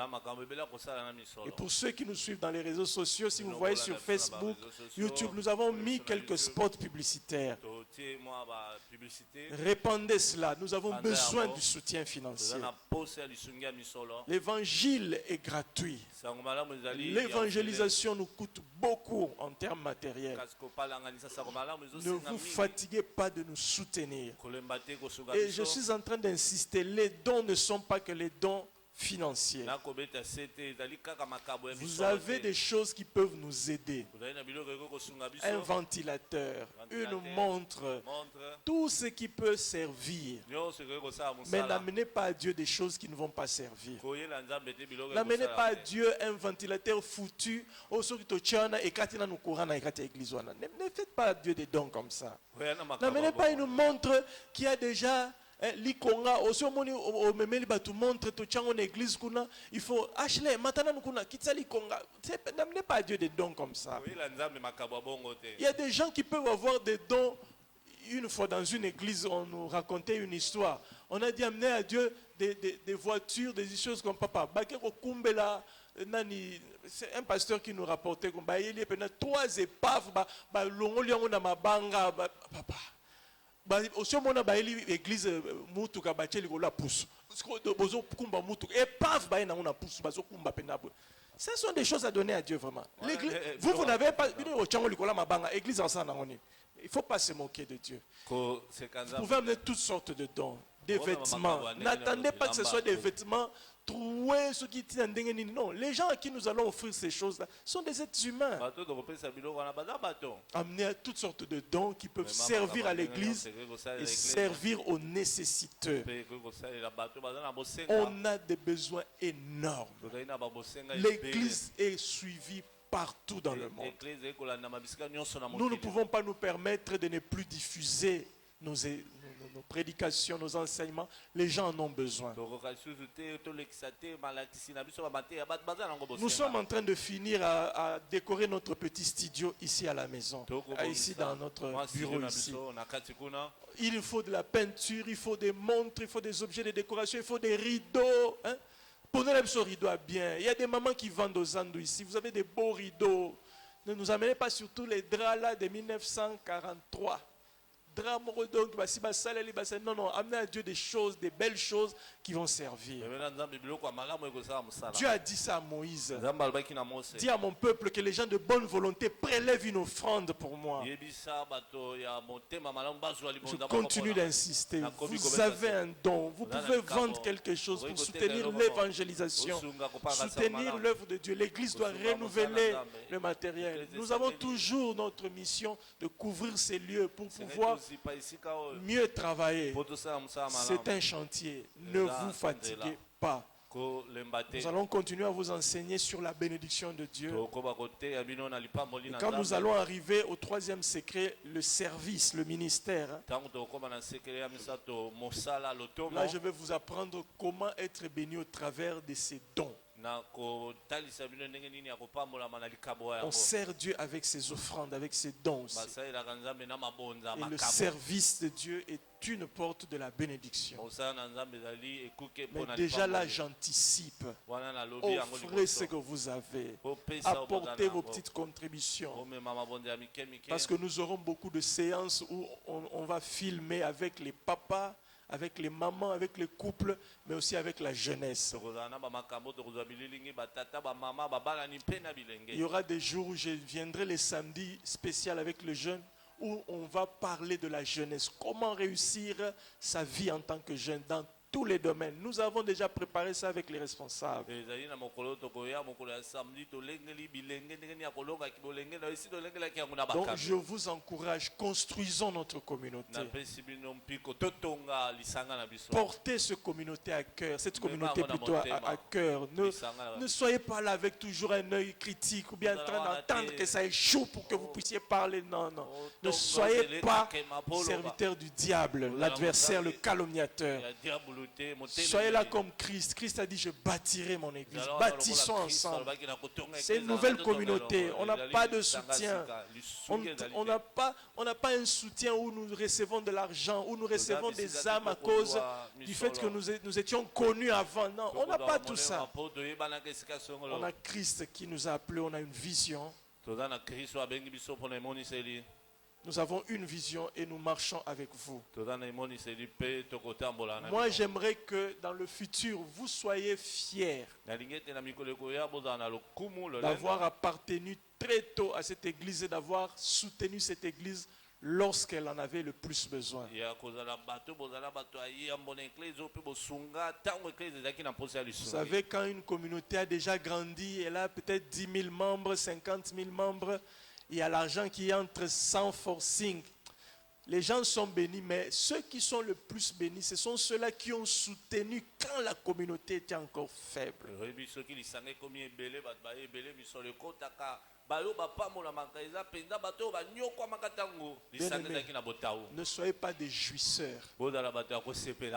S3: Et pour ceux qui nous suivent dans les réseaux sociaux, si vous voyez sur Facebook, YouTube, nous avons mis quelques spots publicitaires. Répandez cela. Nous avons besoin du soutien financier. L'évangile est gratuit. L'évangélisation nous coûte beaucoup en termes matériels. Ne vous fatiguez pas de nous soutenir. Et je suis en train d'insister, les dons ne sont pas que les dons financiers. Vous avez des choses qui peuvent nous aider. Un ventilateur, une montre, tout ce qui peut servir. Mais n'amenez pas à Dieu des choses qui ne vont pas servir. N'amenez pas à Dieu un ventilateur foutu. Ne faites pas à Dieu des dons comme ça. N'amenez pas une montre qui a déjà likonga aussi au memeli batu montre to chango l'église kuna il faut acheter maintenant kuna kitsa likonga. N'amenez pas à Dieu des dons comme ça. Il y a des gens qui peuvent avoir des dons. Une fois dans une église, on nous racontait une histoire. On a dit amener à Dieu des voitures, des choses comme papa. C'est un pasteur qui nous rapportait qu'il y a 3 épaves. Aussi on a l'église mutuka bacheli ko la pousse. Bozo kumba mutuka épave ba na una pousse bazo kumba penabo. Ce sont des choses à donner à Dieu vraiment. L'église, vous n'avez pas l'église en ça. Il ne faut pas se moquer de Dieu. Vous pouvez amener toutes sortes de dons. des vêtements. N'attendez pas que ce soit des vêtements troués, ceux qui tiennent. Non, les gens à qui nous allons offrir ces choses-là sont des êtres humains. Amenés à toutes sortes de dons qui peuvent servir à l'église et servir aux nécessiteux. On a des besoins énormes. L'église est suivie partout dans le monde. Nous ne pouvons pas nous permettre de ne plus diffuser nos prédications, nos enseignements. Les gens en ont besoin. Nous sommes en train de finir à décorer notre petit studio ici à la maison, ici dans notre bureau ici. Il faut de la peinture, il faut des montres, il faut des objets de décoration, il faut des rideaux. Prenez ce rideau à bien. Il y a des mamans qui vendent aux Andou ici. Vous avez des beaux rideaux. Ne nous amenez pas surtout les draps là de 1943. Non, non, amenez à Dieu des choses, des belles choses qui vont servir. Dieu a dit ça à Moïse. Dis à mon peuple que les gens de bonne volonté prélèvent une offrande pour moi. Je continue d'insister. Vous avez un don. Vous pouvez vendre quelque chose pour soutenir l'évangélisation, soutenir l'œuvre de Dieu. L'église doit renouveler le matériel. Nous avons toujours notre mission de couvrir ces lieux pour pouvoir mieux travailler. C'est un chantier. Ne vous fatiguez pas. Nous allons continuer à vous enseigner sur la bénédiction de Dieu. Et quand nous allons arriver au troisième secret, le service, le ministère, là je vais vous apprendre comment être béni au travers de ces dons. On sert Dieu avec ses offrandes, avec ses dons aussi. Et le service de Dieu est une porte de la bénédiction. Mais déjà là, j'anticipe. Offrez ce que vous avez. Apportez vos petites contributions. Parce que nous aurons beaucoup de séances où on va filmer avec les papas, avec les mamans, avec les couples, mais aussi avec la jeunesse. Il y aura des jours où je viendrai les samedis spéciaux avec les jeunes, où on va parler de la jeunesse. Comment réussir sa vie en tant que jeune dans tous les domaines. Nous avons déjà préparé ça avec les responsables. Donc je vous encourage, construisons notre communauté. Portez cette communauté à cœur, plutôt à cœur. Ne soyez pas là avec toujours un œil critique ou bien en train d'entendre que ça échoue pour que vous puissiez parler. Non, non. Ne soyez pas serviteurs du diable, l'adversaire, le calomniateur. Soyez là comme Christ. Christ a dit, je bâtirai mon église. Bâtissons ensemble. C'est une nouvelle communauté. On n'a pas de soutien. On n'a pas un soutien où nous recevons de l'argent, où nous recevons des âmes à cause du fait que nous étions connus avant. Non, on n'a pas tout ça. On a Christ qui nous a appelés. On a une vision. Nous avons une vision et nous marchons avec vous. Moi, j'aimerais que dans le futur, vous soyez fiers d'avoir appartenu très tôt à cette église et d'avoir soutenu cette église lorsqu'elle en avait le plus besoin. Vous savez, quand une communauté a déjà grandi, elle a peut-être 10 000 membres, 50 000 membres, il y a l'argent qui entre sans forcing. Les gens sont bénis, mais ceux qui sont le plus bénis, ce sont ceux-là qui ont soutenu quand la communauté était encore faible. Ne soyez pas des jouisseurs.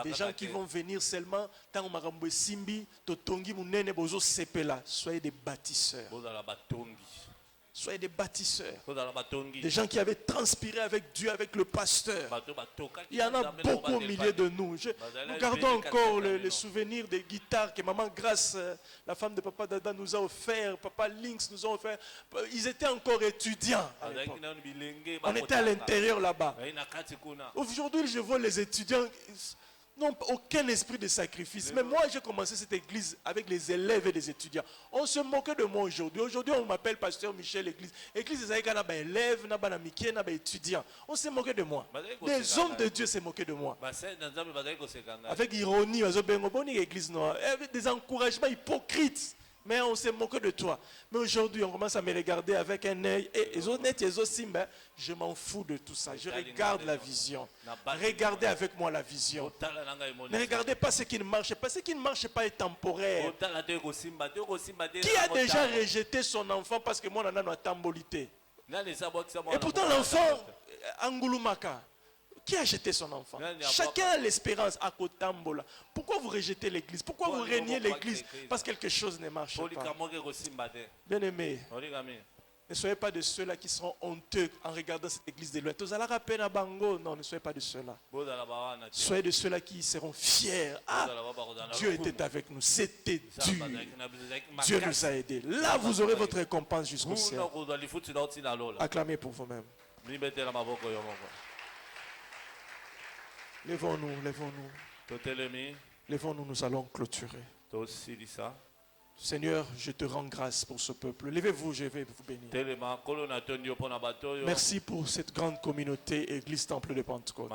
S3: Des gens qui vont venir seulement tant marambo simbi totongi munene bozo sepela. Soyez des bâtisseurs. Soyez des bâtisseurs. Des gens qui avaient transpiré avec Dieu, avec le pasteur. Il y en a beaucoup au milieu de nous. Nous gardons encore le souvenir des guitares que Maman Grace, la femme de Papa Dada, nous a offert. Papa Lynx nous a offert. Ils étaient encore étudiants à l'époque. On était à l'intérieur là-bas. Aujourd'hui, je vois les étudiants. Non, aucun esprit de sacrifice. Mais moi, j'ai commencé cette église avec les élèves et les étudiants. On se moquait de moi aujourd'hui. Aujourd'hui, on m'appelle pasteur Michel l'église. L'église, c'est un élève, un étudiant. On s'est moqué de moi. Des hommes de Dieu s'est moqué de moi. Avec ironie, des encouragements hypocrites. Mais on s'est moqué de toi. Mais aujourd'hui, on commence à me regarder avec un œil. Et je m'en fous de tout ça. Je regarde la vision. Regardez avec moi la vision. Ne regardez pas ce qui ne marche pas. Ce qui ne marche pas est temporaire. Qui a déjà rejeté son enfant parce que moi, on a tambolité? Et pourtant, l'enfant, Angulumaka, qui a jeté son enfant? Chacun a l'espérance à Kotambola. Pourquoi vous rejetez l'église? Pourquoi vous reniez l'église? Parce que quelque chose ne marche pas. Bien aimé, ne soyez pas de ceux-là qui seront honteux en regardant cette église de loin. Non, ne soyez pas de ceux-là. Soyez de ceux-là qui seront fiers. Ah, Dieu était avec nous. C'était dur. Dieu nous a aidés. Là, vous aurez votre récompense jusqu'au ciel. Acclamez pour vous-même. Lèvons-nous, lèvons-nous. Lèvons-nous, nous allons clôturer. Seigneur, je te rends grâce pour ce peuple. Levez-vous, je vais vous bénir. Merci pour cette grande communauté, Église Temple de Pentecôte.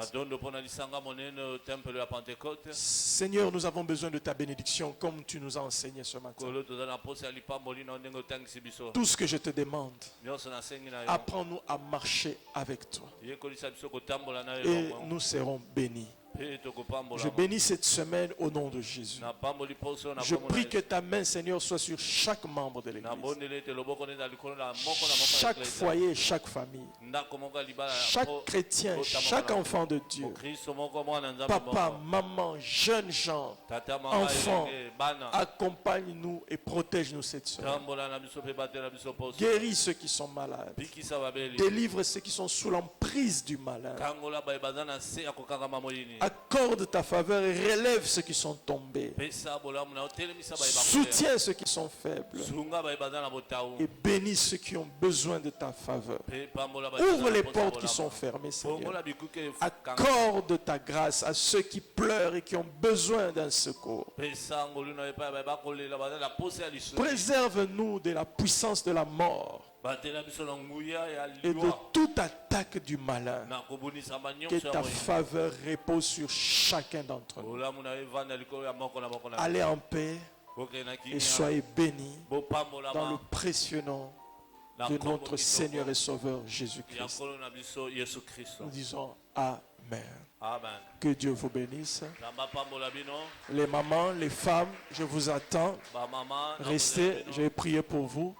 S3: Seigneur, nous avons besoin de ta bénédiction comme tu nous as enseigné ce matin. Tout ce que je te demande, apprends-nous à marcher avec toi. Et nous serons bénis. Je bénis cette semaine au nom de Jésus. Je prie que ta main, Seigneur, soit sur chaque membre de l'Église. Chaque foyer, chaque famille. Chaque chrétien, chaque enfant de Dieu. Papa, maman, jeunes gens, enfants, accompagne-nous et protège-nous cette semaine. Guéris ceux qui sont malades. Délivre ceux qui sont sous l'emprise du malin. Accorde ta faveur et relève ceux qui sont tombés. Soutiens ceux qui sont faibles. Et bénis ceux qui ont besoin de ta faveur. Ouvre les portes qui sont fermées, Seigneur. Accorde ta grâce à ceux qui pleurent et qui ont besoin d'un secours. Préserve-nous de la puissance de la mort et de toute attaque du malin. Que ta faveur repose sur chacun d'entre nous. Allez en paix et soyez bénis dans le précieux nom de notre Seigneur et Sauveur Jésus-Christ. Nous disons Amen. Que Dieu vous bénisse. Les mamans, les femmes, je vous attends. Restez, je vais prier pour vous.